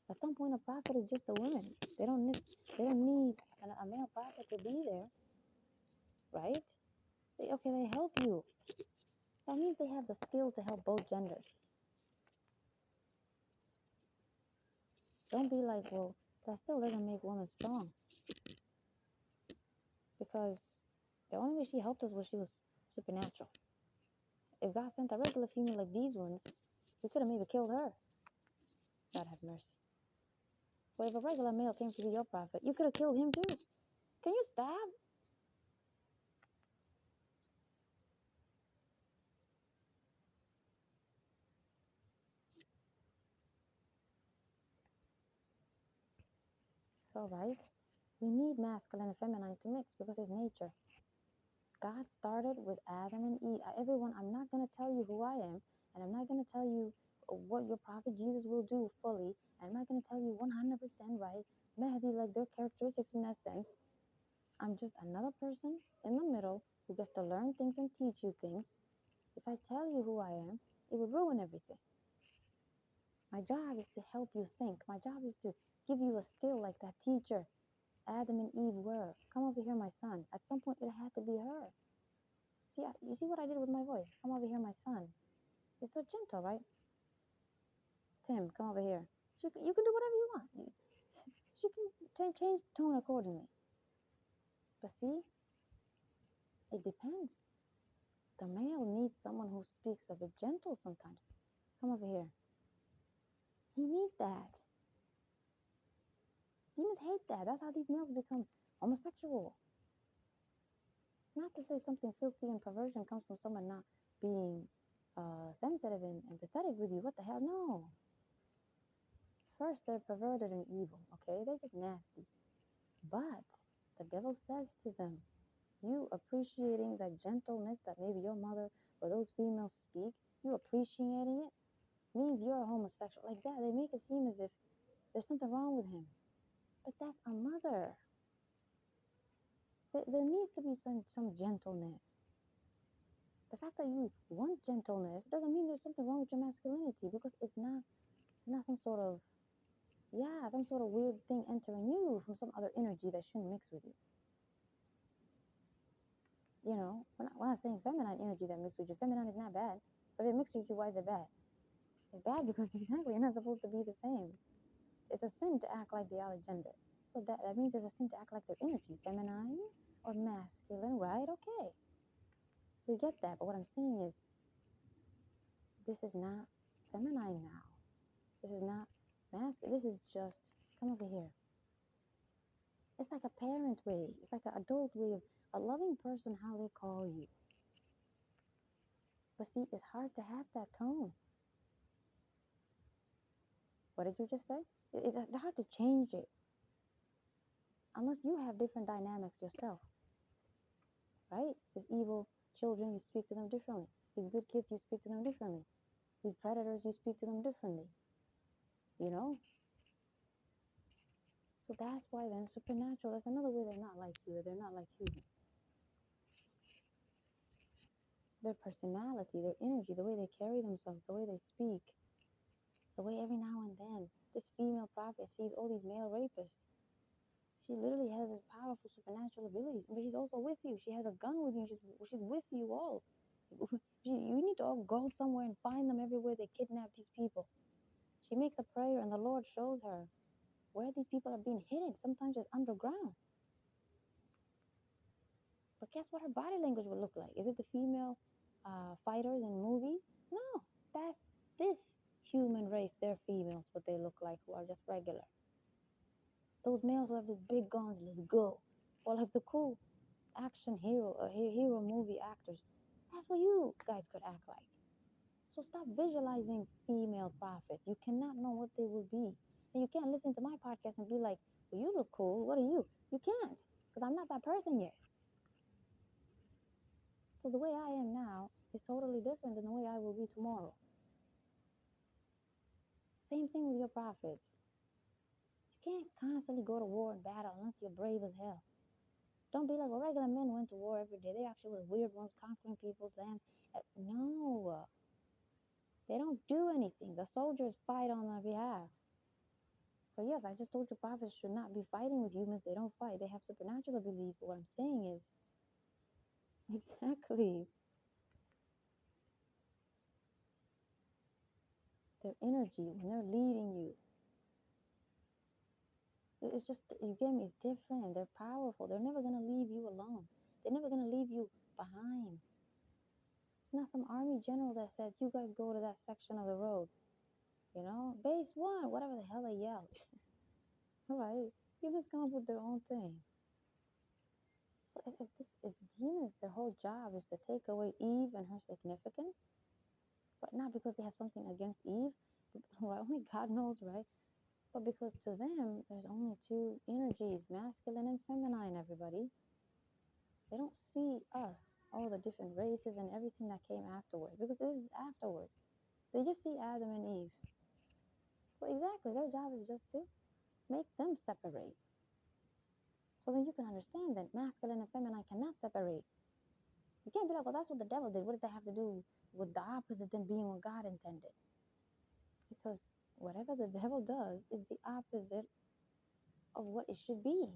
At some point, a prophet is just a woman. They don't need a male prophet to be there, right? They help you. That means they have the skill to help both genders. Don't be like, well, that still doesn't make women strong. Because the only way she helped us was she was supernatural. If God sent a regular female like these ones, we could have maybe killed her. God have mercy. But if a regular male came to be your prophet, you could have killed him too. Can you stop? It's all right. We need masculine and feminine to mix because it's nature. God started with Adam and Eve. Everyone, I'm not going to tell you who I am, and I'm not going to tell you what your prophet Jesus will do fully, and I'm not going to tell you 100% right. Mahdi, like their characteristics in that sense. I'm just another person in the middle who gets to learn things and teach you things. If I tell you who I am, it would ruin everything. My job is to help you think. My job is to give you a skill like that teacher Adam and Eve were. Come over here, my son. At some point, it had to be her. See, you see what I did with my voice? Come over here, my son. It's so gentle, right? Tim, come over here. You can do whatever you want. She can change the tone accordingly. But see, it depends. The male needs someone who speaks a bit gentle sometimes. Come over here. He needs that. Demons hate that. That's how these males become homosexual. Not to say something filthy and perversion comes from someone not being sensitive and empathetic with you. What the hell? No. First, they're perverted and evil, okay? They're just nasty. But the devil says to them, you appreciating that gentleness that maybe your mother or those females speak, you appreciating it means you're a homosexual. Like that, they make it seem as if there's something wrong with him. But that's a mother. There needs to be some gentleness. The fact that you want gentleness doesn't mean there's something wrong with your masculinity, because it's not some sort of some sort of weird thing entering you from some other energy that shouldn't mix with you. You know, we're not saying feminine energy that mixes with you. Feminine is not bad. So if it mixes with you, why is it bad? It's bad because exactly you're not supposed to be the same. It's a sin to act like the other gender. So that means it's a sin to act like their energy, feminine or masculine, right? Okay. We get that. But what I'm saying is, this is not feminine now. This is not masculine. This is just, come over here. It's like a parent way. It's like an adult way of a loving person, how they call you. But see, it's hard to have that tone. What did you just say? It's hard to change it. Unless you have different dynamics yourself. Right? These evil children, you speak to them differently. These good kids, you speak to them differently. These predators, you speak to them differently. You know? So that's why then supernatural, that's another way they're not like you, or they're not like you. Their personality, their energy, the way they carry themselves, the way they speak. The way every now and then this female prophet sees all these male rapists. She literally has this powerful supernatural abilities, but she's also with you. She has a gun with you. She's with you all. You need to all go somewhere and find them everywhere. They kidnap these people. She makes a prayer, and the Lord shows her where these people are being hidden. Sometimes it's underground. But guess what her body language would look like? Is it the female fighters in movies? No, that's this human race. They're females, what they look like, who are just regular. Those males who have this big guns, let's go. Or like the cool action hero movie actors. That's what you guys could act like. So stop visualizing female prophets. You cannot know what they will be. And you can't listen to my podcast and be like, well, you look cool. What are you? You can't, because I'm not that person yet. So the way I am now is totally different than the way I will be tomorrow. Same thing with your prophets. You can't constantly go to war and battle unless you're brave as hell. Don't be like, well, regular men went to war every day. They actually were weird ones conquering people's lands. No, they don't do anything. The soldiers fight on their behalf. But yes, I just told you prophets should not be fighting with humans. They don't fight. They have supernatural abilities. But what I'm saying is, exactly, their energy when they're leading you. It's just, you get me, it's different. They're powerful. They're never going to leave you alone. They're never going to leave you behind. It's not some army general that says, you guys go to that section of the road. You know, base one, whatever the hell they yell. All right, humans come up with their own thing. So if demons, their whole job is to take away Eve and her significance, but not because they have something against Eve, right? Only God knows, right? But because to them, there's only two energies, masculine and feminine, everybody. They don't see us, all the different races and everything that came afterwards, because this is afterwards. They just see Adam and Eve. So exactly, their job is just to make them separate. So then you can understand that masculine and feminine cannot separate. You can't be like, well, that's what the devil did. What does that have to do with the opposite than being what God intended? Because whatever the devil does is the opposite of what it should be.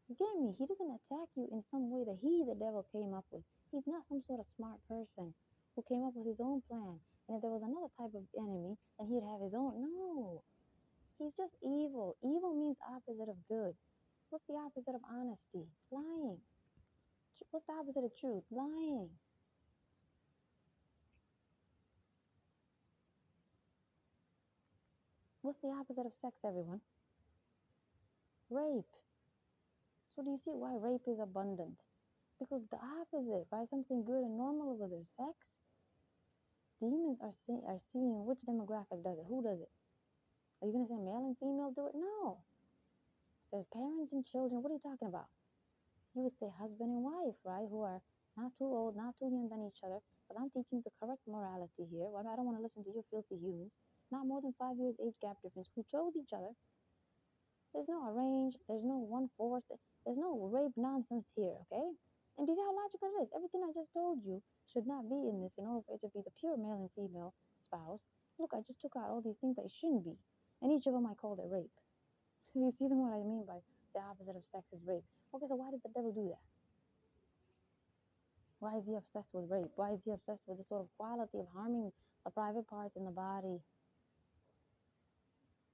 You get me? He doesn't attack you in some way that the devil, came up with. He's not some sort of smart person who came up with his own plan. And if there was another type of enemy, then he'd have his own. No, he's just evil. Evil means opposite of good. What's the opposite of honesty? Lying. What's the opposite of truth? Lying. What's the opposite of sex, everyone? Rape. So do you see why rape is abundant? Because the opposite, right? Something good and normal over there. Sex. Demons are seeing which demographic does it. Who does it? Are you going to say male and female do it? No. There's parents and children. What are you talking about? You would say husband and wife, right? Who are not too old, not too young than each other. But I'm teaching the correct morality here. Well, I don't want to listen to your filthy humans. Not more than 5 years age gap difference. Who chose each other. There's no arrange. There's no 1/4. There's no rape nonsense here, okay? And do you see how logical it is? Everything I just told you should not be in this in order for it to be the pure male and female spouse. Look, I just took out all these things that it shouldn't be. And each of them I called it rape. You see then what I mean by the opposite of sex is rape. Okay, so why did the devil do that? Why is he obsessed with rape? Why is he obsessed with the sort of quality of harming the private parts in the body?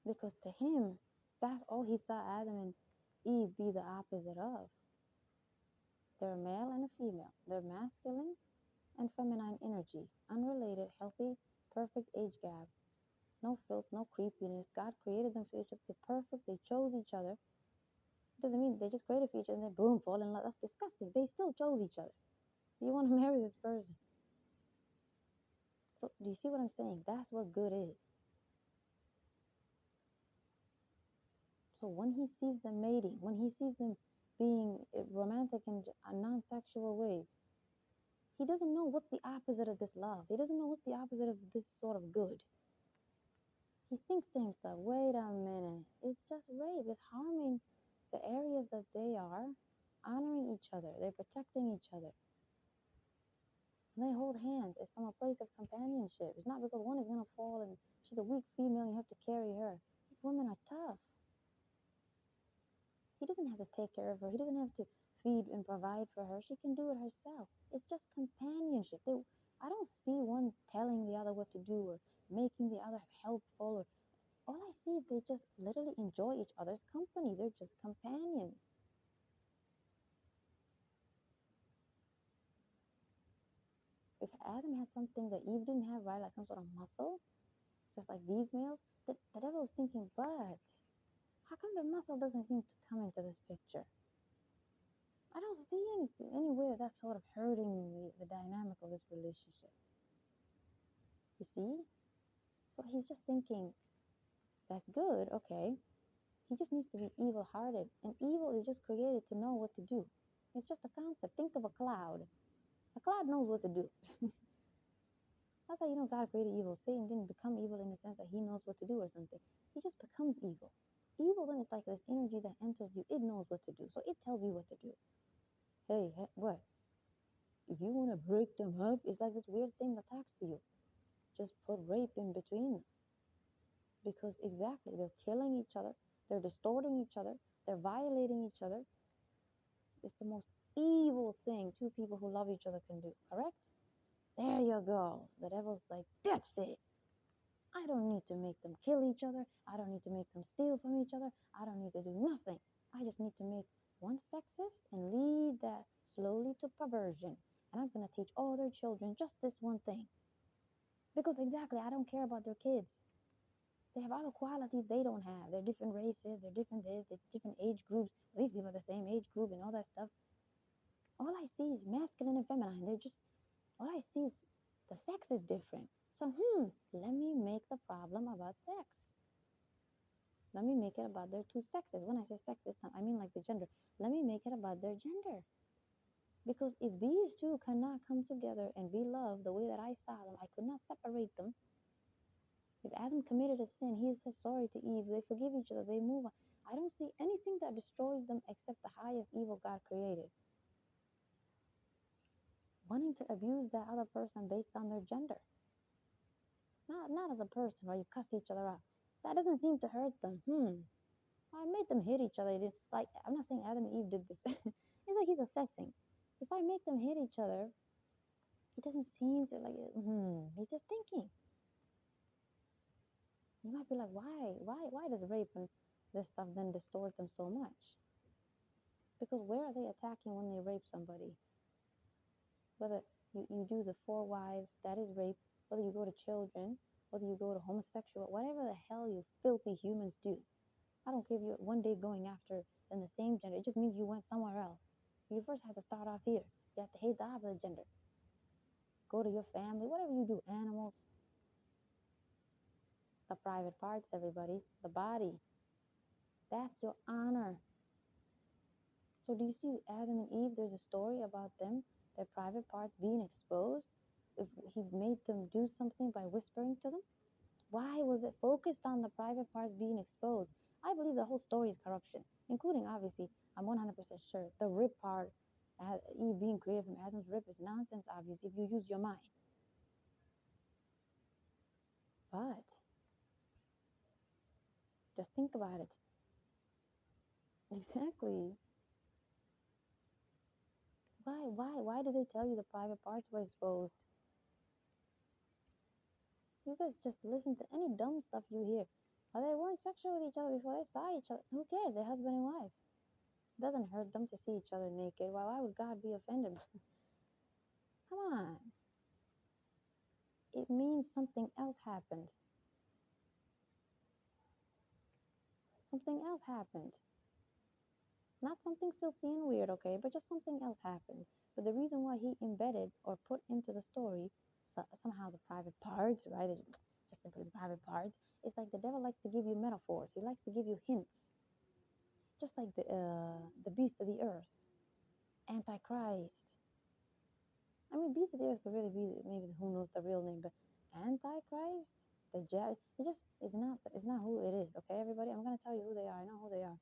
Because to him, that's all he saw Adam and Eve be the opposite of. They're a male and a female. They're masculine and feminine energy. Unrelated, healthy, perfect age gap. No filth, no creepiness. God created them for each other. They're perfect. They chose each other. It doesn't mean they just created for each other and then boom, fall in love. That's disgusting. They still chose each other. You want to marry this person. So do you see what I'm saying? That's what good is. So when he sees them mating, when he sees them being romantic in non-sexual ways, he doesn't know what's the opposite of this love. He doesn't know what's the opposite of this sort of good. He thinks to himself, wait a minute, it's just rape. It's harming the areas that they are honoring each other. They're protecting each other. When they hold hands, it's from a place of companionship. It's not because one is going to fall and she's a weak female and you have to carry her. These women are tough. He doesn't have to take care of her. He doesn't have to feed and provide for her. She can do it herself. It's just companionship. I don't see one telling the other what to do or making the other helpful. Or all I see is they just literally enjoy each other's company. They're just companions. If Adam had something that Eve didn't have, right, like some sort of muscle, just like these males, the devil is thinking, but how come the muscle doesn't seem to come into this picture? I don't see anything anywhere that's sort of hurting the dynamic of this relationship. You see? So he's just thinking, that's good, okay. He just needs to be evil-hearted. And evil is just created to know what to do. It's just a concept. Think of a cloud. A cloud knows what to do. That's how you know God created evil. Satan didn't become evil in the sense that he knows what to do or something. He just becomes evil. Evil then is like this energy that enters you. It knows what to do. So it tells you what to do. Hey, what? If you want to break them up, it's like this weird thing that talks to you. Just put rape in between them. Because exactly, they're killing each other. They're distorting each other. They're violating each other. It's the most evil thing two people who love each other can do. Correct? There you go. The devil's like, that's it. I don't need to make them kill each other. I don't need to make them steal from each other. I don't need to do nothing. I just need to make one sexist and lead that slowly to perversion. And I'm going to teach all their children just this one thing. Because exactly, I don't care about their kids. They have other qualities they don't have. They're different races. They're different this. They're different age groups. These people are the same age group and all that stuff. All I see is masculine and feminine. All I see is the sex is different. So, let me make the problem about sex. Let me make it about their two sexes. When I say sex this time, I mean like the gender. Let me make it about their gender. Because if these two cannot come together and be loved the way that I saw them, I could not separate them. If Adam committed a sin, he says sorry to Eve. They forgive each other. They move on. I don't see anything that destroys them except the highest evil God created. Wanting to abuse that other person based on their gender. Not as a person, where you cuss each other out. That doesn't seem to hurt them. I made them hit each other. Like, I'm not saying Adam and Eve did this. It's like he's assessing. If I make them hit each other, it doesn't seem to like. He's just thinking. You might be like, why does rape and this stuff then distort them so much? Because where are they attacking when they rape somebody? Whether you do the 4 wives, that is rape. Whether you go to children, whether you go to homosexual, whatever the hell you filthy humans do. I don't care if you're one day going after in the same gender. It just means you went somewhere else. You first have to start off here. You have to hate the opposite gender. Go to your family, whatever you do, animals. The private parts, everybody. The body. That's your honor. So do you see Adam and Eve? There's a story about them, their private parts being exposed. If he made them do something by whispering to them, why was it focused on the private parts being exposed? I believe the whole story is corruption, including, obviously, I'm 100% sure, the rib part, Eve being created from Adam's rib is nonsense, obviously, if you use your mind. But just think about it. Exactly. Why did they tell you the private parts were exposed? You guys just listen to any dumb stuff you hear. Or they weren't sexual with each other before they saw each other. Who cares? They're husband and wife. It doesn't hurt them to see each other naked. Why would God be offended? Come on. It means something else happened. Something else happened. Not something filthy and weird, okay, but just something else happened. But the reason why he embedded or put into the story somehow the private parts, right? Just simply the private parts. It's like the devil likes to give you metaphors. He likes to give you hints. Just like the beast of the earth, Antichrist. I mean, beast of the earth could really be maybe who knows the real name, but Antichrist, the jet. It just is not. It's not who it is. Okay, everybody. I'm gonna tell you who they are. I know who they are.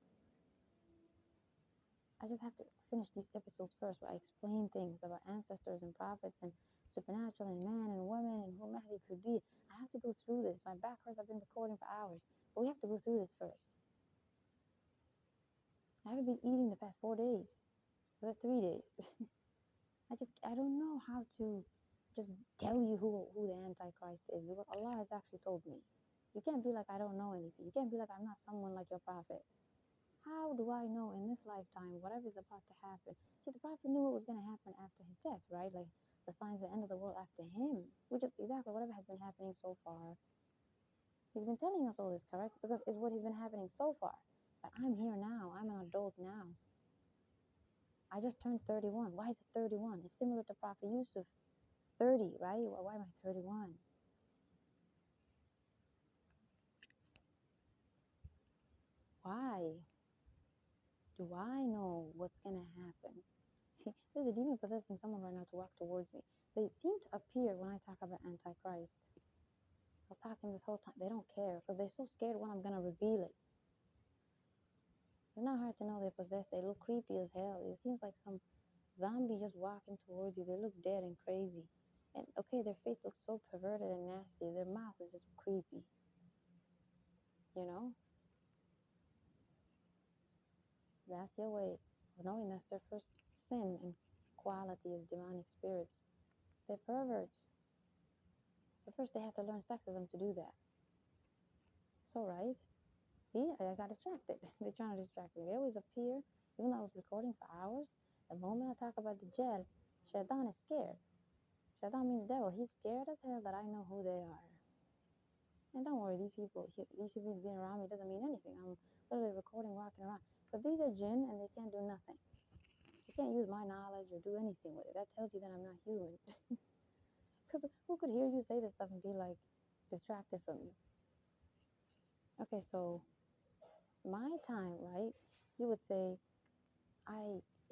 I just have to finish these episodes first where I explain things about ancestors and prophets and supernatural and man and woman and who Mahdi could be. I have to go through this. My back hurts. I've been recording for hours. But we have to go through this first. I haven't been eating the past 4 days. For 3 days. I don't know how to just tell you who the Antichrist is, because Allah has actually told me. You can't be like, I don't know anything. You can't be like, I'm not someone like your prophet. How do I know in this lifetime whatever is about to happen? See, the prophet knew what was going to happen after his death, right? Like the signs of the end of the world after him, which is exactly whatever has been happening so far. He's been telling us all this, correct? Because it's what has been happening so far. But I'm here now. I'm an adult now. I just turned 31. Why is it 31? It's similar to Prophet Yusuf. 30, right? Why am I 31? Why do I know what's going to happen? See, there's a demon possessing someone right now to walk towards me. They seem to appear when I talk about Antichrist. I was talking this whole time. They don't care because they're so scared when I'm going to reveal it. It's not hard to know they're possessed. They look creepy as hell. It seems like some zombie just walking towards you. They look dead and crazy. And okay, their face looks so perverted and nasty. Their mouth is just creepy. You know? That's your way of knowing that's their first sin and quality as demonic spirits. They're perverts. But first they have to learn sexism to do that. So right? See, I got distracted. They're trying to distract me. They always appear, even though I was recording for hours. The moment I talk about the Dajjal, Shaitan is scared. Shaitan means devil. He's scared as hell that I know who they are. And don't worry, these people being around me doesn't mean anything. I'm literally recording, walking around. But these are jinn and they can't do nothing. You can't use my knowledge or do anything with it. That tells you that I'm not human. Because who could hear you say this stuff and be like distracted from you? Okay, so my time, right? You would say,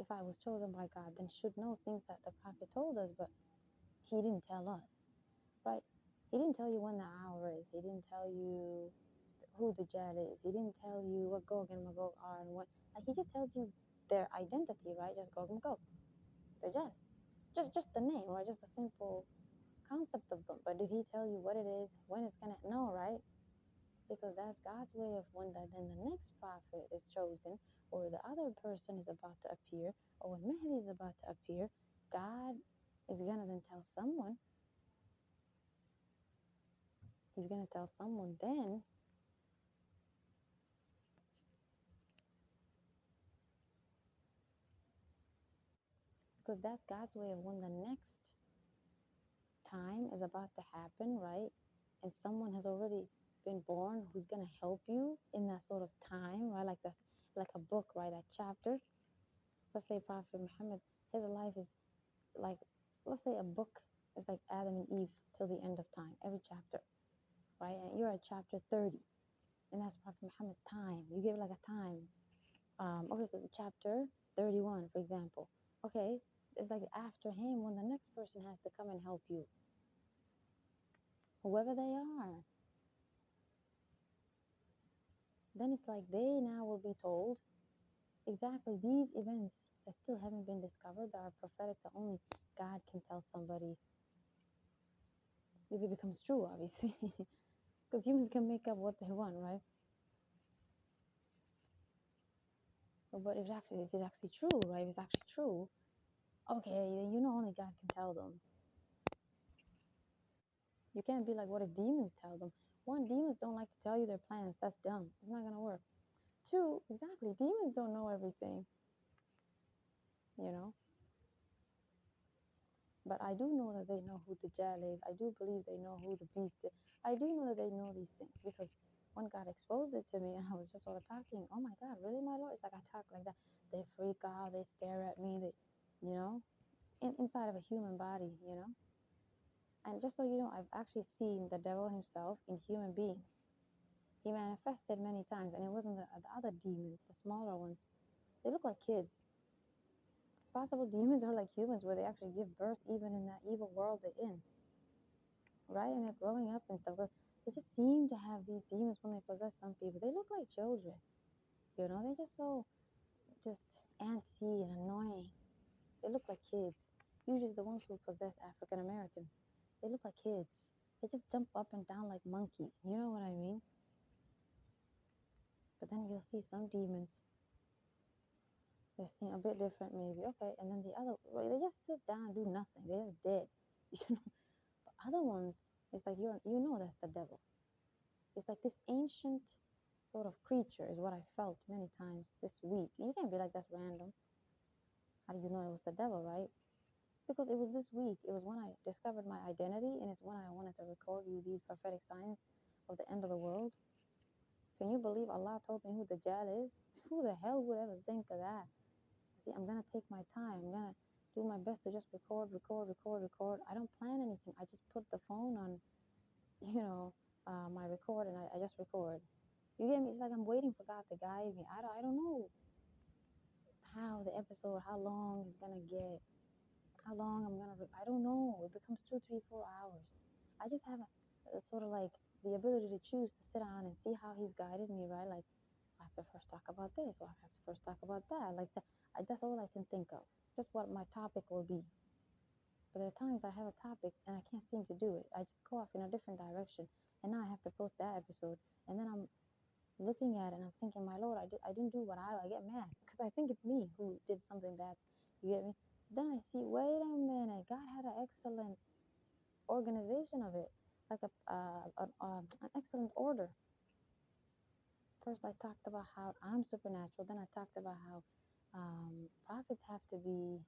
if I was chosen by God, then should know things that the prophet told us, but he didn't tell us, right? He didn't tell you when the hour is. He didn't tell you who the Dajjal is. He didn't tell you what Gog and Magog are and what. Like he just tells you their identity, right? Just Gog and Magog, Dajjal. Just the name, right? Just a simple concept of them. But did he tell you what it is, when it's gonna? No, right? Because that's God's way of when then the next prophet is chosen, or the other person is about to appear, or when Mahdi is about to appear, God is gonna then tell someone. He's gonna tell someone then. Because that's God's way of when the next time is about to happen, right? And someone has already been born who's gonna help you in that sort of time, right? Like that's like a book, right? That chapter. Let's say Prophet Muhammad, his life is like, let's say a book is like Adam and Eve till the end of time, every chapter, right? And you're at chapter 30, and that's Prophet Muhammad's time. You give like a time. Okay, so the chapter 31, for example. Okay, it's like after him when the next person has to come and help you, whoever they are. Then it's like they now will be told exactly these events that still haven't been discovered, that are prophetic, that only God can tell somebody if it becomes true, obviously. Because humans can make up what they want, right? But if it's actually true, right? If it's actually true, okay, then you know only God can tell them. You can't be like, what if demons tell them? One, demons don't like to tell you their plans. That's dumb. It's not gonna work. Two, exactly, demons don't know everything, you know. But I do know that they know who the Dajjal is. I do believe they know who the beast is. I do know that they know these things because when God exposed it to me and I was just sort of talking, oh my God, really, my Lord? It's like I talk like that. They freak out, they stare at me, you know, inside of a human body, you know. And just so you know, I've actually seen the devil himself in human beings. He manifested many times, and it wasn't the other demons, the smaller ones. They look like kids. It's possible demons are like humans where they actually give birth even in that evil world they're in. Right? And they're growing up and stuff. But they just seem to have these demons when they possess some people. They look like children. You know, they're just so just antsy and annoying. They look like kids. Usually the ones who possess African Americans, they look like kids. They just jump up and down like monkeys. You know what I mean? But then you'll see some demons, they seem a bit different maybe. Okay, and then the other, right, they just sit down and do nothing. They're just dead. You know? But other ones, it's like you know that's the devil. It's like this ancient sort of creature is what I felt many times this week. You can't be like that's random. How do you know it was the devil, right? Because it was this week. It was when I discovered my identity, and it's when I wanted to record you these prophetic signs of the end of the world. Can you believe Allah told me who Dajjal is? Who the hell would ever think of that? See, I'm gonna take my time. I'm gonna do my best to just record. I don't plan anything. I just put the phone on, you know, my record, and I just record. You get me? It's like I'm waiting for God to guide me. I don't know how the episode, how long it's gonna get, how long I'm gonna. I don't know. It becomes 2, 3, 4 hours. I just have a sort of like the ability to choose to sit down and see how He's guided me. Right? Like I have to first talk about this, or I have to first talk about that. Like that. That's all I can think of. Just what my topic will be. But there are times I have a topic and I can't seem to do it. I just go off in a different direction, and now I have to post that episode, and then I'm looking at it and I'm thinking, my Lord, I didn't do what I get mad because I think it's me who did something bad. You get me? Then I see, wait a minute, God had an excellent organization of it, like an excellent order. First, I talked about how I'm supernatural. Then I talked about how prophets have to be,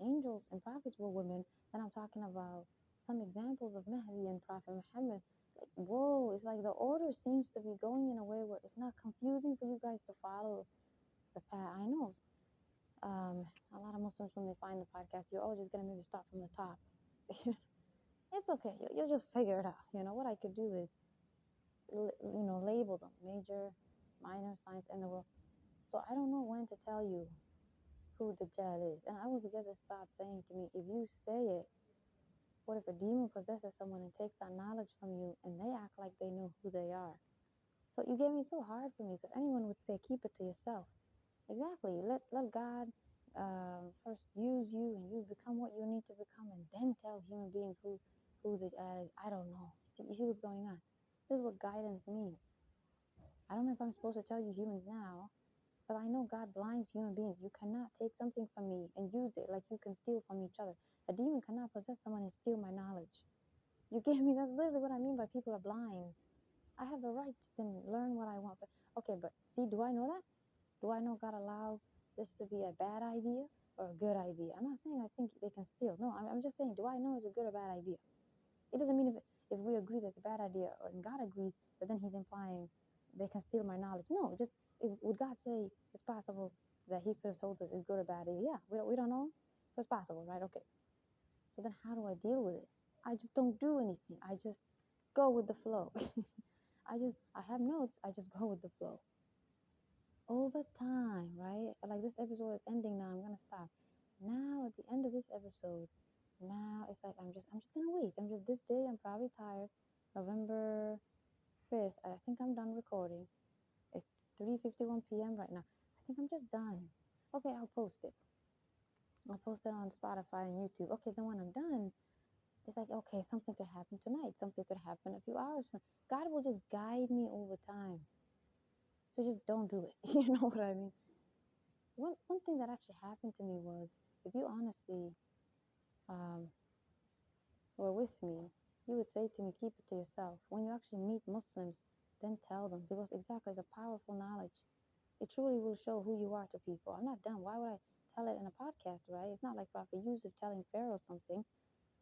angels and prophets were women. Then I'm talking about some examples of Mahdi and Prophet Muhammad. Like, whoa, it's like the order seems to be going in a way where it's not confusing for you guys to follow the path. I know a lot of Muslims, when they find the podcast, you're all just going to maybe start from the top. It's okay. You'll just figure it out. You know, what I could do is label them major, minor signs in the world. So I don't know when to tell you who the Dajjal is. And I always get this thought saying to me, if you say it, what if a demon possesses someone and takes that knowledge from you and they act like they know who they are? So you get me? So hard for me because anyone would say, keep it to yourself. Exactly. Let God first use you and you become what you need to become, and then tell human beings who the I don't know. You see what's going on? This is what guidance means. I don't know if I'm supposed to tell you humans now, but I know God blinds human beings. You cannot take something from me and use it like you can steal from each other. A demon cannot possess someone and steal my knowledge. You get me? That's literally what I mean by people are blind. I have the right to then learn what I want. But okay, but see, do I know that? Do I know God allows this to be a bad idea or a good idea? I'm not saying I think they can steal. No, I'm just saying, do I know it's a good or bad idea? It doesn't mean if we agree that it's a bad idea or God agrees that then He's implying they can steal my knowledge. No, just would God say it's possible that He could have told us it's good or bad? Yeah, we don't know. So it's possible, right? Okay. So then how do I deal with it? I just don't do anything. I just go with the flow. I have notes. I just go with the flow. Over time, right? Like this episode is ending now. I'm gonna stop. Now at the end of this episode, now it's like I'm just gonna wait. This day I'm probably tired. November 5th, I think I'm done recording. It's 3:51 p.m. right now. I think I'm just done. Okay, I'll post it. I'll post it on Spotify and YouTube. Okay, then when I'm done, it's like, okay, something could happen tonight. Something could happen a few hours from. God will just guide me over time. So just don't do it. You know what I mean? One thing that actually happened to me was, if you honestly were with me, you would say to me, keep it to yourself. When you actually meet Muslims, then tell them, because exactly, it's a powerful knowledge. It truly will show who you are to people. I'm not dumb. Why would I tell it in a podcast, right? It's not like Prophet Yusuf telling Pharaoh something.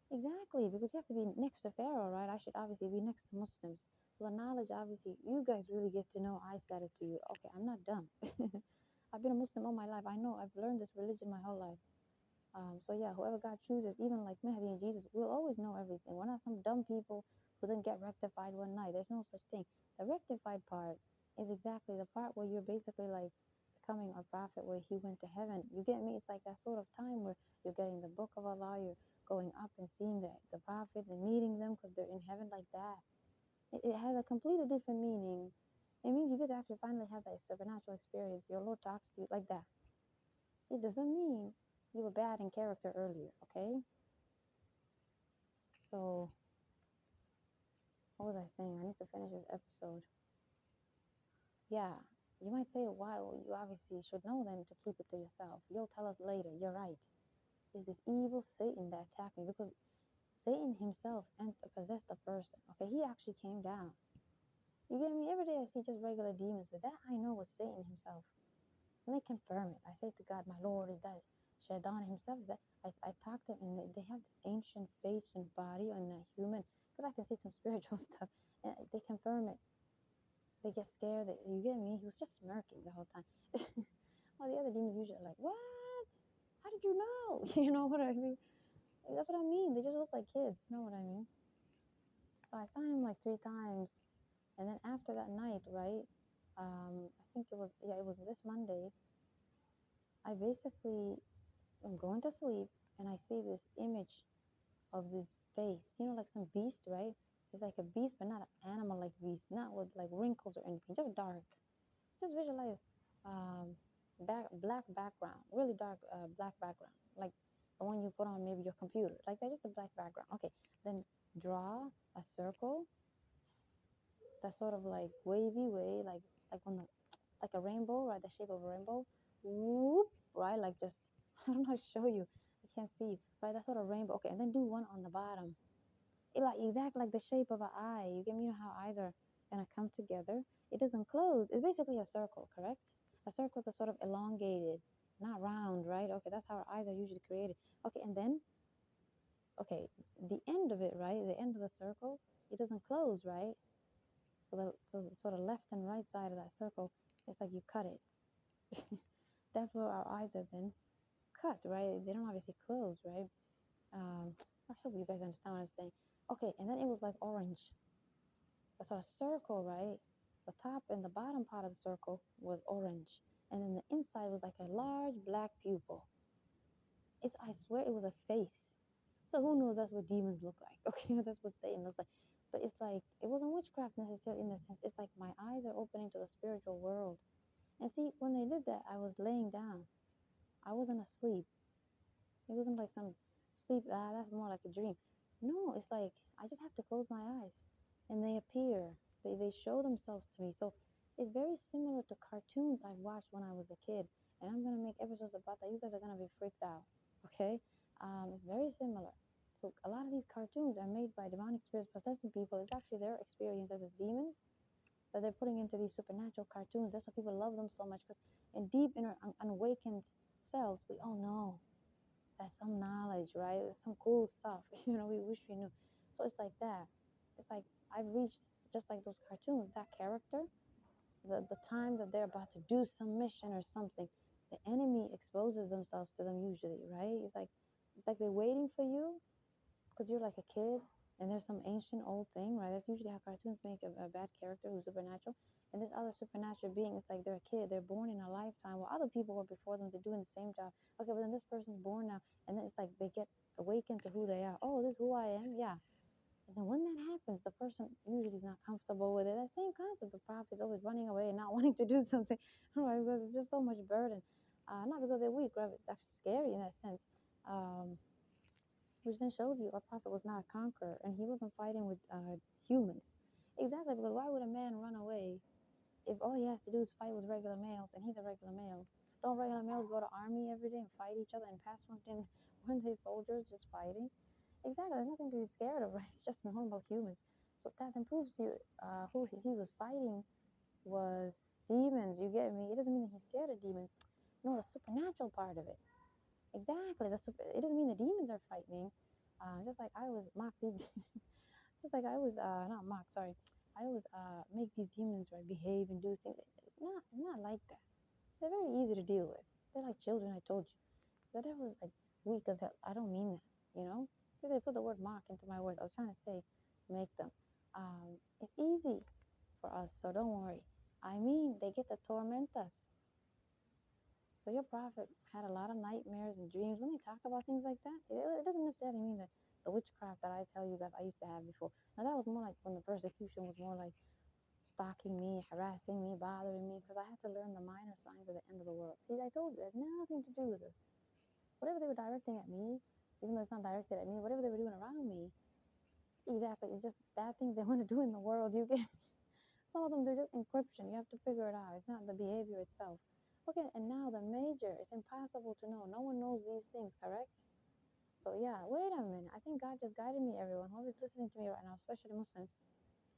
Exactly, because you have to be next to Pharaoh, right? I should obviously be next to Muslims. So the knowledge, obviously, you guys really get to know. I said it to you. Okay, I'm not dumb. I've been a Muslim all my life. I know. I've learned this religion my whole life. So yeah, whoever God chooses, even like Mahdi and Jesus, we'll always know everything. We're not some dumb people who then get rectified one night. There's no such thing. The rectified part is exactly the part where you're basically like becoming a prophet, where he went to heaven. You get me? It's like that sort of time where you're getting the book of Allah, you're going up and seeing the prophets and meeting them because they're in heaven like that. It has a completely different meaning. It means you get to actually finally have that supernatural experience. Your Lord talks to you like that. It doesn't mean You were bad in character earlier, okay? So, what was I saying? I need to finish this episode. Yeah, you might say, why? Well, you obviously should know then to keep it to yourself. You'll tell us later. You're right. It's this evil Satan that attacked me because Satan himself possessed a person. Okay, he actually came down. You get me? Every day I see just regular demons, but that I know was Satan himself. And they confirm it. I say to God, my Lord, is that Shaitan himself? That I talk to them, and they have this ancient face and body and a human, because I can see some spiritual stuff, and they confirm it. They get scared. You get me? He was just smirking the whole time. All the other demons usually are like, what? How did you know? You know what I mean? Like, that's what I mean. They just look like kids. You know what I mean? So I saw him like 3 times. And then after that night, right? I think it was, yeah, it was this Monday. I basically am going to sleep and I see this image of this face, like some beast, right? It's like a beast, but not an animal like beast, not with like wrinkles or anything, just dark. Just visualize black background, really dark black background, like the one you put on maybe your computer, like that, just a black background. Okay, then draw a circle that's sort of like wavy way, like when like a rainbow, right? The shape of a rainbow. Whoop, right? Like just I don't know how to show you. I can't see, right? That's sort of rainbow. Okay, and then do one on the bottom. It like exactly like the shape of an eye. You get me? You know how eyes are gonna come together. It doesn't close. It's basically a circle, correct? A circle that's sort of elongated, not round, right? Okay, that's how our eyes are usually created. Okay, and then okay, the end of it, right? The end of the circle, it doesn't close, right? So the sort of left and right side of that circle, it's like you cut it. That's where our eyes are then cut, right? They don't obviously close, right? I hope you guys understand what I'm saying. Okay, and then it was like orange. That's a circle, right? The top and the bottom part of the circle was orange, and then the inside was like a large black pupil. I swear it was a face. So who knows? That's what demons look like. Okay, that's what Satan looks like. But it's like it wasn't witchcraft necessarily in the sense. It's like my eyes are opening to the spiritual world. And see, when they did that, I was laying down. I wasn't asleep. It wasn't like some sleep. That's more like a dream. No, it's like I just have to close my eyes, and they appear. They show themselves to me. So it's very similar to cartoons I've watched when I was a kid, and I'm gonna make episodes about that. You guys are gonna be freaked out. Okay, it's very similar. So a lot of these cartoons are made by demonic spirits possessing people. It's actually their experiences as demons that they're putting into these supernatural cartoons. That's why people love them so much, because in deep inner unawakened selves, we all know that's some knowledge, right? It's some cool stuff, we wish we knew. So it's like that. It's like I've reached, just like those cartoons, that character, the time that they're about to do some mission or something, the enemy exposes themselves to them usually, right? It's like they're waiting for you because you're like a kid and there's some ancient old thing, right? That's usually how cartoons make a bad character who's supernatural. And this other supernatural being is like they're a kid, they're born in a lifetime while other people were before them, they're doing the same job. Okay, but then this person's born now, and then it's like they get awakened to who they are. Oh, this is who I am, yeah. And then when that happens, the person usually is not comfortable with it. That same concept, the prophet's always running away and not wanting to do something, right? Because it's just so much burden. Not because they're weak, right? It's actually scary in that sense. Which then shows you our prophet was not a conqueror and he wasn't fighting with humans. Exactly, because why would a man run away if all he has to do is fight with regular males and he's a regular male? Don't regular males go to army every day and fight each other, and past ones didn't? Weren't they soldiers just fighting? Exactly, there's nothing to be scared of, right? It's just normal humans. So that then proves you who he was fighting was demons. You get me? It doesn't mean that he's scared of demons. No, the supernatural part of it. Exactly. It doesn't mean the demons are frightening. Just like I always mock these, just like I always not mock. Sorry, I always make these demons right behave and do things. It's not like that. They're very easy to deal with. They're like children. I told you. The devil's like weak as hell. I don't mean that. You know. See, they put the word mock into my words. I was trying to say make them. It's easy for us, so don't worry. I mean, they get to torment us. So your prophet had a lot of nightmares and dreams. When they talk about things like that, it doesn't necessarily mean that the witchcraft that I tell you guys I used to have before. Now that was more like when the persecution was more like stalking me, harassing me, bothering me, because I had to learn the minor signs of the end of the world. See, I told you, it has nothing to do with this. whatever they were directing at me, even though it's not directed at me, whatever they were doing around me, exactly, it's just bad things they want to do in the world. You get some of them, they're just encryption. You have to figure it out. It's not the behavior itself. Okay, and now the major, it's impossible to know. No one knows these things, correct? So yeah, wait a minute. I think God just guided me, everyone. Whoever's listening to me right now, especially Muslims.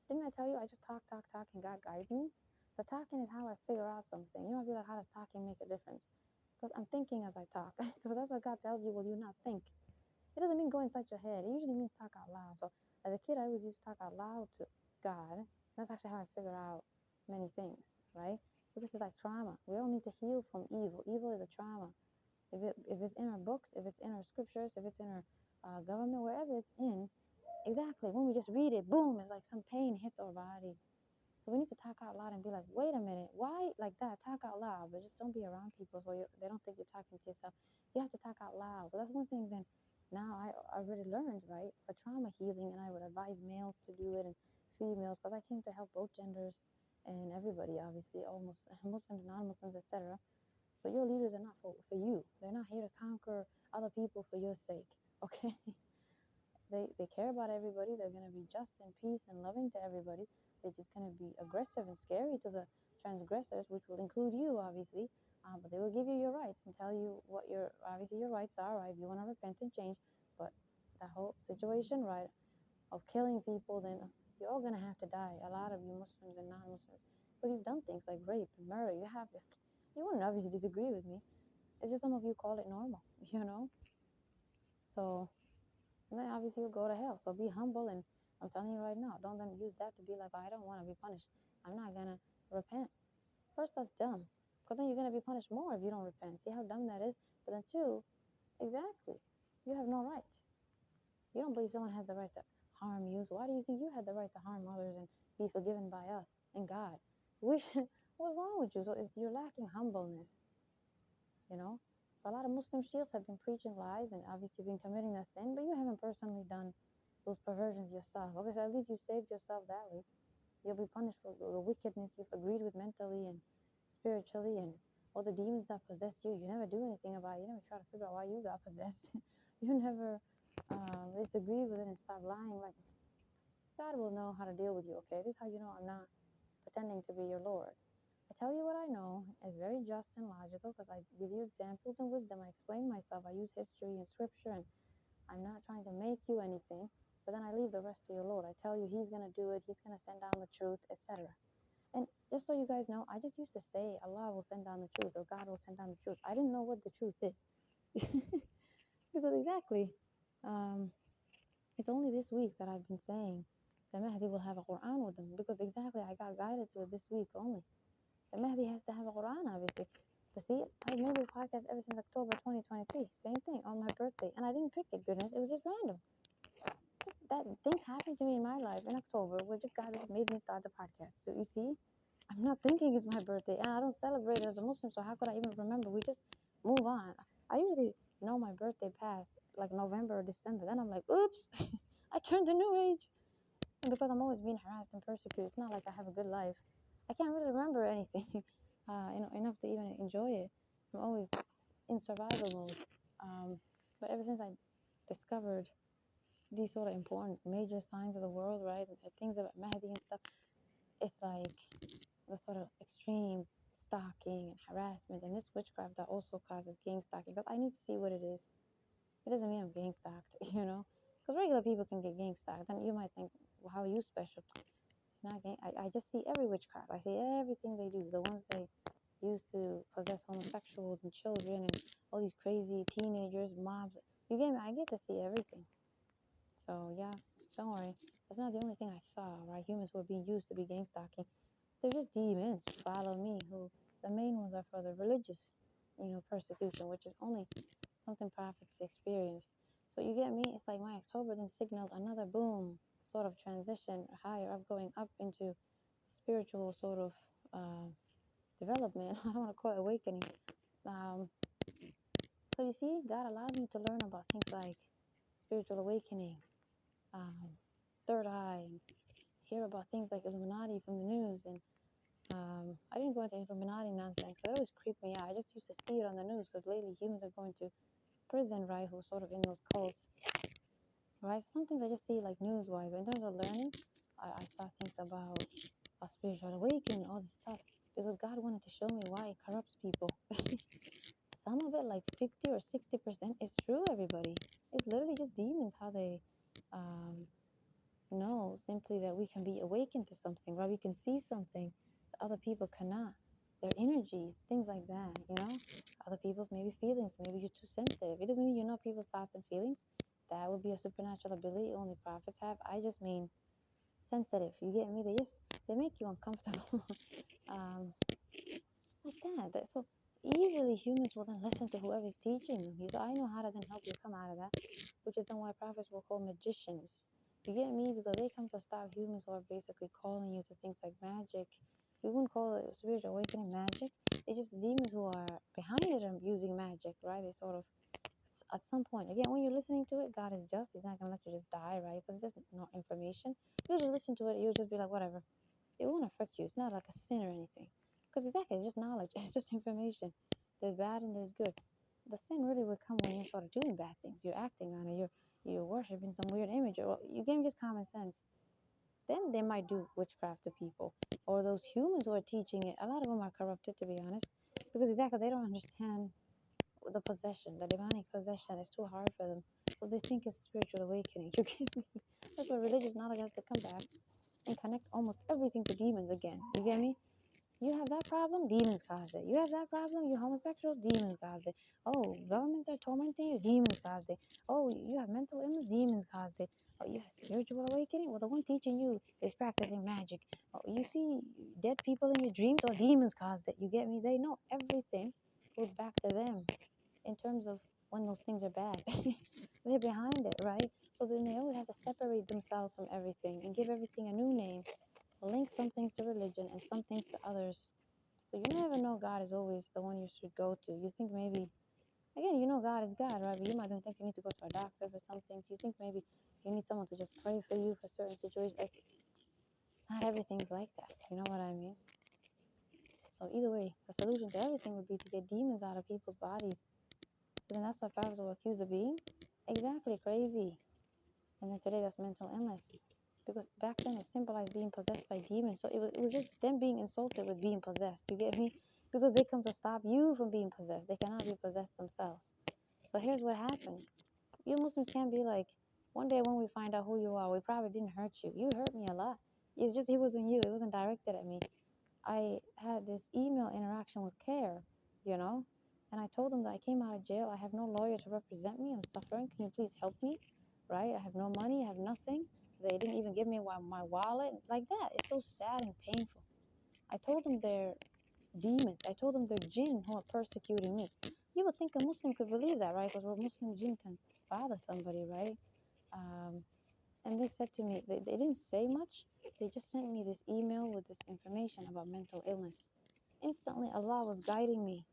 Didn't I tell you I just talk, and God guides me? The talking is how I figure out something. You might be like, how does talking make a difference? Because I'm thinking as I talk. So that's what God tells you, will you not think? It doesn't mean go inside your head. It usually means talk out loud. So as a kid, I always used to talk out loud to God. That's actually how I figure out many things, right? So this is like trauma. We all need to heal from evil. Evil is a trauma. If it's in our books, if it's in our scriptures, if it's in our government, wherever it's in, exactly. When we just read it, boom, it's like some pain hits our body. So we need to talk out loud and be like, wait a minute, why like that? Talk out loud, but just don't be around people so they don't think you're talking to yourself. You have to talk out loud. So that's one thing then now I already learned, right? For trauma healing, and I would advise males to do it and females, because I came to help both genders and everybody, obviously, almost Muslims, non-Muslims, etc. So your leaders are not for you. They're not here to conquer other people for your sake, okay? They care about everybody. They're going to be just and peace and loving to everybody. They're just going to be aggressive and scary to the transgressors, which will include you, obviously. But they will give you your rights and tell you what obviously your rights are, right? If you want to repent and change. But that whole situation, right, of killing people, then you're all going to have to die. A lot of you Muslims and non-Muslims, because you've done things like rape and murder. You wouldn't obviously disagree with me. It's just some of you call it normal, you know? So, and then obviously you'll go to hell. So be humble, and I'm telling you right now, don't then use that to be like, oh, I don't want to be punished. I'm not gonna repent. First, that's dumb. Because then you're gonna be punished more if you don't repent. See how dumb that is? But then two, exactly. You have no right. You don't believe someone has the right to harm you. So why do you think you had the right to harm others and be forgiven by us and God? We should, what's wrong with you? So you're lacking humbleness, you know? So a lot of Muslim sheikhs have been preaching lies and obviously been committing that sin, but you haven't personally done those perversions yourself. Okay, so at least you saved yourself that way. You'll be punished for the wickedness you've agreed with mentally and spiritually, and all the demons that possess you. You never do anything about it. You never try to figure out why you got possessed. You never disagree with it and stop lying. Like, God will know how to deal with you, okay? This is how you know I'm not pretending to be your Lord. I tell you what I know is very just and logical, because I give you examples and wisdom. I explain myself. I use history and scripture, and I'm not trying to make you anything. But then I leave the rest to your Lord. I tell you He's going to do it. He's going to send down the truth, etc. And just so you guys know, I just used to say Allah will send down the truth, or God will send down the truth. I didn't know what the truth is. Because exactly, it's only this week that I've been saying the Mahdi will have a Quran with them. Because exactly, I got guided to it this week only. The Mahdi has to have a Quran, obviously. But see, I've made this podcast ever since October 2023. Same thing, on my birthday. And I didn't pick it, goodness. It was just random. That things happened to me in my life in October where just God just made me start the podcast. So you see, I'm not thinking it's my birthday, and I don't celebrate it as a Muslim. So how could I even remember? We just move on. I usually know my birthday past like November or December. Then I'm like, oops, I turned a new age. And because I'm always being harassed and persecuted, it's not like I have a good life. I can't really remember anything enough to even enjoy it. I'm always in survival mode. But ever since I discovered these sort of important major signs of the world, right, and things about Mahdi and stuff, it's like the sort of extreme stalking and harassment, and this witchcraft that also causes gang stalking. Because I need to see what it is. It doesn't mean I'm gang stalked, you know. Because regular people can get gang stalked, then you might think, well, how are you special? It's not gang. I just see every witchcraft. I see everything they do. The ones they use to possess homosexuals and children and all these crazy teenagers, mobs. You get me? I get to see everything. So yeah, don't worry. That's not the only thing I saw, right? Humans who are being used to be gang stalking. They're just demons who follow me, who the main ones are for the religious, persecution, which is only something prophets experienced. So you get me? It's like my October then signaled another boom, sort of transition, higher up, going up into spiritual sort of development. I don't want to call it awakening. So you see, God allowed me to learn about things like spiritual awakening, third eye, and hear about things like Illuminati from the news. And I didn't go into Illuminati nonsense because it always creeped me out. I just used to see it on the news because lately humans are going to prison, right, who's sort of in those cults, right? Some things I just see like news-wise. But in terms of learning, I saw things about a spiritual awakening, all this stuff, because God wanted to show me why it corrupts people. Some of it, like 50 or 60%, is true, everybody. It's literally just demons, how they um, know simply that we can be awakened to something, right? We can see something that other people cannot. Their energies, things like that, you know? Other people's maybe feelings, maybe you're too sensitive. It doesn't mean you know people's thoughts and feelings. That would be a supernatural ability only prophets have. I just mean sensitive. You get me? They make you uncomfortable. um, like that. So easily humans will then listen to whoever's teaching them. So I know how to then help you come out of that, which is then why prophets will call magicians. You get me? Because they come to stop humans who are basically calling you to things like magic. We wouldn't call it spiritual awakening magic. It's just demons who are behind it and using magic, right? They sort of, at some point, again, when you're listening to it, God is just. He's not going to let you just die, right? Because it's just no information. You'll just listen to it. You'll just be like, whatever. It won't affect you. It's not like a sin or anything. Because exactly, it's just knowledge. It's just information. There's bad and there's good. The sin really would come when you're sort of doing bad things. You're acting on it. You're worshiping some weird image. Or you give just common sense. Then they might do witchcraft to people. Or those humans who are teaching it. A lot of them are corrupted, to be honest. Because exactly, they don't understand the possession. The demonic possession is too hard for them. So they think it's spiritual awakening. You get me? That's why religious knowledge has to come back and connect almost everything to demons again. You get me? You have that problem, demons caused it. You have that problem, you're homosexual, demons caused it. Oh, governments are tormenting you, demons caused it. Oh, you have mental illness, demons caused it. Oh, you have spiritual awakening. Well, the one teaching you is practicing magic. Oh, you see dead people in your dreams, or demons caused it. You get me? They know everything goes back to them in terms of when those things are bad. They're behind it, right? So then they always have to separate themselves from everything and give everything a new name, link some things to religion and some things to others. So you never know God is always the one you should go to. You think maybe, again, you know God is God, right? But you might think you need to go to a doctor for some things. You think maybe you need someone to just pray for you for certain situations. Like, not everything's like that. You know what I mean? So either way, the solution to everything would be to get demons out of people's bodies. But then that's what prophets will accuse of being. Exactly, crazy. And then today that's mental illness. Because back then it symbolized being possessed by demons. So it was just them being insulted with being possessed. You get me? Because they come to stop you from being possessed. They cannot be possessed themselves. So here's what happens. You Muslims can't be like, one day when we find out who you are, we probably didn't hurt you. You hurt me a lot. It's just it wasn't you. It wasn't directed at me. I had this email interaction with CARE, you know, and I told them that I came out of jail. I have no lawyer to represent me. I'm suffering. Can you please help me? Right? I have no money. I have nothing. They didn't even give me my wallet. Like that. It's so sad and painful. I told them they're demons. I told them they're jinn who are persecuting me. You would think a Muslim could believe that, right? Because a Muslim jinn can bother somebody, right? Um, and they said to me, they didn't say much. They just sent me this email with this information about mental illness. Instantly, Allah was guiding me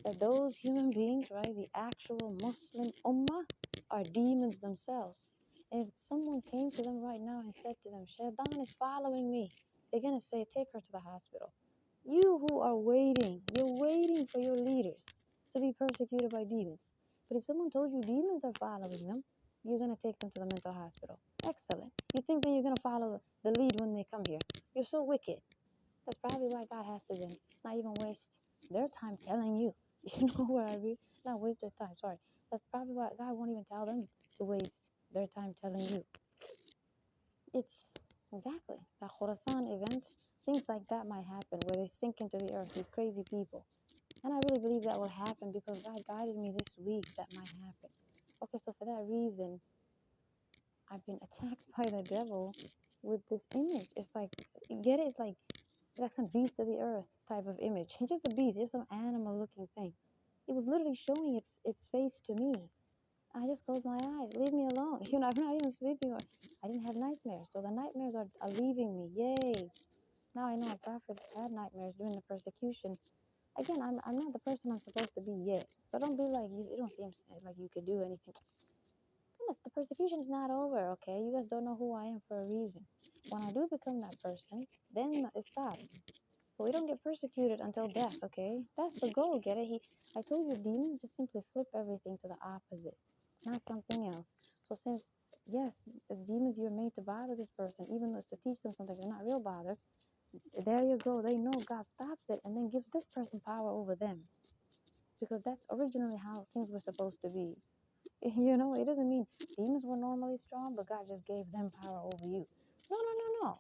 that those human beings, right, the actual Muslim ummah, are demons themselves. And if someone came to them right now and said to them, Shaitan is following me, they're going to say, take her to the hospital. You who are waiting, you're waiting for your leaders to be persecuted by demons. But if someone told you demons are following them, you're going to take them to the mental hospital. Excellent. You think that you're going to follow the lead when they come here. You're so wicked. That's probably why God has to then not even waste their time telling you. You know what I mean? Not waste their time, sorry. That's probably why God won't even tell them to waste their time telling you. It's exactly the Khorasan event. Things like that might happen where they sink into the earth, these crazy people. And I really believe that will happen because God guided me this week that might happen. Okay, so for that reason, I've been attacked by the devil with this image. It's like, get it? It's like some beast of the earth type of image. Just a beast, just some animal looking thing. It was literally showing its face to me. I just closed my eyes. Leave me alone. You know, I'm not even sleeping. Or I didn't have nightmares. So the nightmares are leaving me. Yay. Now I know a prophet had nightmares during the persecution. Again, I'm not the person I'm supposed to be yet. So don't be like, you don't seem like you could do anything. Goodness, the persecution is not over, okay? You guys don't know who I am for a reason. When I do become that person, then it stops. But we don't get persecuted until death, okay? That's the goal, get it? I told you, demons just simply flip everything to the opposite, not something else. So since, yes, as demons, you're made to bother this person, even though it's to teach them something they're not real bothered. There you go. They know God stops it and then gives this person power over them. Because that's originally how things were supposed to be. You know, it doesn't mean demons were normally strong, but God just gave them power over you. No, no, no, no.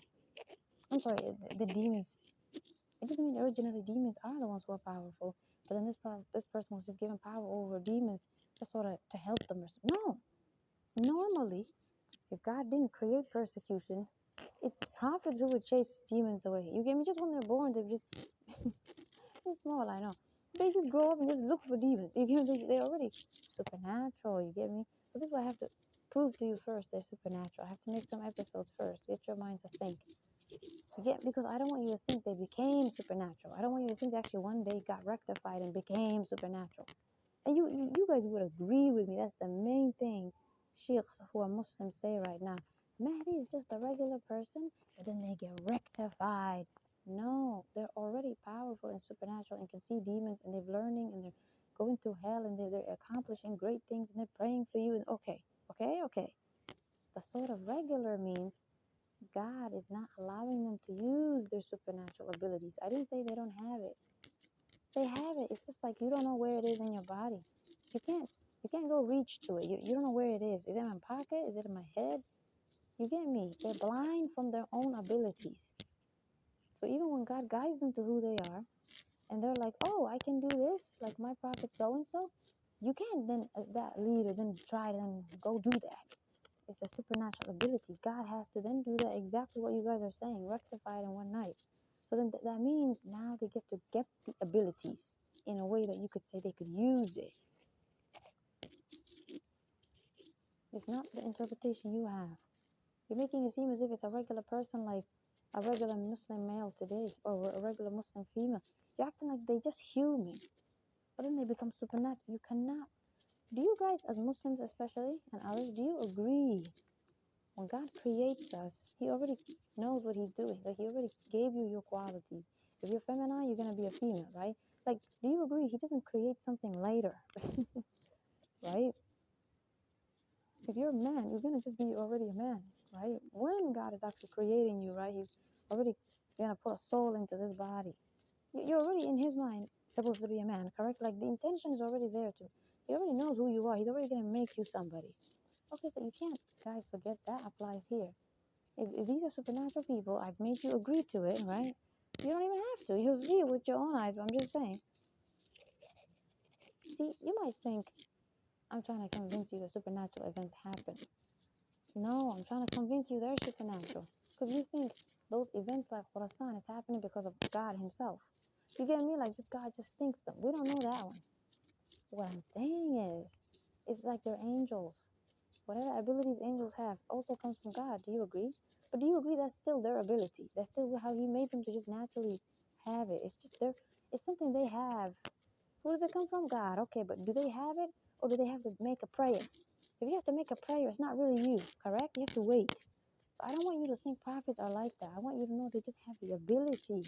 I'm sorry, the demons. It doesn't mean originally demons are the ones who are powerful, but then this person was just given power over demons just sort of to help them or something. No, normally, if God didn't create persecution, it's prophets who would chase demons away. You get me? Just when they're born, they're just it's small. I know. They just grow up and just look for demons. You get me? They're already supernatural. You get me? But this is what I have to prove to you first. They're supernatural. I have to make some episodes first. Get your mind to think. Because I don't want you to think they became supernatural. I don't want you to think they actually one day got rectified and became supernatural. And you guys would agree with me. That's the main thing sheikhs who are Muslims say right now. Mahdi is just a regular person, but then they get rectified. No, they're already powerful and supernatural and can see demons and they're learning and they're going through hell and they're accomplishing great things and they're praying for you. And okay. The sort of regular means God is not allowing them to use their supernatural abilities. I didn't say they don't have it. They have it. It's just like you don't know where it is in your body. You can't go reach to it. You don't know where it is. Is it in my pocket? Is it in my head? You get me? They're blind from their own abilities. So even when God guides them to who they are, and they're like, oh, I can do this, like my prophet so and so, you can't then that leader then try to then go do that. It's a supernatural ability. God has to then do that exactly what you guys are saying, rectified in one night. So then that means now they get to get the abilities in a way that you could say they could use it. It's not the interpretation you have. You're making it seem as if it's a regular person, like a regular Muslim male today, or a regular Muslim female. You're acting like they're just human, but then they become supernatural. You cannot. Do you guys, as Muslims especially, and others, do you agree? When God creates us, He already knows what He's doing. Like He already gave you your qualities. If you're feminine, you're gonna be a female, right? Like, do you agree? He doesn't create something later, right? If you're a man, you're gonna just be already a man, right? When God is actually creating you, right? He's already gonna put a soul into this body. You're already in His mind supposed to be a man, correct? Like the intention is already there too. He already knows who you are. He's already gonna make you somebody. Okay, so you can't, guys, forget that applies here. If these are supernatural people, I've made you agree to it, right? You don't even have to. You'll see it with your own eyes, but I'm just saying. See, you might think I'm trying to convince you that supernatural events happen. No, I'm trying to convince you they're supernatural. Because you think those events like Khorasan is happening because of God Himself. You get me? Like, just God just thinks them. We don't know that one. What I'm saying is, it's like they're angels. Whatever abilities angels have also comes from God. Do you agree? But do you agree that's still their ability? That's still how He made them to just naturally have it. It's just it's something they have. Where does it come from? God. Okay, but do they have it? Or do they have to make a prayer? If you have to make a prayer, it's not really you, correct? You have to wait. So I don't want you to think prophets are like that. I want you to know they just have the ability.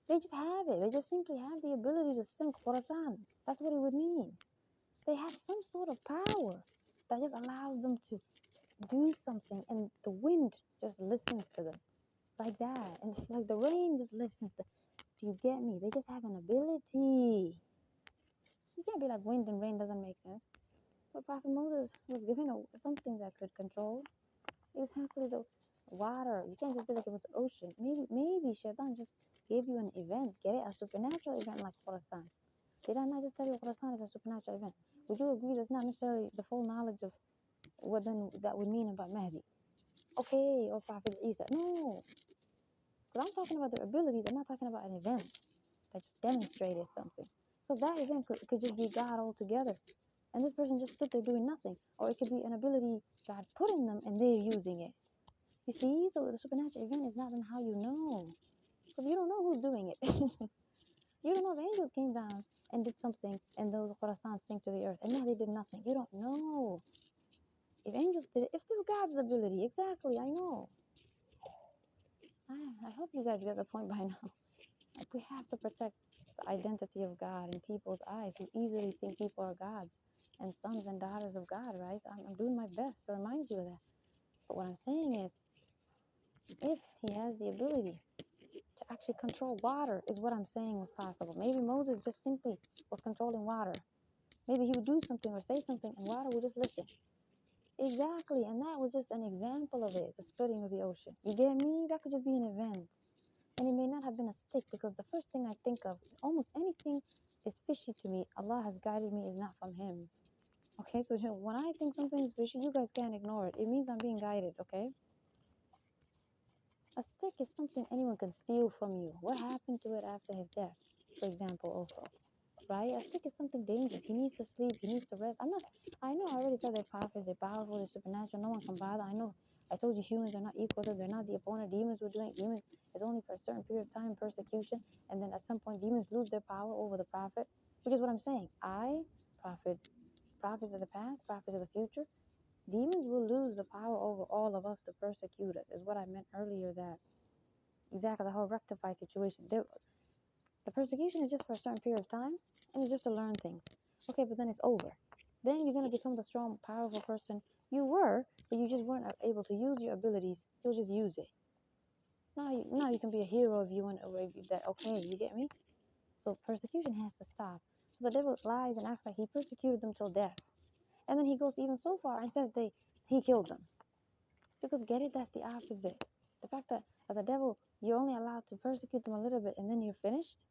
They just have it. They just simply have the ability to sink Khorasan. That's what it would mean. They have some sort of power that just allows them to do something, and the wind just listens to them like that, and like the rain just listens to. Do you get me? They just have an ability. You can't be like wind and rain doesn't make sense. But Prophet Moses was given something that could control exactly the water. You can't just be like it was the ocean. Maybe Shaitan just gave you an event. Get it? A supernatural event like Khorasan. Did I not just tell you Khorasan is a supernatural event? Would you agree that's not necessarily the full knowledge of what then that would mean about Mahdi? Okay, or Prophet Isa. No, because I'm talking about their abilities. I'm not talking about an event that just demonstrated something. Because that event could just be God altogether. And this person just stood there doing nothing. Or it could be an ability God put in them and they're using it. You see? So the supernatural event is not in how you know. Because you don't know who's doing it. You don't know if angels came down and did something and those Khorasan sank to the earth. And now they did nothing. You don't know. If angels did it, it's still God's ability. Exactly, I know. I hope you guys get the point by now. Like, we have to protect the identity of God in people's eyes who easily think people are gods and sons and daughters of God, right? So I'm doing my best to remind you of that. But what I'm saying is, if he has the ability to actually control water, is what I'm saying was possible. Maybe Moses just simply was controlling water. Maybe he would do something or say something and water would just listen. Exactly, and that was just an example of it, the splitting of the ocean. You get me? That could just be an event. And it may not have been a stick, because the first thing I think of is almost anything is fishy to me. Allah has guided me is not from him. Okay, so when I think something is fishy, you guys can't ignore it. It means I'm being guided, okay? A stick is something anyone can steal from you. What happened to it after his death, for example, also? Right? A stick is something dangerous. He needs to sleep. He needs to rest. I know I already said they're prophets, they're powerful, they're supernatural. No one can bother. I know. I told you humans are not equal to them. They're not the opponent. Demons were doing it. Demons is only for a certain period of time, persecution. And then at some point, demons lose their power over the prophet. Which is what I'm saying. Prophets of the past, prophets of the future, demons will lose the power over all of us to persecute us, is what I meant earlier. That exactly the whole rectify situation. The persecution is just for a certain period of time, and it's just to learn things. Okay, but then it's over. Then you're going to become the strong, powerful person you were, but you just weren't able to use your abilities. You'll just use it. Now you can be a hero if you want that. Okay, you get me? So persecution has to stop. So the devil lies and acts like he persecuted them till death. And then he goes even so far and says he killed them. Because get it, that's the opposite. The fact that as a devil, you're only allowed to persecute them a little bit and then you're finished,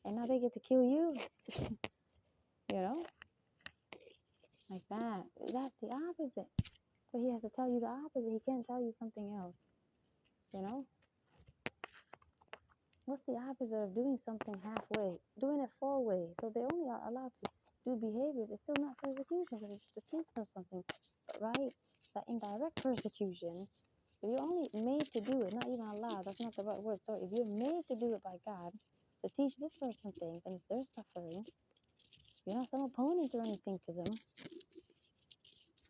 and now they get to kill you, you know, like that. That's the opposite. So he has to tell you the opposite. He can't tell you something else, you know. What's the opposite of doing something halfway? Doing it full way. So they only are allowed to do behaviors. It's still not persecution, because it's just to teach them something, right? That indirect persecution, if you're only made to do it, not even allowed, that's not the right word, sorry. If you're made to do it by God, to teach this person things, and it's their suffering, you're not some opponent or anything to them.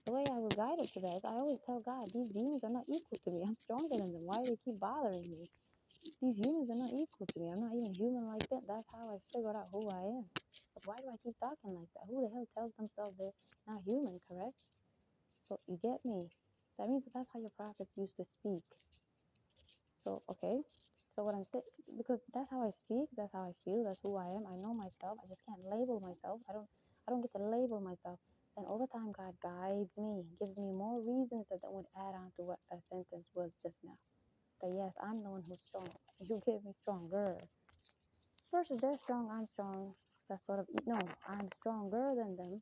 The way I was guided to that is I always tell God, these demons are not equal to me. I'm stronger than them. Why do they keep bothering me? These humans are not equal to me. I'm not even human like them. That's how I figured out who I am. But why do I keep talking like that? Who the hell tells themselves they're not human, correct? So you get me? That means that's how your prophets used to speak. So, okay. So what I'm saying, because that's how I speak, that's how I feel, that's who I am. I know myself. I just can't label myself. I don't get to label myself. And over time, God guides me, gives me more reasons that would add on to what that sentence was just now. That yes, I'm the one who's strong. You give me stronger. Versus they're strong, I'm strong. That's sort of, no, I'm stronger than them.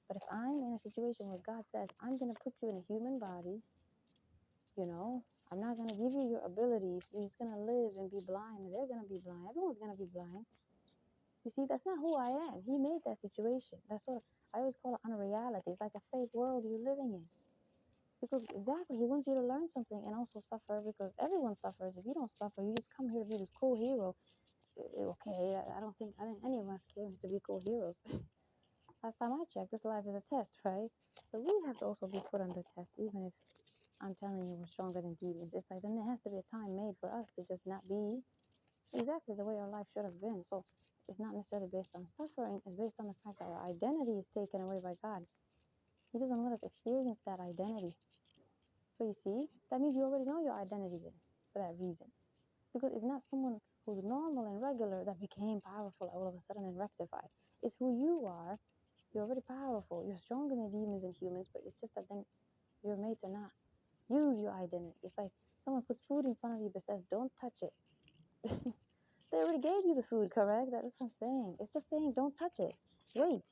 But if I'm in a situation where God says, I'm going to put you in a human body, you know, I'm not going to give you your abilities. You're just going to live and be blind. And they're going to be blind. Everyone's going to be blind. You see, that's not who I am. He made that situation. That's what I always call it unreality. It's like a fake world you're living in. Because exactly, he wants you to learn something and also suffer, because everyone suffers. If you don't suffer, you just come here to be this cool hero. Okay, I don't think any of us came here to be cool heroes. Last time I checked, this life is a test, right? So we have to also be put under test, even if I'm telling you we're stronger than demons. It's like then there has to be a time made for us to just not be exactly the way our life should have been. So it's not necessarily based on suffering, it's based on the fact that our identity is taken away by God. He doesn't let us experience that identity. So you see, that means you already know your identity then, for that reason. Because it's not someone who's normal and regular that became powerful all of a sudden and rectified. It's who you are. You're already powerful. You're stronger than demons and humans, but it's just that then you're made to not use your identity. It's like someone puts food in front of you but says, don't touch it. They already gave you the food, correct? That's what I'm saying. It's just saying, don't touch it. Wait.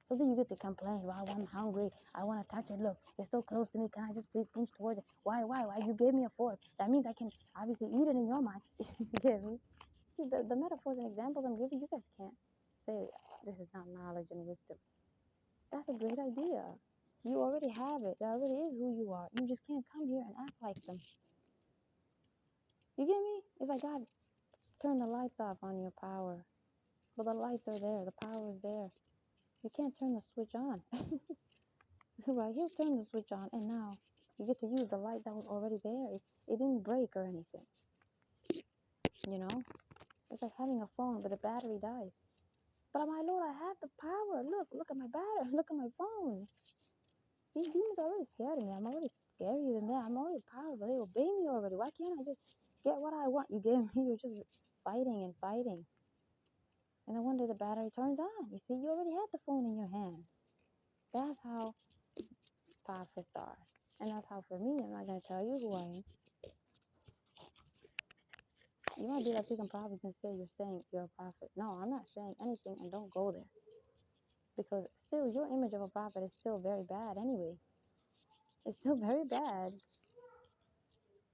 So then you get to complain, wow, I'm hungry. I want to touch it. Look, it's so close to me. Can I just please inch towards it? Why? You gave me a fork. That means I can obviously eat it in your mind. You get me? See, the metaphors and examples I'm giving, you guys can't say this is not knowledge and wisdom. That's a great idea. You already have it. That already is who you are. You just can't come here and act like them. You get me? It's like God turn the lights off on your power. But the lights are there. The power is there. You can't turn the switch on. Right? He'll turn the switch on, and now you get to use the light that was already there. It didn't break or anything. You know? It's like having a phone, but the battery dies. But my Lord, I have the power. Look at my battery. Look at my phone. These demons are already scared of me. I'm already scarier than that. I'm already powerful. They obey me already. Why can't I just get what I want? You get me? You're just fighting and fighting. And then one day the battery turns on. You see, you already had the phone in your hand. That's how prophets are. And that's how for me, I'm not going to tell you who I am. You might be like picking prophets and say you're saying you're a prophet. No, I'm not saying anything, and don't go there. Because still, your image of a prophet is still very bad anyway. It's still very bad.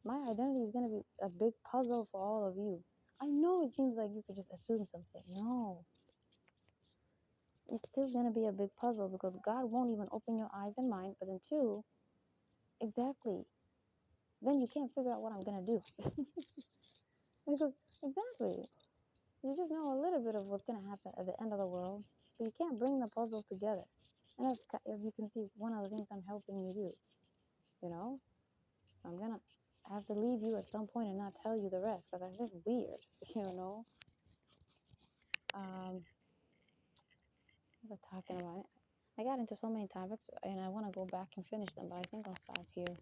My identity is going to be a big puzzle for all of you. I know it seems like you could just assume something. No. It's still going to be a big puzzle because God won't even open your eyes and mind. But then, two, exactly. Then you can't figure out what I'm going to do. Because, exactly. You just know a little bit of what's going to happen at the end of the world. But you can't bring the puzzle together. And as you can see, one of the things I'm helping you do. You know? So I'm going to have to leave you at some point and not tell you the rest because that's just weird. You know? What was I talking about? I got into so many topics and I want to go back and finish them, but I think I'll stop here.